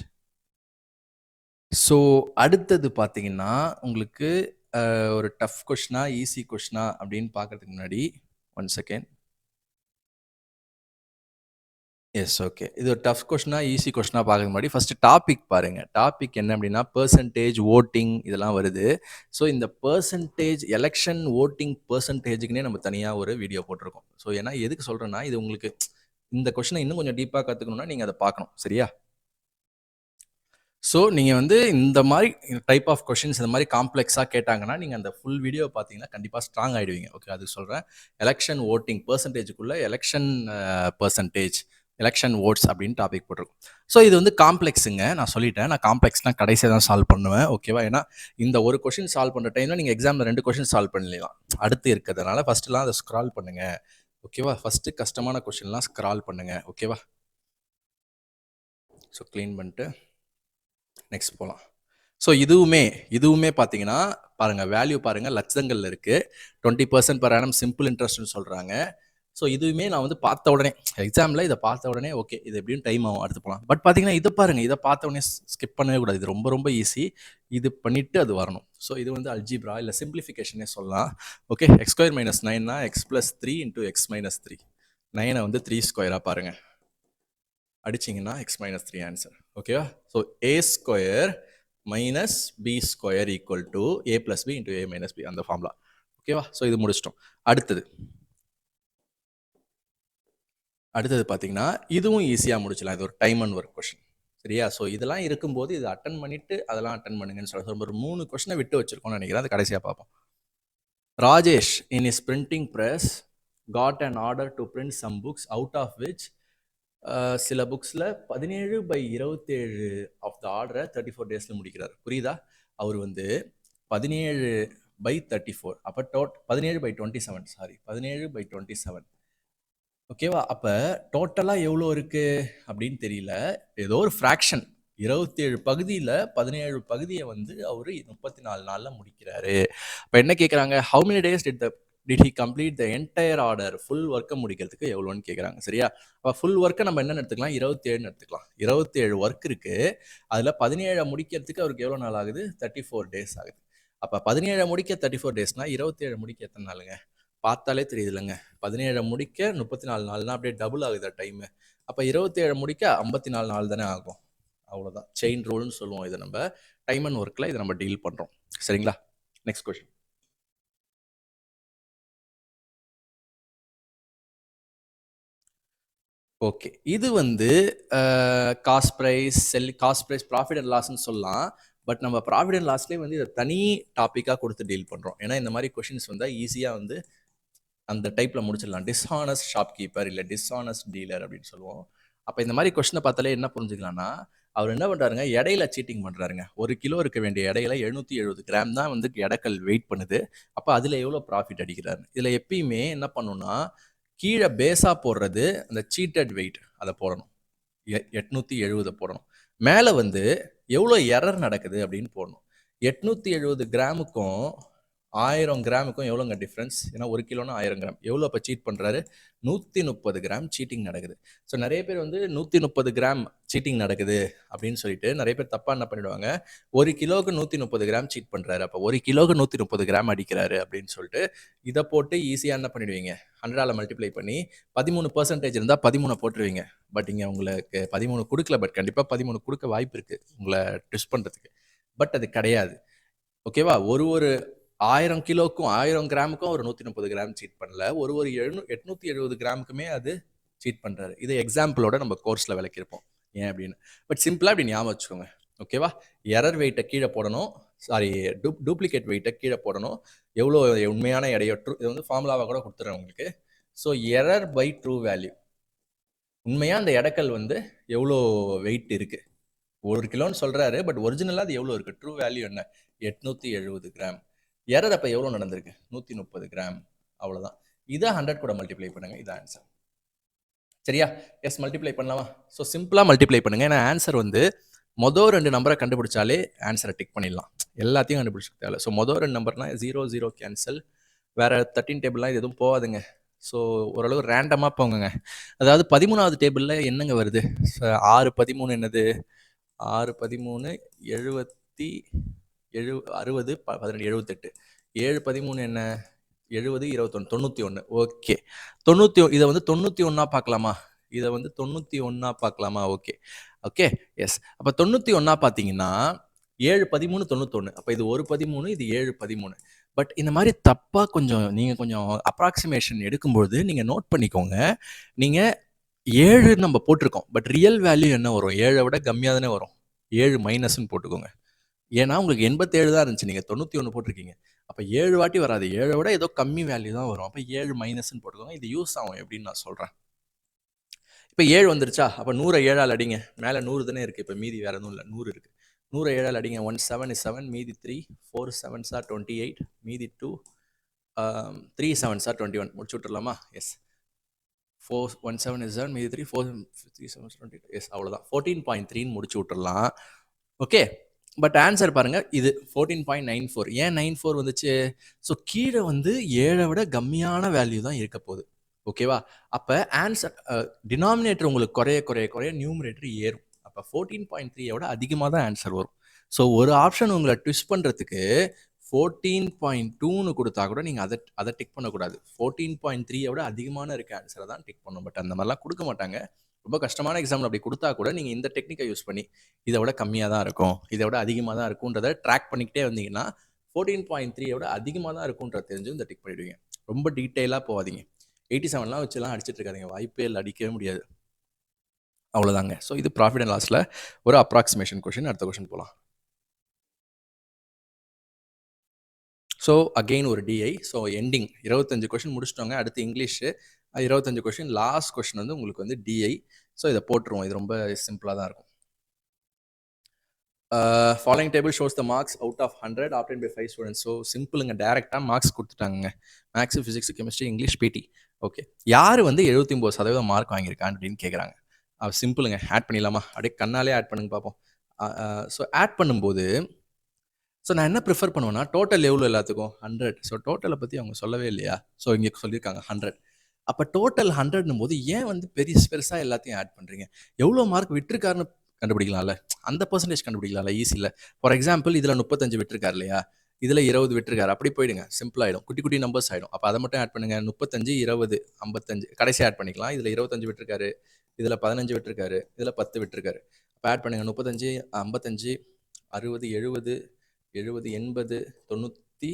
ஸோ அடுத்தது பார்த்தீங்கன்னா உங்களுக்கு ஒரு டஃப் கொஷினா ஈஸி கொஷினா அப்படின்னு பார்க்கறதுக்கு முன்னாடி 1 செகண்ட். S, okay. இது ஒரு டஃப் கொஷினா ஈஸி கொஷினா பார்க்க முன்னாடி ஃபர்ஸ்ட் டாபிக் பாருங்க. டாபிக் என்ன அப்படின்னா பெர்சன்டேஜ் ஓட்டிங் இதெல்லாம் வருது. ஸோ இந்த பெர்சன்டேஜ் எலெக்ஷன் ஓட்டிங் பெர்சன்டேஜுக்குனே நம்ம தனியாக ஒரு வீடியோ போட்டிருக்கோம். ஸோ ஏன்னா எதுக்கு சொல்கிறேன்னா, இது உங்களுக்கு இந்த கொஷினை இன்னும் கொஞ்சம் டீப்பாக கற்றுக்கணும்னா நீங்கள் அதை பார்க்கணும். சரியா? ஸோ நீங்கள் வந்து இந்த மாதிரி டைப் ஆஃப் கொஷின்ஸ் இந்த மாதிரி காம்ப்ளெக்ஸாக கேட்டாங்கன்னா நீங்கள் அந்த ஃபுல் வீடியோ பார்த்தீங்கன்னா கண்டிப்பாக ஸ்ட்ராங் ஆகிடுவீங்க. ஓகே, அதுக்கு சொல்கிறேன். எலெக்ஷன் ஓட்டிங் பெர்சன்டேஜுக்குள்ளே எலெக்ஷன் பெர்சன்டேஜ், எலெக்ஷன் ஓட்ஸ் அப்படின்னு டாபிக் போட்டிருக்கும். ஸோ இது வந்து காம்ப்ளெக்ஸுங்க, நான் சொல்லிட்டேன். நான் காம்ப்ளெக்ஸ்லாம் கடைசியாக தான் சால்வ் பண்ணுவேன். ஓகேவா? ஏன்னா இந்த ஒரு கொஷின் சால்வ் பண்ணுற டைமில் நீங்கள் எக்ஸாமில் 2 கொஷின் சால்வ் பண்ணலாம் அடுத்து இருக்கிறதுனால ஃபஸ்ட்டுலாம் அதை ஸ்க்ரால் பண்ணுங்கள். ஓகேவா? ஃபஸ்ட்டு கஷ்டமான கொஷின்லாம் ஸ்க்ரால் பண்ணுங்கள். ஓகேவா? ஸோ க்ளீன் பண்ணிட்டு நெக்ஸ்ட் போகலாம். ஸோ இதுவுமே பார்த்தீங்கன்னா பாருங்கள், வேல்யூ பாருங்கள், லட்சங்களில் இருக்குது. 20% per annum சிம்பிள் இன்ட்ரெஸ்ட்னு சொல்கிறாங்க. ஸோ இதுவுமே நான் வந்து பார்த்த உடனே எக்ஸாமில் இதை பார்த்த உடனே ஓகே இது எப்படியும் டைம் ஆகும், அடுத்து போகலாம். பட் பார்த்தீங்கன்னா இதை பாருங்கள், இதை பார்த்த உடனே ஸ்கிப் பண்ணவே கூடாது. இது ரொம்ப ரொம்ப ஈஸி. இது பண்ணிவிட்டு அது வரணும். ஸோ இது வந்து அல்ஜிப்ரா இல்லை சிம்பிளிஃபிகேஷனே சொல்லலாம். Okay, x² - 9னா x + 3 × x - 3. 9 வந்து 3² பாருங்கள், அடிச்சிங்கன்னா x - 3 ஆன்சர். ஓகேவா? So a² - b² = a + b × a - b, அந்த ஃபார்முலா. ஓகேவா? ஸோ இது முடிச்சிட்டோம். அடுத்தது பார்த்தீங்கன்னா இதுவும் ஈஸியாக முடிச்சலாம். இது ஒரு டைம் அண்ட் ஒர்க் கொஷின். சரியா? ஸோ இதெல்லாம் இருக்கும்போது இது அட்டன் பண்ணிவிட்டு அதெல்லாம் அட்டன் பண்ணுங்கன்னு சொல்ல ஒரு 3 கொஷினை விட்டு வச்சுருக்கோம்னு நினைக்கிறேன். அது கடைசியாக பார்ப்போம். Rajesh in is printing press got an order to print some books out of which சில புக்ஸில் 17/27 ஆஃப் த ஆர்டரை 34 டேஸில் முடிக்கிறார். புரியுதா? அவர் வந்து 17/34, அப்போ 17/27, சாரி 17/27. ஓகேவா? அப்போ டோட்டலாக எவ்வளோ இருக்குது அப்படின்னு தெரியல. ஏதோ ஒரு ஃப்ராக்ஷன் 27 பகுதியில் 17 பகுதியை வந்து அவர் 34 நாளில் முடிக்கிறாரு. இப்போ என்ன கேட்குறாங்க, how many days did he complete the entire order, full ஒர்க்கை முடிக்கிறதுக்கு எவ்வளோன்னு கேட்குறாங்க. சரியா? அப்போ ஃபுல் ஒர்க்கை நம்ம என்ன எடுத்துக்கலாம், 27 எடுத்துக்கலாம். 27 ஒர்க் இருக்குது, அதில் 17 முடிக்கிறதுக்கு அவருக்கு எவ்வளோ நாள் ஆகுது, 34 டேஸ் ஆகுது. அப்போ 17 முடிக்க 34 டேஸ்னால் 27 முடிக்க எத்தனை நாளுங்க, பார்த்தாலே தெரியுதுல்லங்க. 17 முடிக்க 34 நாள்னா அப்படியே டபுள் ஆகுதா டைமு. அப்ப 27 முடிக்க 54 நாள் தானே ஆகும். அவ்வளோதான். செயின் ரூல்ன்னு சொல்லுவோம் இத நம்ப. டைம் அண்ட் ஒர்க்ல இத நம்ம டீல் பண்றோம். சரிங்களா? Next question. ஓகே. இது வந்து cost price, cost price, profit and லாஸ்ன்னு சொல்லலாம். பட் நம்ம ப்ராஃபிட் அண்ட் லாஸ்லயே வந்து இத தனி டாபிக்கா குடுத்து டீல் பண்றோம். ஏன்னா இந்த மாரி கொஸ்டின்ஸ் வந்தா ஈஸியா வந்து அந்த டைப்ல முடிச்சிடலாம். டிஸ்ஹானஸ்ட் ஷாப்கீப்பர் இல்ல டிஸ்ஹானஸ்ட் டீலர் அப்படின்னு சொல்லுவோம். அப்ப இந்த மாதிரி கொஸ்டினை பார்த்தாலே என்ன புரிஞ்சுக்கலாம்னா, அவர் என்ன பண்றாருங்க, எடையில சீட்டிங் பண்றாருங்க. 1 கிலோ இருக்க வேண்டிய எடையில 770 கிராம் தான் வந்து எடைக்கல் வெயிட் பண்ணுது. அப்ப அதுல எவ்வளவு ப்ராஃபிட் அடிக்கிறாரு? இதுல எப்பயுமே என்ன பண்ணணும்னா, கீழே பேஸா போடுறது அந்த சீட்டட் வெயிட் அதை போடணும். 870 போடணும். மேல வந்து எவ்வளோ எரர் நடக்குது அப்படின்னு போடணும். 870 கிராமுக்கும் 1000 கிராமுக்கும் எவ்வளோங்க டிஃப்ரென்ஸ்? ஏன்னா 1 கிலோனா 1000 கிராம். எவ்வளோ இப்போ சீட் பண்ணுறாரு? 130 கிராம் சீட்டிங் நடக்குது. ஸோ நிறைய பேர் வந்து 130 கிராம் சீட்டிங் நடக்குது அப்படின்னு சொல்லிட்டு நிறைய பேர் தப்பாக என்ன பண்ணிடுவாங்க, 1 கிலோவுக்கு 130 கிராம் சீட் பண்ணுறாரு, அப்போ 1 கிலோவுக்கு 130 கிராம் அடிக்கிறாரு அப்படின்னு சொல்லிட்டு இதை போட்டு ஈஸியாக என்ன பண்ணிடுவீங்க, 100ஆல் மல்டிப்ளை பண்ணி 13% இருந்தால் 13 போட்டுருவீங்க. பட் இங்கே உங்களுக்கு 13 கொடுக்கல, பட் கண்டிப்பாக 13 கொடுக்க வாய்ப்பு இருக்குது உங்களை ட்விஸ்ட் பண்ணுறதுக்கு. பட் அது கிடையாது. ஓகேவா? ஒரு 1000 கிலோக்கும் 1000 கிராமுக்கும் ஒரு 130 கிராம் சீட் பண்ணல. ஒரு 870 கிராமுக்குமே அது சீட் பண்ணுறாரு. இதை எக்ஸாம்பிளோட நம்ம கோர்ஸில் விளக்கியிருப்போம் ஏன் அப்படின்னு. பட் சிம்பிளாக அப்படி ஞாபகம் வச்சுக்கோங்க. ஓகேவா? எரர் வெயிட்டை கீழே போடணும், சாரி டூப்ளிகேட் வெயிட்டை கீழே போடணும். எவ்வளோ உண்மையான எடையோ இது வந்து ஃபார்முலாவாக கூட கொடுத்துட்றேன் உங்களுக்கு. So error by true value. உண்மையாக அந்த எடைக்கல் வந்து எவ்வளோ வெயிட் இருக்குது, 1 கிலோன்னு சொல்கிறாரு, பட் ஒரிஜினலாக அது எவ்வளோ இருக்குது, ட்ரூ வேல்யூ என்ன, 870 கிராம். எரர் அப்போ எவ்வளோ நடந்திருக்கு, 130 கிராம். அவ்வளோதான். இதை 100 கூட மல்டிப்ளை பண்ணுங்க, இதான் ஆன்சர். சரியா? எஸ், மல்டிப்ளை பண்ணலாமா? ஸோ சிம்பிளாக மல்டிப்ளை பண்ணுங்க. ஏன்னா ஆன்சர் வந்து மொதல் 2 நம்பரை கண்டுபிடிச்சாலே ஆன்சரை டிக் பண்ணிடலாம். எல்லாத்தையும் கண்டுபிடிச்சி தேவை. ஸோ மொதல் 2 நம்பர்னா 0 0 கேன்சல். வேற 13 டேபிள்லாம் இது எதுவும் போகாதுங்க. ஸோ ஓரளவு ரேண்டமாக போங்க. அதாவது 13வது டேபிளில் என்னங்க வருது? 6 13 என்னது? 6 13 70 60 12 78. 7 13 என்ன? 70 21 91. ஓகே. 90 இதை வந்து 91 பார்க்கலாமா? இதை வந்து 91 பார்க்கலாமா? Okay okay yes. அப்போ 91 பார்த்தீங்கன்னா 7 13 91. அப்போ இது 1 13, இது 7 13. பட் இந்த மாதிரி தப்பாக கொஞ்சம் நீங்கள் கொஞ்சம் அப்ராக்சிமேஷன் எடுக்கும்போது நீங்கள் நோட் பண்ணிக்கோங்க. நீங்கள் 7 நம்ம போட்டிருக்கோம், பட் ரியல் வேல்யூ என்ன வரும்? 7 விட கம்மியாக தானே வரும். 7 மைனஸ்ன்னு போட்டுக்கோங்க. ஏன்னா உங்களுக்கு 87 தான் இருந்துச்சு, நீங்கள் 91 போட்டிருக்கீங்க. அப்போ 7 வாட்டி வராது, 7 விட ஏதோ கம்மி வேல்யூ தான் வரும். அப்போ 7 மைனஸ்ன்னு போட்டுக்கோங்க. இது யூஸ் ஆகும் எப்படின்னு நான் சொல்கிறேன். இப்போ 7 வந்துருச்சா? அப்போ 100 7ஆல் அடிங்க. மேலே 100 தானே இருக்குது, இப்போ மீதி வேறு எதுவும் இல்லை, 100 இருக்குது. 100 7ஆல் அடிங்க. 1 7 is 7, மீதி 3, 4 7s are 28, மீதி 2, 3 7s are 21. முடிச்சு விட்டுறலாமா? எஸ். 4 1 7 is 7, மீதி 3 4 3 7 22. எஸ், அவ்வளோதான். 14.3 முடிச்சு விட்டுறலாம். ஓகே. பட் ஆன்சர் பாருங்க, இது 14.94. ஏன் 94 வந்துச்சு? ஸோ கீழே வந்து 7 விட கம்மியான வேல்யூ தான் இருக்க போகுது. ஓகேவா? அப்போ ஆன்சர் டினாமினேட்டர் உங்களுக்கு குறைய குறைய குறைய நியூமரேட்டர் ஏறும். அப்போ 14.3 விட அதிகமாக தான் ஆன்சர் வரும். ஸோ ஒரு ஆப்ஷன் உங்களை ட்விஸ்ட் பண்ணுறதுக்கு 14.2ன்னு கொடுத்தா கூட நீங்கள் அதை டிக் பண்ணக்கூடாது. 14.3 விட அதிகமான இருக்க ஆன்சரை தான் டிக் பண்ணணும். பட் அந்த மாதிரிலாம் கொடுக்க மாட்டாங்க. ரொம்ப கஷ்டமான எக்ஸாம்பிள் அப்படி கொடுத்தா கூட நீங்கள் இந்த டெக்னிக்கை யூஸ் பண்ணி இதை விட கம்மியாக தான் இருக்கும், இதை விட அதிகமாக தான் இருக்குன்றதை ட்ராக் பண்ணிக்கிட்டே வந்தீங்கன்னா 14.3 விட அதிகமாக தான் இருக்கும்ன்றது தெரிஞ்சு இந்த டிக் பண்ணிவிடுவீங்க. ரொம்ப டீட்டெயிலாக போகாதீங்க. 87லாம் வச்சுலாம் அடிச்சிட்டு இருக்காதிங்க, வாய்ப்பே இல்லை, அடிக்கவே முடியாது. அவ்வளோதாங்க. ஸோ இது ப்ராஃபிட் அண்ட் லாஸில் ஒரு அப்ராக்சிமேஷன் கொஷின். அடுத்த கொஷின் போகலாம். ஸோ அகெயின் ஒரு டிஐ. ஸோ எண்டிங் 25 கொஷின் முடிச்சிட்டோங்க. அடுத்து இங்கிலீஷு 25 கொஷின். லாஸ்ட் கொஷின் வந்து உங்களுக்கு வந்து டிஐ. ஸோ இதை போட்டுருவோம். இது ரொம்ப சிம்பிளாக தான் இருக்கும். Following table shows the marks out of 100 obtained by 5 students. So சிம்பிளுங்க, டேரெக்டாக மார்க்ஸ் கொடுத்துட்டாங்க. Maths, physics, chemistry, English, PT. Okay, யார் வந்து 79% மார்க் வாங்கியிருக்கான்னு அப்படின்னு கேட்குறாங்க. சிம்பிளுங்க, ஆட் பண்ணிடலாமா? அப்படியே கண்ணாலே ஆட் பண்ணுங்க பார்ப்போம். ஸோ ஆட் பண்ணும்போது ஸோ நான் என்ன ப்ரிஃபர் பண்ணுவேன்னா, டோட்டல் எவ்வளோ எல்லாத்துக்கும் 100. ஸோ டோட்டலை பற்றி அவங்க சொல்லவே இல்லையா? ஸோ இங்கே சொல்லியிருக்காங்க 100. அப்போ டோட்டல் 100ன்னும் போது ஏன் வந்து பெருசாக எல்லாத்தையும் ஆட் பண்ணுறீங்க? எவ்வளோ மார்க் விட்டுருக்காருன்னு கண்டுபிடிக்கலாம்ல, அந்த பர்சன்டேஜ் கண்டுபிடிக்கலாம்ல ஈஸியில். ஃபார் எக்ஸாம்பிள் இதில் 35 விட்டுருக்காரு இல்லையா? இதில் 20 விட்டுருக்காரு. அப்படி போயிடுங்க, சிம்பிள் ஆகிடும், குட்டி குட்டி நம்பர்ஸ் ஆகிடும். அப்போ அதை மட்டும் ஆட் பண்ணுங்கள். 35, 20, 55 கடைசி ஆட் பண்ணிக்கலாம். இதில் 25 விட்டுருக்காரு, இதில் 15 விட்டுருக்காரு, இதில் 10 விட்டுருக்காரு. இப்போ ஆட் பண்ணுங்கள். 35, 55, 60, 70, 70, 80,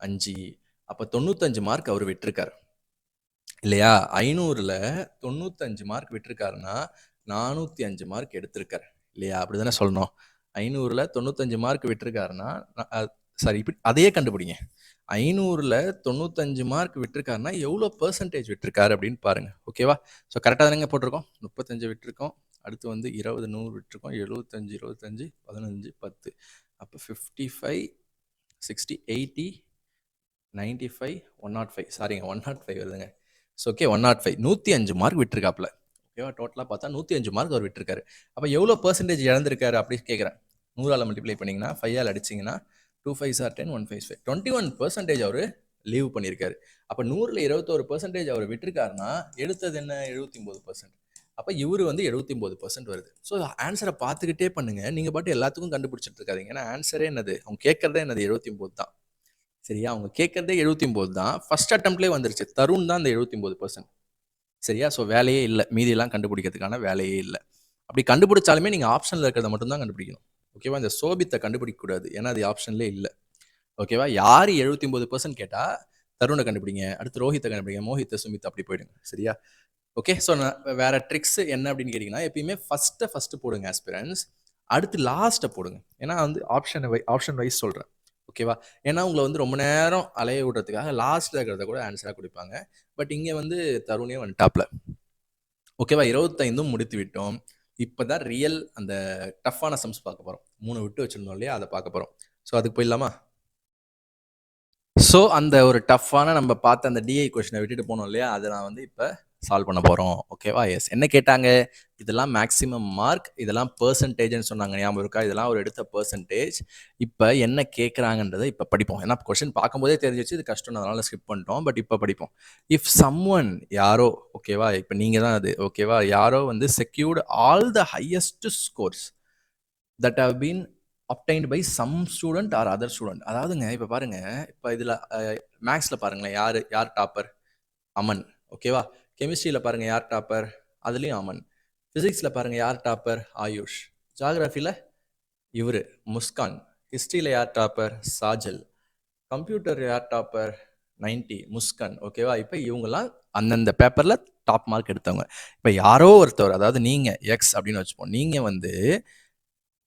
95. அப்போ 95 மார்க் அவர் விட்டுருக்காரு இல்லையா? 500ல் 95 மார்க் விட்டுருக்காருன்னா 405 மார்க் எடுத்திருக்காரு இல்லையா? அப்படி தானே சொல்லணும். 500ல் 95 மார்க் விட்டுருக்காருன்னா சாரி, இப்படி அதையே கண்டுபிடிங்க. 500ல் 95 மார்க் விட்டுருக்காருன்னா எவ்வளோ பெர்சன்டேஜ் விட்டுருக்காரு அப்படின்னு பாருங்க. ஓகேவா? ஸோ கரெக்டாக தானேங்க போட்டிருக்கோம். 35 விட்டுருக்கோம், அடுத்து வந்து 20, 100 விட்டுருக்கோம், 75, 25, 15, 10. அப்போ 55, 60, 80, 95, 105. சாரிங்க, 105 வருதுங்க. ஸோ ஓகே, 105, 105 மார்க் விட்டுருக்காப்புல. ஓகேவா? டோட்டலாக பார்த்தா 105 மார்க் அவர் விட்டுருக்காரு. அப்போ எவ்வளோ பெர்சன்டேஜ் இழந்திருக்காரு அப்படின்னு கேட்குறேன். 100ஆல் மல்டிப்ளை பண்ணிங்கன்னா 5ஆல் அடிச்சிங்கன்னா 2 5s are 10, 1 5 5, 21% அவர் லீவ் பண்ணியிருக்காரு. அப்போ 100ல் 21% அவர் விட்டுருக்காருன்னா எடுத்தது என்ன? 79%. அப்போ இவர் வந்து 79% வருது. ஸோ ஆன்சரை பார்த்துக்கிட்டே பண்ணுங்க. நீங்கள் பாட்டு எல்லாத்துக்கும் கண்டுபிடிச்சிட்டு இருக்காதீங்க. ஏன்னா ஆன்சரே என்னது? அவங்க கேட்கறதே என்னது? 79 தான். சரியா? அவங்க கேட்கறதே 79 தான். ஃபர்ஸ்ட் அட்டம்ப்ட்லேயே வந்துருச்சு. தருண் தான் அந்த 79%. சரியா? ஸோ வேலையே இல்லை, மீதியெல்லாம் கண்டுபிடிக்கிறதுக்கான வேலையே இல்லை. அப்படி கண்டுபிடிச்சாலுமே நீங்கள் ஆப்ஷனில் இருக்கிறத மட்டும்தான் கண்டுபிடிக்கணும். ஓகேவா? இந்த சோபித்தை கண்டுபிடிக்கக்கூடாது, ஏன்னா அது ஆப்ஷன்லேயே இல்லை. ஓகேவா? யார் 79% கேட்டால் தருணை கண்டுபிடிங்க, அடுத்து ரோஹித்தை கண்டுபிடிங்க, மோஹித்தை, சுமித், அப்படி போயிடுங்க. சரியா? ஓகே. ஸோ நான் வேற ட்ரிக்ஸ் என்ன அப்படின்னு கேட்டிங்கன்னா, எப்பயுமே ஃபஸ்ட்டு போடுங்க ஆஸ்பிரன்ஸ், அடுத்து லாஸ்ட்டை போடுங்க. ஏன்னா வந்து ஆப்ஷன் வைஸ் சொல்கிறேன். ஓகேவா? ஏன்னா உங்களை வந்து ரொம்ப நேரம் அலைய விடுறதுக்காக லாஸ்ட்டில் இருக்கிறத கூட ஆன்சராக கொடுப்பாங்க. பட் இங்கே வந்து தருணே வந்துட்டாப்ல. ஓகேவா? 25 முடித்து விட்டோம். இப்போ தான் ரியல் அந்த டஃப்பான சம்ஸ் பார்க்க போகிறோம். 3 விட்டு வச்சுருந்தோம் இல்லையா? அதை பார்க்க போகிறோம். ஸோ அதுக்கு போயிடலாமா? ஸோ அந்த ஒரு டஃப்பான நம்ம பார்த்த அந்த டிஐ கொஷினை விட்டுட்டு போனோம் இல்லையா? அதை நான் வந்து இப்போ சால்வ் பண்ண போகிறோம். ஓகேவா? எஸ். என்ன கேட்டாங்க? இதெல்லாம் மேக்ஸிமம் மார்க், இதெல்லாம் பெர்சன்டேஜ்னு சொன்னாங்க, ஞாபகம் இருக்கா? இதெல்லாம் ஒரு எடுத்த பெர்சன்டேஜ். இப்போ என்ன கேட்குறாங்கன்றதை இப்போ படிப்போம். ஏன்னா கொஷின் பார்க்கும்போதே தெரிஞ்சிச்சு இது கஷ்டம், அதனால் ஸ்கிப் பண்ணிட்டோம். பட் இப்போ படிப்போம். இஃப் சம்ஒன், யாரோ, ஓகேவா, இப்போ நீங்கள் தான் அது, ஓகேவா, யாரோ வந்து secured all the highest scores that have been obtained by some student or other student. அதாவதுங்க இப்போ பாருங்க, இப்போ இதில் மேக்ஸில் பாருங்களேன், யார் டாப்பர்? அமன். ஓகேவா? கெமிஸ்ட்ரியில் பாருங்கள் யார் டாப்பர்? அதுலேயும் அமன். ஃபிசிக்ஸில் பாருங்கள் யார் டாப்பர்? ஆயுஷ். ஜாகிரஃபியில் இவர் முஸ்கான். ஹிஸ்ட்ரியில் யார் டாப்பர்? சாஜல். கம்ப்யூட்டர் யார் டாப்பர்? 90 முஸ்கான். ஓகேவா? இப்போ இவங்கெல்லாம் அந்தந்த பேப்பரில் டாப் மார்க் எடுத்தவங்க. இப்போ யாரோ ஒருத்தவர், அதாவது நீங்கள் எக்ஸ் அப்படின்னு வச்சுப்போம், நீங்கள் வந்து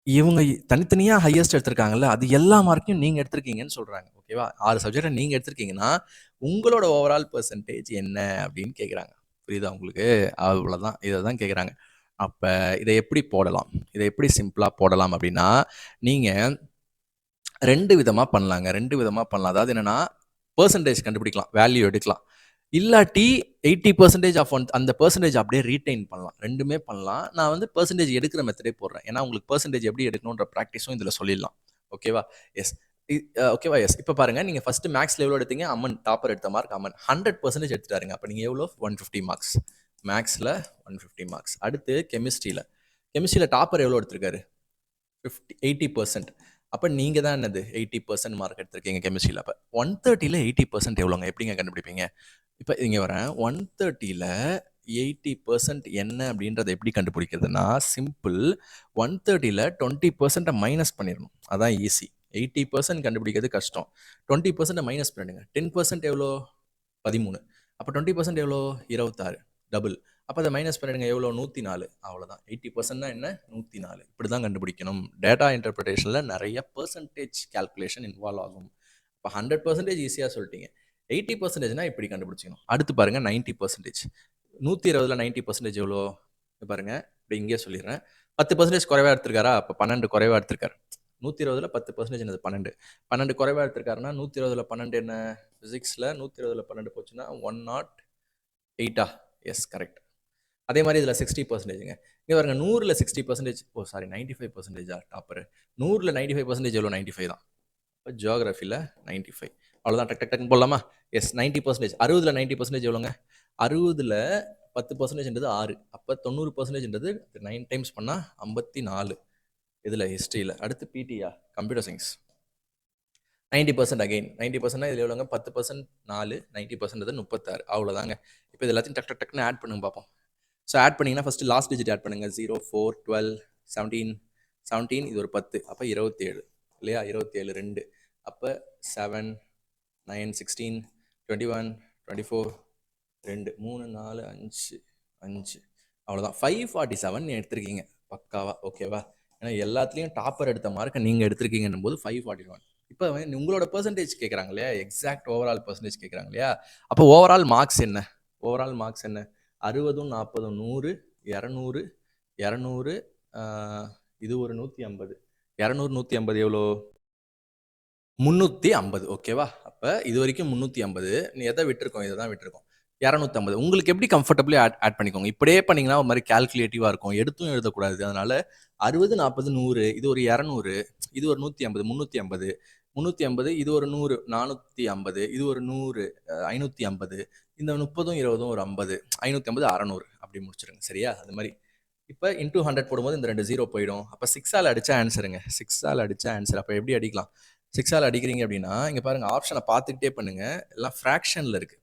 இவங்க தனித்தனியாக ஹையஸ்ட் எடுத்திருக்காங்கல்ல, அது எல்லா மார்க்கையும் நீங்கள் எடுத்திருக்கீங்கன்னு சொல்கிறாங்க. ஓகேவா? 6 சப்ஜெக்டை நீங்கள் எடுத்திருக்கீங்கன்னா உங்களோட ஓவரால் பெர்சன்டேஜ் என்ன அப்படின்னு கேட்குறாங்க. புரியுதா உங்களுக்கு? அவ்வளோதான், இதை தான் கேட்குறாங்க. அப்போ இதை எப்படி போடலாம், இதை எப்படி சிம்பிளாக போடலாம் அப்படின்னா, நீங்கள் 2 விதமாக பண்ணலாங்க. 2 விதமாக பண்ணலாம். அதாவது என்னென்னா, பெர்சன்டேஜ் கண்டுபிடிக்கலாம், வேல்யூ எடுக்கலாம். இல்லாட்டி 80% ஆஃப் அந்த பெர்சன்டேஜ் அப்படியே ரீட்டைன் பண்ணலாம். 2மே பண்ணலாம். நான் வந்து பெர்சன்டேஜ் எடுக்கிற மெத்தடே போடுறேன். ஏன்னா உங்களுக்கு பெர்சன்டேஜ் எப்படி எடுக்கணுன்ற ப்ராக்டிஸும் இதில் சொல்லிடலாம். ஓகேவா? எஸ். ஓகேவா? எஸ். இப்போ பாருங்க, நீங்கள் ஃபஸ்ட்டு மேக்ஸ் எவ்வளோ எடுத்தீங்க? அமன் டாப்பர் எடுத்த மார்க் அமன் 100% எடுத்துட்டாருங்க. அப்போ நீங்கள் எவ்வளோ? 150 மார்க்ஸ். மேக்ஸில் 150 மார்க்ஸ். அடுத்து கெமிஸ்ட்ரியில் டாப்பர் எவ்வளோ எடுத்திருக்காரு? 80%. அப்போ நீங்கள் தான் என்னது 80% மார்க் எடுத்திருக்கீங்க கெமிஸ்ட்ரியில். அப்போ 130ல் 80% எவ்வளோங்க? எப்படிங்க கண்டுபிடிப்பீங்க? இப்போ இங்கே வரேன். 130ல் 80% என்ன அப்படின்றத எப்படி கண்டுபிடிக்கிறதுனா, சிம்பிள். 130ல் 20% மைனஸ் பண்ணிடணும். அதான் ஈஸி. 80% கண்டுபிடிக்கிறது கஷ்டம். 20% மைனஸ் பண்ணிடுங்க. 10% எவ்வளோ? 13. அப்போ 20% எவ்வளோ? 26. டபுள். அப்போ அதை மைனஸ் பண்ணிடுங்க. எவ்வளோ? 104. அவ்வளோதான். 80%னா என்ன? 104. இப்படி தான் கண்டுபிடிக்கணும். டேட்டா இன்டர்பிரிட்டேஷனில் நிறைய பெர்சன்டேஜ் கால்குலேஷன் இன்வால்வ் ஆகும். இப்போ 100% ஈஸியாக சொல்லிட்டீங்க. 80%னா இப்படி கண்டுபிடிச்சிக்கணும். அடுத்து பாருங்க, 90%. 120ல் 90% எவ்வளோ? பாருங்க, இப்படி இங்கே சொல்லிடுறேன். 10% குறைவாக எடுத்திருக்காரா? அப்போ 12 குறைவாக எடுத்திருக்காரு. 120ல் 10% என்னது? 12. 12 குறைவாக எடுத்திருக்காருன்னா 120ல் 12 என்ன? ஃபிசிக்ஸில் 120ல் 12 போச்சுன்னா 108. Yes, correct. அதே மாதிரி இதில் 60%ங்க. இங்கே பாருங்க, 100ல் 60%, ஓ சாரி 95%. டாப்பர் 100ல் 95% எவ்வளோ? 95 தான். இப்போ ஜியோகிராஃபியில் 95. அவ்வளோதான். டக் டக் டக்குன்னு போடலாமா? எஸ். 90%. 60ல் 90% எவ்வளோங்க? 60ல் 10%ன்றது 6. அப்போ 90%ன்றது 9 டைம்ஸ் பண்ணால் 54. இதில் ஹிஸ்ட்ரியில். அடுத்து பிடியா? Computer science. 90% அகைன் 90%னா இதில் எவ்வளோங்க 10% 4 90% 36 அவ்வளோதாங்க. இப்போ இது எல்லாத்தையும் டக் டக் டக்குன்னு ஆட் பண்ணுங்க பார்ப்போம். ஸோ ஆட் பண்ணிங்கன்னா ஃபஸ்ட்டு லாஸ்ட் டிஜிட் ஆட் பண்ணுங்கள். 0 4 12 17 17 இது ஒரு 10 அப்போ 27 இல்லையா? 27 2 அப்போ 7 9 16 21 24 2 3 4 5 5 அவ்வளோதான். 547 எடுத்திருக்கீங்க பக்காவா, ஓகேவா? ஏன்னா எல்லாத்துலேயும் டாப்பர் எடுத்த மார்க்கை நீங்கள் எடுத்திருக்கீங்கன்னும் போது 541. இப்போ உங்களோட பெர்சன்டேஜ் கேட்குறாங்க இல்லையா? எக்ஸாக்ட் ஓவரால் பெர்சன்டேஜ் கேட்குறாங்க இல்லையா? அப்போ ஓவரால் மார்க்ஸ் என்ன? ஓவரால் மார்க்ஸ் என்ன? 60 40 100 200 200 இது ஒரு 150 200 150 எவ்வளோ? 350 ஓகேவா? அப்போ இது வரைக்கும் 350. நீ எதை விட்டுருக்கோம்? இதை தான் விட்டுருக்கோம். 250 உங்களுக்கு எப்படி கம்ஃபர்டபுளி ஆட் பண்ணிக்கோங்க. இப்படியே பண்ணிங்கன்னா ஒரு மாதிரி கால்குலேட்டிவாக இருக்கும். எடுத்தும் எழுதக்கூடாது. அதனால 60 40 100 இது ஒரு 200 இது ஒரு 150 350 350 இது ஒரு 100 450 இது ஒரு 100 550 இந்த 30 20 ஒரு 50 550 600 அப்படி முடிச்சிருங்க. சரியா? அது மாதிரி இப்போ இன்டூ 100 போடும்போது இந்த 2 0 போயிடும். அப்போ 6ஆல் அடித்தா ஆன்சருங்க. 6ஆல் அடித்தா ஆன்சர். அப்போ எப்படி அடிக்கலாம்? 6ஆல் அடிக்கிறீங்க அப்படின்னா இங்கே பாருங்கள், ஆப்ஷனை பார்த்துக்கிட்டே பண்ணுங்கள். எல்லாம் ஃப்ராக்ஷனில் இருக்குது.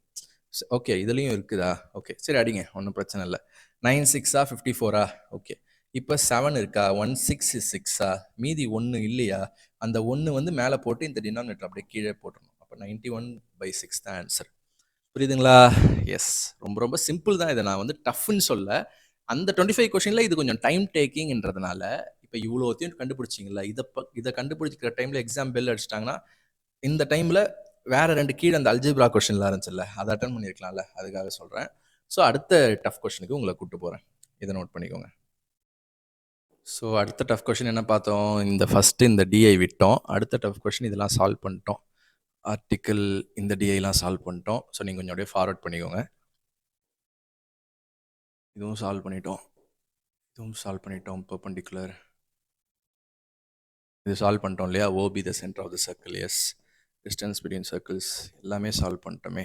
ஓகே, இதுலேயும் இருக்குதா? ஓகே, சரி அடிங்க, ஒன்றும் பிரச்சனை இல்லை. 9 6ஆ 54ஆ? ஓகே, இப்போ 7 இருக்கா? 1 6 6ஆ? மீதி 1 இல்லையா? அந்த 1 வந்து மேலே போட்டு இந்த டினாமினேட்டர் அப்படியே கீழே போட்டுருணும். அப்போ 91/6 தான் ஆன்சர். புரியுதுங்களா? எஸ், ரொம்ப ரொம்ப சிம்பிள் தான். இதை நான் வந்து டஃப்னு சொல்ல. அந்த 25 கொஷினில் இது கொஞ்சம் டைம் டேக்கிங்ன்றதுனால இப்போ இவ்வளோத்தையும் கண்டுபிடிச்சிங்களா? இதை கண்டுபிடிக்கிற டைமில் எக்ஸாம் பெல் அடிச்சிட்டாங்கன்னா இந்த டைமில் வேற 2 கீழே அந்த அல்ஜிப்ரா கொஷின்லாம் இருந்துச்சுல்ல, அதை அட்டன் பண்ணியிருக்கலாம்ல, அதுக்காக சொல்கிறேன். ஸோ அடுத்த டஃப் கொஷனுக்கு உங்களை கூப்பிட்டு போகிறேன். இதை நோட் பண்ணிக்கோங்க. ஸோ அடுத்த டஃப் கொஷின் என்ன பார்த்தோம்? இந்த ஃபஸ்ட்டு இந்த டிஐ விட்டோம். அடுத்த டஃப் கொஷின் இதெல்லாம் சால்வ் பண்ணிட்டோம். ஆர்டிக்கிள் இந்த டிஐலாம் சால்வ் பண்ணிட்டோம். ஸோ நீங்கள் கொஞ்சம் அப்படியே ஃபார்வர்ட் பண்ணிக்கோங்க. இதுவும் சால்வ் பண்ணிட்டோம். இதுவும் சால்வ் பண்ணிட்டோம். பெர்பெண்டிகுலர் இது சால்வ் பண்ணிட்டோம் இல்லையா? OB the centre of the circle. Yes, distance between circles எல்லாமே சால்வ் பண்ணிட்டோமே.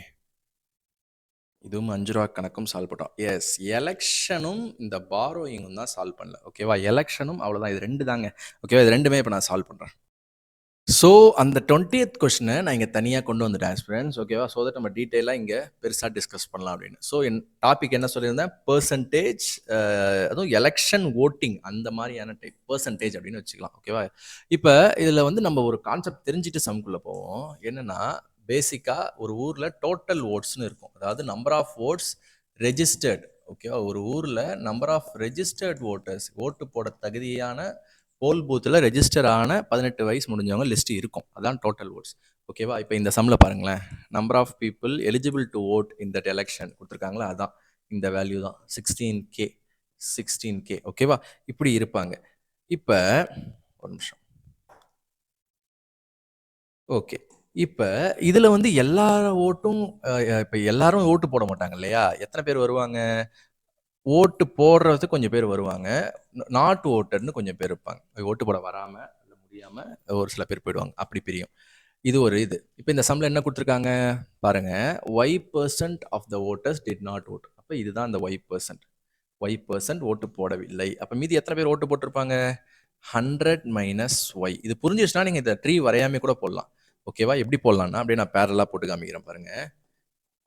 இதுவும் 5 ரூபா கணக்கும் சால்வ் பண்ணிட்டோம். எஸ், எலெக்ஷனும் இந்த பாரோயிங்கும் தான் சால்வ் பண்ணல. ஓகேவா? எலெக்ஷனும் அவ்வளோதான். இது 2 தாங்க. ஓகேவா? இது 2மே இப்போ நான் சால்வ் பண்ணுறேன். ஸோ அந்த 20th கொஷினை நான் இங்கே தனியாக கொண்டு வந்துட்டேன் ஃப்ரெண்ட்ஸ். ஓகேவா? ஸோ தட் நம்ம டீட்டெயிலாக இங்கே பெருசாக டிஸ்கஸ் பண்ணலாம் அப்படின்னு. ஸோ என் டாபிக் என்ன சொல்லியிருந்தேன்? பெர்சன்டேஜ், அதுவும் எலெக்ஷன் ஓட்டிங் அந்த மாதிரியான டைப் பெர்சன்டேஜ் அப்படின்னு வச்சுக்கலாம். ஓகேவா? இப்போ இதில் வந்து நம்ம ஒரு கான்செப்ட் தெரிஞ்சுட்டு சம்குள்ளே போவோம். என்னென்னா, பேசிக்காக ஒரு ஊரில் டோட்டல் ஓட்ஸ்னு இருக்கும். அதாவது நம்பர் ஆஃப் ஓட்ஸ் ரெஜிஸ்டர்ட். ஓகேவா? ஒரு ஊரில் நம்பர் ஆஃப் ரெஜிஸ்டர்ட் ஓட்டர்ஸ், ஓட்டு போட தகுதியான போல் பூத்தில் ரெஜிஸ்டர் ஆன 18 வயசு முடிஞ்சவங்க லிஸ்ட் இருக்கும். அதான் டோட்டல் ஓட்ஸ். ஓகேவா? இப்போ இந்த சம்மில் பாருங்களேன், number of people eligible to vote in that election கொடுத்துருக்காங்களா? அதான் இந்த வேல்யூ தான் 16K. 16K. ஓகேவா? இப்படி இருப்பாங்க. இப்போ ஒரு நிமிஷம். ஓகே, இப்போ இதில் வந்து எல்லா ஓட்டும் இப்போ எல்லாரும் ஓட்டு போட மாட்டாங்க இல்லையா? எத்தனை பேர் வருவாங்க? ஓட்டு போடுறதுக்கு கொஞ்சம் பேர் வருவாங்க. நாட் ஓட்டர்னு கொஞ்சம் பேர் இருப்பாங்க. ஓட்டு போட வராமல் இல்லை முடியாமல் ஒரு சில பேர் போயிடுவாங்க. அப்படி பிரியும். இது ஒரு இது. இப்போ இந்த சம்மில் என்ன கொடுத்துருக்காங்க பாருங்க. Y% of the voters did not vote. அப்போ இதுதான் அந்த Y%. Y% ஓட்டு போடவில்லை. அப்போ மீதி எத்தனை பேர் ஓட்டு போட்டிருப்பாங்க? 100 - Y. இது புரிஞ்சிச்சுன்னா நீங்கள் இந்த ட்ரீ வரையாமல் கூட போடலாம். ஓகேவா? எப்படி போடலான்னா அப்படியே நான் பேரலாக போட்டு காமிக்கிறேன் பாருங்க.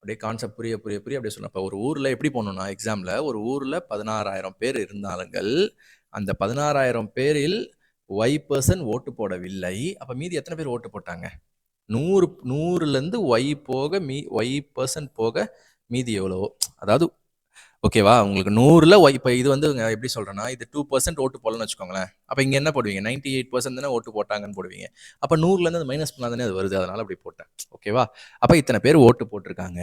அப்படியே கான்செப்ட் புரிய புரிய புரிய அப்படியே சொன்னேன். இப்போ ஒரு ஊரில் எப்படி போகணும்னா, எக்ஸாமில் ஒரு ஊரில் 16,000 பேர் இருந்தாலுங்கள் அந்த 16,000 பேரில் Y% ஓட்டு போடவில்லை. அப்போ மீதி எத்தனை பேர் ஓட்டு போட்டாங்க? 100லேருந்து Y% போக மீதி எவ்வளவோ. அதாவது ஓகேவா? உங்களுக்கு 100ல் இப்போ இது வந்து எப்படி சொல்கிறேன்னா, இது 2% ஓட்டு போடலன்னு வச்சுக்கோங்களேன். அப்போ இங்கே என்ன போடுவீங்க? 98% தானே ஓட்டு போட்டாங்கன்னு போடுவீங்க. அப்போ 100லேருந்து அது மைனஸ் பண்ணால் தானே அது வருது. அதனால் அப்படி போட்டேன். ஓகேவா? அப்போ இத்தனை பேர் ஓட்டு போட்டிருக்காங்க.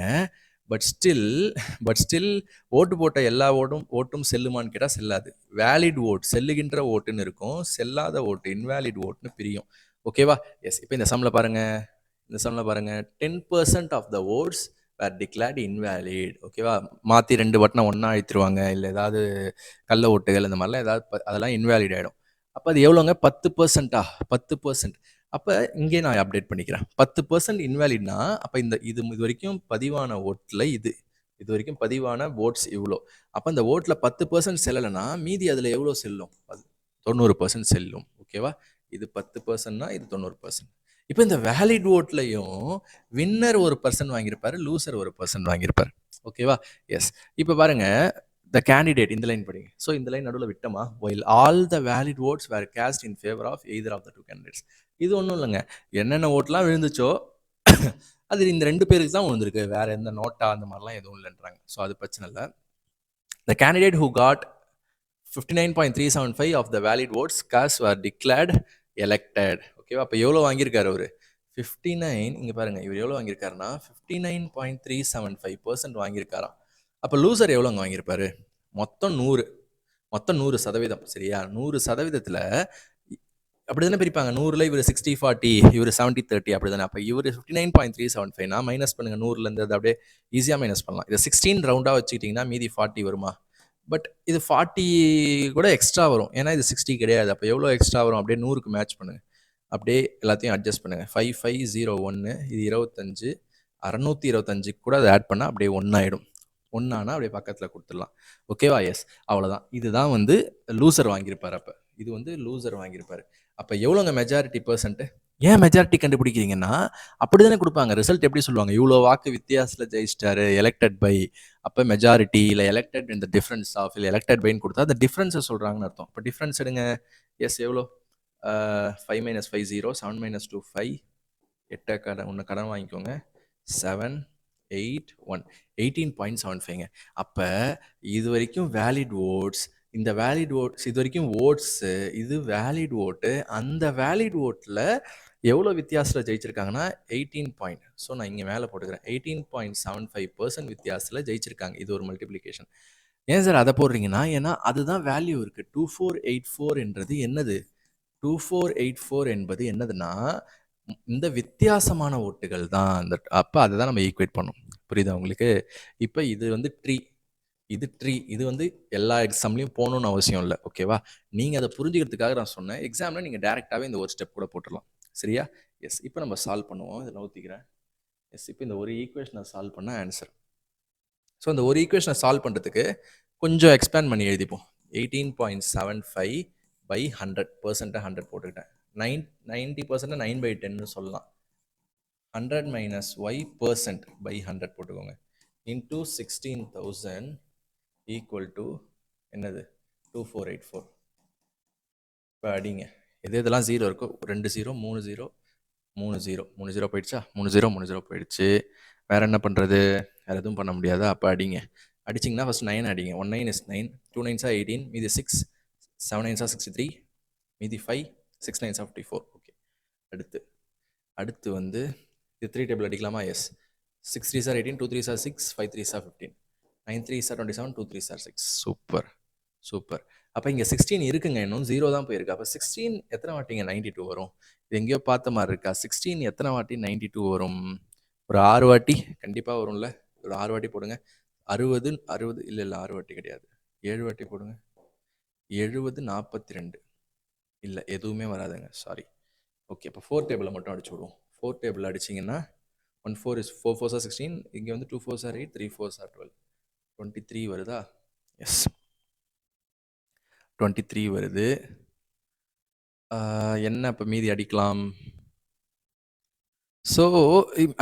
பட் ஸ்டில் ஓட்டு போட்ட எல்லா ஓட்டும் செல்லுமான்னு கேட்டால் செல்லாது. வேலிட் ஓட், செல்லுகின்ற ஓட்டுன்னு இருக்கும். செல்லாத ஓட்டு, இன்வேலிட் ஓட்டுன்னு பிரியும். ஓகேவா? எஸ். இப்போ இந்த சம்மில் பாருங்கள். 10% of the votes were declared invalid. ஓகேவா? மாற்றி 2 பட்டனை ஒன்றா அழுத்திடுவாங்க. இல்லை ஏதாவது கள்ள ஓட்டுகள் இந்த மாதிரிலாம் ஏதாவது அதெல்லாம் இன்வேலிட் ஆகிடும். அப்போ அது எவ்வளோங்க? 10%. 10%. அப்போ இங்கே நான் அப்டேட் பண்ணிக்கிறேன். 10% இன்வேலிட்னா அப்போ இது வரைக்கும் பதிவான ஓட்டில் இது வரைக்கும் பதிவான ஓட்ஸ் இவ்வளோ. அப்போ அந்த ஓட்டில் 10% செல்லலைன்னா மீதி அதில் எவ்வளோ செல்லும்? 90% செல்லும். ஓகேவா? இது 10%னா இது 90%. இப்போ இந்த வேலிட் ஓட்லயும் வின்னர் ஒரு பர்சன் வாங்கியிருப்பாரு, லூசர் ஒரு பர்சன் வாங்கியிருப்பாரு. ஓகேவா? எஸ். இப்போ பாருங்க, த கேண்டிடேட் இந்த லைன் படிங்க. ஸோ இந்த லைன் நடுவுல விட்டோமா? while all the valid votes were cast in favor of either of the two candidates. இது ஒண்ணும் இல்லங்க. என்னென்ன ஓட்லாம் விழுந்துச்சோ, அது இந்த 2 பேருக்கு தான் விழுந்திருக்கு. வேற எந்த நோட்டா அந்த மாரிலாம் எதுவும் இல்லன்றாங்க. ஸோ அது பிரச்சனை இல்ல. The candidate who got 59.375 of the valid votes cast were declared elected. ஓகேவா? அப்ப எவ்வளோ வாங்கியிருக்காரு அவரு? 59 இங்க பாருங்க. இவர் எவ்வளோ வாங்கியிருக்காருன்னா 59.375% வாங்கியிருக்காராம். அப்ப லூசர் எவ்வளோங்க வாங்கியிருப்பாரு? மொத்தம் 100. மொத்தம் 100% சரியா? 100%த்துல அப்படிதானே பிரிப்பாங்க. 100ல இவரு 60-40, இவரு 70-30 அப்படிதானே. அப்ப இவரு 59.375னா மைனஸ் பண்ணுங்க 100லேருந்து. அது அப்படியே ஈஸியா மைனஸ் பண்ணலாம். இத 16 ரவுண்டா வச்சுக்கிட்டீங்கன்னா மீதி 40 வருமா? பட் இது 40 கூட எக்ஸ்ட்ரா வரும். ஏன்னா இது 60 கிடையாது. அப்ப எவ்வளோ எக்ஸ்ட்ரா வரும்? அப்படியே 100க்கு மேட்ச் பண்ணுங்க. அப்படியே எல்லாத்தையும் அட்ஜஸ்ட் பண்ணுங்க. 5501 இது 25 625 கூட அதை ஆட் பண்ணா அப்படியே 1 ஆயிடும். 1 ஆனா அப்படியே பக்கத்துல குடுத்துடலாம். ஓகேவா? எஸ். அவ்வளோதான். இதுதான் வந்து லூசர் வாங்கியிருப்பாரு அப்ப. இது வந்து லூசர் வாங்கியிருப்பாரு. அப்ப எவ்வளோங்க மெஜாரிட்டி பெர்சன்ட்? ஏன் மெஜாரிட்டி கண்டுபிடிக்கிறீங்கன்னா, அப்படிதானே குடுப்பாங்க. ரிசல்ட் எப்படி சொல்லுவாங்க? இவ்வளோ வாக்கு வித்தியாசத்துல ஜெயிச்சிட்டாரு. எலெக்டட் பை அப்ப மெஜாரிட்டி இல்ல elected in the difference of இல்ல எலெக்டட் பைன்னு குடுத்தா அந்த டிஃபரன்ஸ சொல்றாங்கன்னு அர்த்தம். அப்ப டிஃபரன்ஸ் எடுங்க. எஸ் எவ்வளோ? 5 - 5 0 7 - 2 5 8 கடன் வாங்கிக்கோங்க. 7 8 1 18.75ங்க. அப்ப இது வரைக்கும் வேலிட் ஓட்ஸ், இந்த வேலிட் ஓட்ஸ் இது வரைக்கும் ஓட்ஸு, இது வேலிட் ஓட்டு. அந்த வேலிட் ஓட்ல எவ்வளோ வித்தியாசத்துல ஜெயிச்சிருக்காங்கன்னா 18 பாயிண்ட். ஸோ நான் இங்க மேல போட்டுக்கிறேன். 18.75% வித்தியாசத்துல ஜெயிச்சிருக்காங்க. இது ஒரு மல்டிப்ளிகேஷன். ஏன் சார் அத போடுறீங்கன்னா, ஏன்னா அதுதான் வேல்யூ இருக்கு. 2484 என்றது என்னது? 2484 என்பது என்னதுன்னா, இந்த வித்தியாசமான ஓட்டுகள் தான். அப்ப அததான் நம்ம ஈக்குவேட் பண்ணணும். புரியுதா உங்களுக்கு? இப்ப இது வந்து ட்ரீ. இது ட்ரீ. இது வந்து எல்லா எக்ஸாம்லயும் போணும்னு அவசியம் இல்ல. ஓகேவா? நீங்க அத புரிஞ்சுக்கிறதுக்காக நான் சொன்னேன். எக்ஸாம்ல நீங்க டைரக்ட்டாவே இந்த ஒரு ஸ்டெப் கூட போட்டுறலாம். சரியா? எஸ். இப்ப நம்ம சால்வ் பண்ணுவோம். இத நவுத்திக்கிறேன். எஸ். இப்ப இந்த ஒரு ஈக்குவேஷன சால்வ் பண்ணா ஆன்சர். ஸோ இந்த ஒரு ஈக்குவேஷனை சால்வ் பண்ணுறதுக்கு கொஞ்சம் எக்ஸ்பேண்ட் பண்ணி எழுதிப்போம். 18.75 பை 100% 100 போட்டுக்கிட்டேன். 90% 9/10 சொல்லலாம். 100 மைனஸ் ஒய் பர்சன்ட் பை 100 போட்டுக்கோங்க. இன்டூ 16,000 ஈக்குவல் டு என்னது? 2484. இப்போ அடிங்க. எது எதெல்லாம் 0 இருக்கோ 2 0 3 0 3 0 3 0 போயிடுச்சா? 3 0 3 0 போயிடுச்சு. வேற என்ன பண்ணுறது? வேறு எதுவும் பண்ண முடியாதா? அப்போ அடிங்க. அடிச்சிங்கன்னா ஃபஸ்ட் 9 அடிங்க. 1 9 is 9, 2 9s are 18, மீதி 6, 7 9s are 63, மீதி 5, 6 9s are 54. ஓகே. அடுத்து வந்து இது 3 டேபிள் அடிக்கலாமா? S. 6 3s are 18, 2 3s are 6, 5 3s are 15, 9 3s are 27, 2 3s are 6. Super super. அப்போ இங்கே 16 இருக்குங்க. இன்னும் 0 தான் போயிருக்கு. அப்போ 16 எத்தனை வாட்டிங்க 92 வரும்? இது எங்கேயோ பார்த்த மாதிரி இருக்கா? 16 எத்தனை வாட்டி 92 வரும்? ஒரு 6 வாட்டி கண்டிப்பாக வரும்ல. ஒரு 6 வாட்டி போடுங்க. 60 60 இல்லை 6 வாட்டி கிடையாது. 7 வாட்டி போடுங்க. 70 42 இல்லை எதுவுமே வராதுங்க. சாரி. ஓகே. அப்போ 4 டேபிளை மட்டும் அடிச்சு விடுவோம். 4 டேபிள் அடிச்சிங்கன்னா 1 4 is 4 4s are 16. இங்கே வந்து 2 4s are 8, 3 4s are 12. 23 வருதா? எஸ். 23 வருது. என்ன இப்போ மீதி அடிக்கலாம்? ஸோ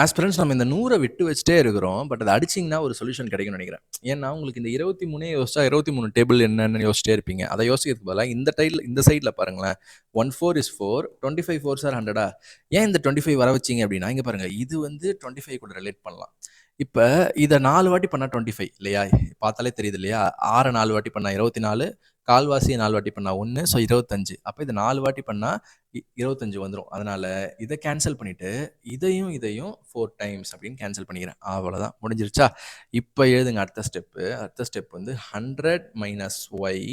ஆஸ்பிரண்ட்ஸ் நம்ம இந்த 100 விட்டு வச்சுட்டே இருக்கிறோம். பட் அதை அடிச்சிங்கன்னா ஒரு சொல்யூஷன் கிடைக்கும்னு நினைக்கிறேன். ஏன்னா உங்களுக்கு இந்த 23 யோசிச்சா 23 டேபிள் என்னன்னு யோசிச்சிட்டே இருப்பீங்க. அதை யோசிக்கிறதுக்கு பதிலாக இந்த சைடில் பாருங்களேன். 1 4 is 4, 25 4s are 100. ஏன் இந்த 25 வர வச்சிங்க அப்படின்னா, இங்கே பாருங்க, இது வந்து 25 கூட ரிலேட் பண்ணலாம். இப்போ இதை 4 வாட்டி பண்ணால் 25 இல்லையா? பார்த்தாலே தெரியுது இல்லையா? 6 4 வாட்டி பண்ணால் 24, கால்வாசியை 4 வாட்டி பண்ணால் 1, ஸோ 25. அப்போ இது 4 வாட்டி பண்ணால் 25 வந்துடும். அதனால இதை கேன்சல் பண்ணிட்டு இதையும் 4 டைம்ஸ் அப்படின்னு கேன்சல் பண்ணிக்கிறேன். அவ்வளோதான், முடிஞ்சிருச்சா? இப்போ எழுதுங்க அடுத்த ஸ்டெப் வந்து 100 மைனஸ் ஒய்.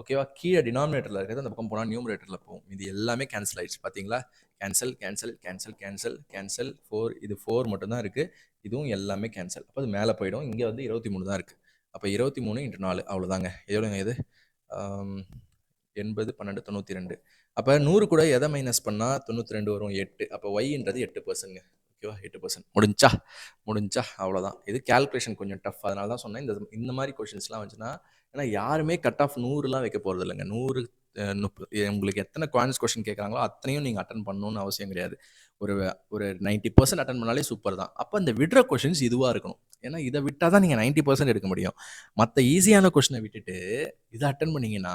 ஓகேவா? கீழே டினாமினேட்டரில் இருக்கிறது அந்த பக்கம் போனால் நியூமரேட்டரில் போகும். இது எல்லாமே கேன்சல் ஆயிடுச்சு. பார்த்தீங்களா? Cancel cancel cancel cancel cancel 4. இது 4 மட்டும்தான் இருக்குது. இதுவும் எல்லாமே கேன்சல். அப்போ அது மேலே போயிடும். இங்கே வந்து 23 தான் இருக்குது. அப்போ 23 × 4 அவ்வளோதாங்க. எவ்வளோங்க இது? 80 12 92. அப்போ 100 கூட எதை மைனஸ் பண்ணால் 92 வரும்? 8. அப்போ ஒய்ன்றது 8%ங்க. ஓகேவா? 8%. முடிஞ்சா அவ்வளோதான். இது கேல்குலேஷன் கொஞ்சம் டஃப். அதனால தான் சொன்னேன் இந்த மாதிரி கொஷின்ஸ்லாம் வந்துச்சுன்னா, ஏன்னா யாருமே கட் ஆஃப் 100லாம் வைக்க போகிறது இல்லைங்க. 100 உங்களுக்கு எத்தனை குவான்ஸ் கொஸ்டின் கேட்குறாங்களோ அத்தனையும் நீங்கள் அட்டன் பண்ணணும்னு அவசியம் கிடையாது. ஒரு ஒரு 90% அட்டன் பண்ணாலே சூப்பர் தான். அப்போ அந்த விடுற கொஷின்ஸ் இதுவாக இருக்கணும். ஏன்னா இதை விட்டால் தான் நீங்கள் 90% எடுக்க முடியும். மற்ற ஈஸியான கொஷினை விட்டுட்டு இதை அட்டன் பண்ணீங்கன்னா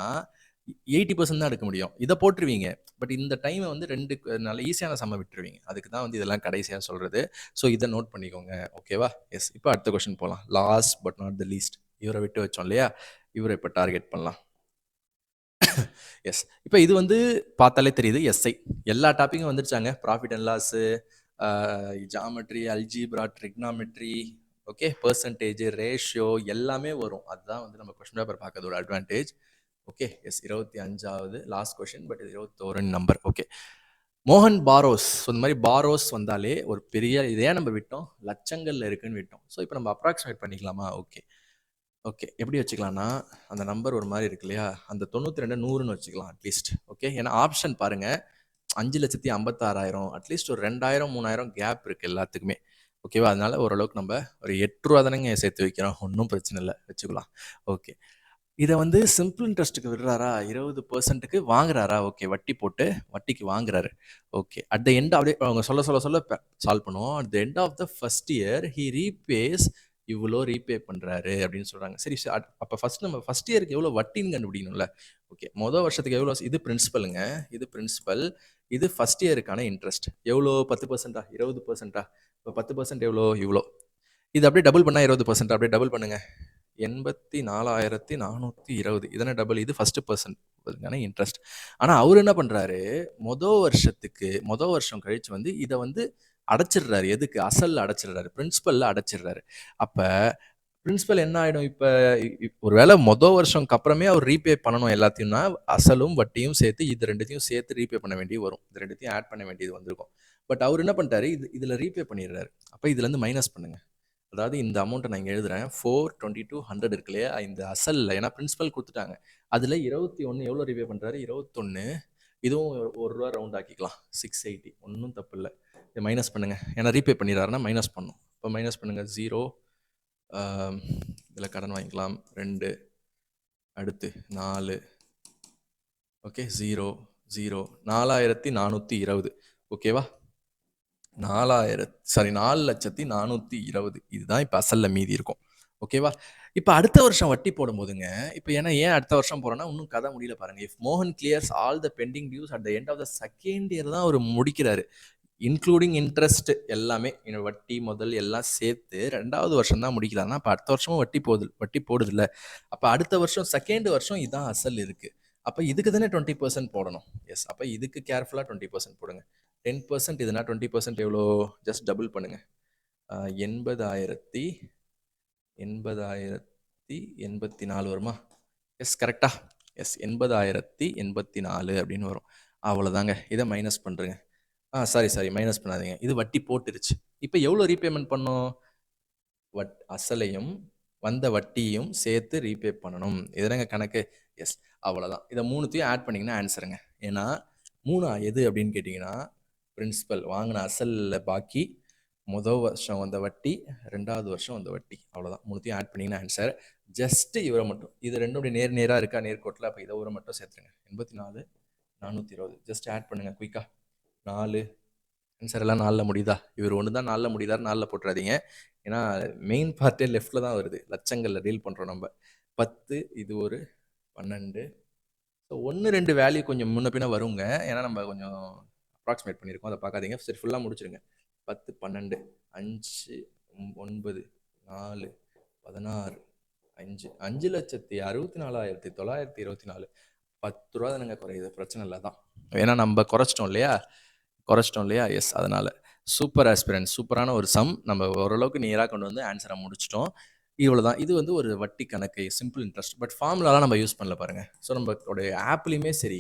80% தான் எடுக்க முடியும். இதை போட்டுருவீங்க. பட் இந்த டைமை வந்து 2 நல்ல ஈஸியான சம்ம விட்டுருவீங்க. அதுக்கு தான் வந்து இதெல்லாம் கடைசியாக சொல்கிறது. ஸோ இதை நோட் பண்ணிக்கோங்க. ஓகேவா? எஸ். இப்போ அடுத்த கொஷின் போகலாம். Last but not the least. இவரை விட்டு வச்சோம் இல்லையா? இவரை இப்போ டார்கெட் பண்ணலாம். எஸ். இப்போ இது வந்து பார்த்தாலே தெரியுது எஸ்ஐ. எல்லா டாப்பிக்கும் வந்துருச்சாங்க. Profit and loss, geometry, algebra, trigonometry, okay, percentage, ratio எல்லாமே வரும். அதுதான் வந்து நம்ம கொஸ்டின் பேப்பர் பார்க்கறது ஒரு அட்வான்டேஜ். Okay, yes. 25வது லாஸ்ட் கொஸ்டின். பட் இது 21 நம்பர். ஓகே, மோகன் பாரோஸ். ஸோ இந்த மாதிரி பாரோஸ் வந்தாலே ஒரு பெரிய இதே நம்ம விட்டோம், லட்சங்கள்ல இருக்குன்னு விட்டோம். ஸோ இப்போ நம்ம அப்ராக்சிமேட் பண்ணிக்கலாமா? Okay okay. எப்படி வச்சுக்கலாம்னா, அந்த நம்பர் ஒரு மாதிரி இருக்கு இல்லையா? அந்த 92 100ன்னு வச்சுக்கலாம் அட்லீஸ்ட். ஓகே, ஏன்னா ஆப்ஷன் பாருங்க, 5,56,000 அட்லீஸ்ட் ஒரு 2000 3000 கேப் இருக்கு எல்லாத்துக்குமே. ஓகேவா? அதனால ஓரளவுக்கு நம்ம ஒரு 8 ரூபா தானேங்க சேர்த்து வைக்கிறோம். ஒன்றும் பிரச்சனை இல்லை, வச்சுக்கலாம். ஓகே, இதை வந்து சிம்பிள் இன்ட்ரெஸ்ட்டுக்கு விடுறாரா? 20%க்கு வாங்குறாரா? ஓகே, வட்டி போட்டு வட்டிக்கு வாங்குறாரு. ஓகே, அட் த எண்ட் அப்படியே அவங்க சொல்ல சொல்ல சொல்ல சால்வ் பண்ணுவோம். At the end of the first year he repays இவ்வளோ ரீபே பண்ணுறாரு அப்படின்னு சொல்கிறாங்க. சரி, அப்போ ஃபர்ஸ்ட் நம்ம ஃபர்ஸ்ட் இயருக்கு எவ்வளோ வட்டின்னு கண்டுபிடிக்கணும்ல. ஓகே, மொதல் வருஷத்துக்கு எவ்வளோ? இது பிரின்சிபலுங்க, இது பிரின்சிபல். இது ஃபர்ஸ்ட் இயருக்கான இன்ட்ரெஸ்ட். எவ்வளோ? 10%, 20%. இப்போ 10% எவ்வளோ? இவ்வளோ. இது அப்படியே டபுள் பண்ணால் 20%. அப்படியே டபுள் பண்ணுங்க, 84,420. இதனை டபுள். இது ஃபர்ஸ்ட் பர்சன்ட் இன்ட்ரெஸ்ட். ஆனால் அவர் என்ன பண்ணுறாரு, மொதல் வருஷம் கழிச்சு வந்து இதை வந்து அடைச்சிடுறாரு. எதுக்கு? அசல் அடைச்சிடுறாரு, பிரின்சிபல்ல அடைச்சிடுறாரு. அப்போ பிரின்சிபல் என்ன ஆகிடும்? இப்போ ஒரு வேளை மொதல் வருஷம்க்கு அப்புறமே அவர் ரீபே பண்ணணும் எல்லாத்தையும்னா, அசலும் வட்டியும் சேர்த்து இது ரெண்டுத்தையும் சேர்த்து ரீபே பண்ண வேண்டியது வரும். இது ரெண்டுத்தையும் ஆட் பண்ண வேண்டியது வந்திருக்கும். பட் அவர் என்ன பண்ணிட்டாரு, இதில் ரீபே பண்ணிடுறாரு. அப்போ இதுலேருந்து மைனஸ் பண்ணுங்க. அதாவது இந்த அமௌண்ட்டை நான் இங்கே எழுதுறேன். 42200 இருக்கு இல்லையா? இந்த அசலில், ஏன்னா பிரின்சிபல் கொடுத்துட்டாங்க. அதில் 21 எவ்வளோ ரீபே பண்ணுறாரு? 21. இதுவும் ₹1 ரவுண்ட் ஆக்கிக்கலாம், 680. ஒன்றும் தப்பு இல்லை. இதை மைனஸ் பண்ணுங்க, ஏன்னா ரீபே பண்ணிடுறாருன்னா மைனஸ் பண்ணும். இப்போ மைனஸ் பண்ணுங்க, 0. இதில் கடன் வாங்கிக்கலாம் 2, அடுத்து 4. ஓகே, 0 0. 4420. ஓகேவா? 4,04,420. இதுதான் இப்போ அசலில் மீதி இருக்கும். ஓகேவா? இப்போ அடுத்த வருஷம் வட்டி போடும்போதுங்க, இப்போ ஏன் அடுத்த வருஷம் போகிறோன்னா, இன்னும் கதை முடியல பாருங்க. இஃப் மோகன் clears all the pending dues at the end of the second year தான் அவர் முடிக்கிறாரு, இன்க்ளூடிங் இன்ட்ரெஸ்ட் எல்லாமே, வட்டி முதல் எல்லாம் சேர்த்து 2வது வருஷம் தான் முடிக்கிறாருன்னா, அப்போ அடுத்த வருஷமும் வட்டி போடுது இல்லை. அப்போ அடுத்த வருஷம் செகண்ட் வருஷம் இதான் அசல் இருக்குது. அப்போ இதுக்கு தானே 20% போடணும். எஸ். அப்போ இதுக்கு கேர்ஃபுல்லாக 20% போடுங்க. 10% இதுனா 20% எவ்வளோ? ஜஸ்ட் டபுள் பண்ணுங்க. 80,084 வருமா? எஸ், கரெக்டா? எஸ், 80,084 அப்படின்னு வரும். அவ்வளோதாங்க. இதை மைனஸ் பண்ணுறேங்க. சாரி, மைனஸ் பண்ணாதீங்க. இது வட்டி போட்டுருச்சு. இப்போ எவ்வளோ ரீபேமெண்ட் பண்ணோம்? அசலையும் வந்த வட்டியும் சேர்த்து ரீபே பண்ணணும். இதுதாங்க கணக்கு. எஸ், அவ்வளோதான். இதை 3த்தையும் ஆட் பண்ணிங்கன்னா ஆன்சருங்க. ஏன்னா 3 எது அப்படின்னு கேட்டிங்கன்னா, பிரின்சிபல் வாங்கின அசலில் பாக்கி, மொதல் வருஷம் வந்த வட்டி, 2வது வருஷம் வந்த வட்டி. அவ்வளோதான். 3த்தையும் ஆட் பண்ணிங்கன்னா ஆன்சர். ஜஸ்ட்டு இவரை மட்டும், இது ரெண்டும் நேராக இருக்கா நேர்கோட்டில், அப்போ இதை ஒரு மட்டும் சேர்த்துருங்க. 84,420. ஜஸ்ட் ஆட் பண்ணுங்கள் குயிக்காக. 4. ஆன்சர் எல்லாம் 4ல் முடியுதா? இவர் ஒன்று தான் 4ல் முடியுதார். 4ல் போட்டுறாதீங்க, ஏன்னா மெயின் பார்ட்டே லெஃப்டில் தான் வருது. லட்சங்களில் டீல் பண்ணுறோம் நம்ம. 10, இது ஒரு 12. ஸோ 1 2 வேல்யூ கொஞ்சம் முன்ன பின்ன வருங்க, ஏன்னா நம்ம கொஞ்சம் அப்ராக்சிமேட் பண்ணியிருக்கோம், அதை பார்க்காதீங்க. சரி, ஃபுல்லாக முடிச்சிருங்க. 10 12 5 9 4 16 5 5,64,924. 10 ரூபா தானங்க குறையுது, பிரச்சனை இல்லை தான். ஏன்னா நம்ம குறைச்சிட்டோம் இல்லையா? எஸ், அதனால் சூப்பர் ஆஸ்பிரன்ட், சூப்பரான ஒரு சம். நம்ம ஓரளவுக்கு நேராக கொண்டு வந்து ஆன்சரை முடிச்சிட்டோம். இவ்வளோ தான். இது வந்து ஒரு வட்டி கணக்கு, சிம்பிள் இன்ட்ரெஸ்ட். பட் ஃபார்முலாலாம் நம்ம யூஸ் பண்ணல பாருங்கள். ஸோ நம்மளுடைய ஆப்லேயுமே சரி,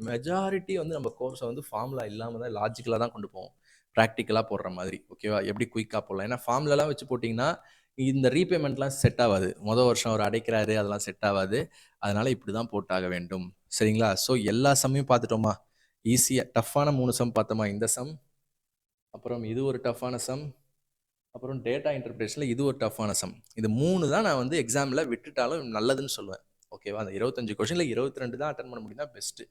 மெஜாரிட்டி வந்து நம்ம கோர்ஸை வந்து ஃபார்முலா இல்லாமல் தான் லாஜிக்கலாக தான் கொண்டு போவோம், ப்ராக்டிக்கலாக போடுற மாதிரி. ஓகேவா? எப்படி குயிக்காக போடலாம். ஏன்னா ஃபார்முலாலாம் வச்சு போட்டிங்கன்னா இந்த ரீபேமெண்ட்லாம் செட் ஆகாது. மொதல் வருஷம் அவர் அடைக்கிறாரு, அதெல்லாம் செட் ஆகாது. அதனால் இப்படி தான் போட்டாக வேண்டும். சரிங்களா? ஸோ எல்லா சம்மையும் பார்த்துட்டோமா? ஈஸியாக டஃப்பான 3 சம் பார்த்தோமா? இந்த சம், அப்புறம் இது ஒரு டஃப்பான சம், அப்புறம் டேட்டா இன்டர்பிரேஷனில் இது ஒரு டஃப்பான சம். இது 3 தான் நான் வந்து எக்ஸாமில் விட்டுட்டாலும் நல்லதுன்னு சொல்லுவேன். ஓகேவா? அந்த 25 கொஸ்டின்ல 22 தான் அட்டெண்ட் பண்ண முடியும்னா பெஸ்ட்டு.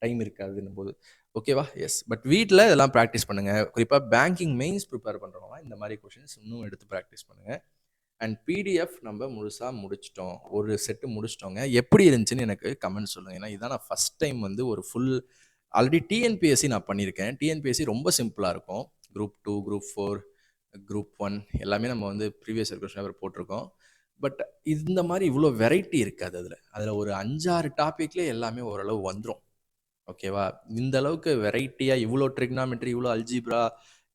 டைம் இருக்காதுன்னும் போது. ஓகேவா? எஸ். பட் வீட்ல இதெல்லாம் பிராக்டிஸ் பண்ணுங்க. குறிப்பா பேங்கிங் மெயின்ஸ் ப்ரிப்பேர் பண்றவங்கலாம் இந்த மாரி கொஸ்டின்ஸ் இன்னும் எடுத்து பிராக்டிஸ் பண்ணுங்க. அண்ட் பிடிஎஃப் நம்ம முழுசா முடிச்சுட்டோம். ஒரு செட்டு முடிச்சுட்டோங்க. எப்படி இருந்துச்சுன்னு எனக்கு கமெண்ட் சொல்லுங்க. ஏன்னா இதான் நான் ஃபர்ஸ்ட் டைம் வந்து ஒரு ஃபுல் ஆல்ரெடி டிஎன்பிஎஸ்சி நான் பண்ணியிருக்கேன். டிஎன்பிஎஸ்சி ரொம்ப சிம்பிளா இருக்கும். குரூப் 2, குரூப் 4, குரூப் 1 எல்லாமே நம்ம வந்து ப்ரீவியஸ் இயர் கொஸ்டின் பேப்பர் போட்டிருக்கோம். பட் இந்த மாரி இவ்வளோ வெரைட்டி இருக்காது அதுல. அதுல ஒரு 5, 6 டாபிக்லயே எல்லாமே ஓரளவு வந்துரும். ஓகேவா? இந்த அளவுக்கு வெரைட்டியா இவ்ளோ ட்ரிக்னாமெட்ரி, இவ்ளோ அல்ஜீப்ரா,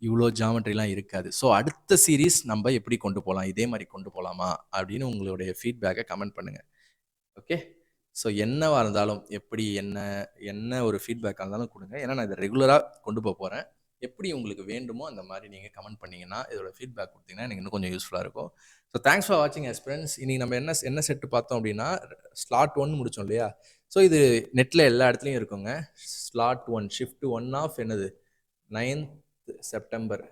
இவ்ளோ ஜியாமெட்ரிலாம் இருக்காது. ஸோ அடுத்த சீரிஸ் நம்ப எப்படி கொண்டு போலாம்? இதே மாரி கொண்டு போலாமா? அப்படின்னு உங்களுடைய ஃபீட்பேக்க கமெண்ட் பண்ணுங்க. ஓகே. ஸோ என்னவா இருந்தாலும், எப்படி என்ன என்ன ஒரு ஃபீட்பேக்கா இருந்தாலும் குடுங்க. ஏன்னா நான் இத ரெகுலரா கொண்டு போறேன். எப்படி உங்களுக்கு வேண்டுமோ அந்த மாரி நீங்க கமெண்ட் பண்ணீங்கன்னா, இதோட ஃபீட்பேக் குடுத்தீங்கன்னா, எனக்கு இன்னும் கொஞ்சம் யூஸ்ஃபுல்லா இருக்கும். ஸோ தேங்க்ஸ் ஃபார் வாட்சிங் ஆஸ்பிரண்ட்ஸ். இன்னைக்கு நம்ம என்ன என்ன செட் பார்த்தோம் அப்படின்னா, ஸ்லாட் 1 முடிச்சோம் இல்லையா? ஸோ இது நெட்ல எல்லா இடத்துலயும் இருக்குங்க. ஸ்லாட் 1 ஷிஃப்ட் 1 ஆஃப் என்னது 9th September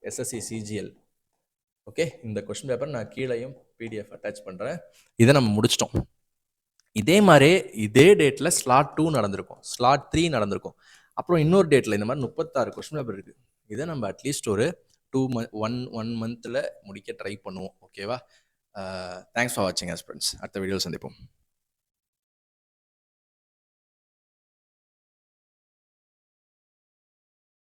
SSC CGL. Okay. இந்த கொஸ்டின் பேப்பர் நான் கீழயும் பிடிஎஃப் அட்டாச் பண்றேன். இத நம்ம முடிச்சுட்டோம். இதே மாரியே இதே டேட்ல ஸ்லாட் 2 நடந்திருக்கும். ஸ்லாட் 3 நடந்திருக்கும். அப்புறம் இன்னொரு டேட்ல இந்த மாரி 36 கொஸ்டின் பேப்பர் இருக்கு. இத நம்ம அட்லீஸ்ட் ஒரு 1 மந்த்ல முடிக்க ட்ரை பண்ணுவோம். ஓகேவா? தேங்க்ஸ் ஃபார் வாட்சிங் ஆஸ்பிரண்ட்ஸ். அடுத்த வீடியோல சந்திப்போம்.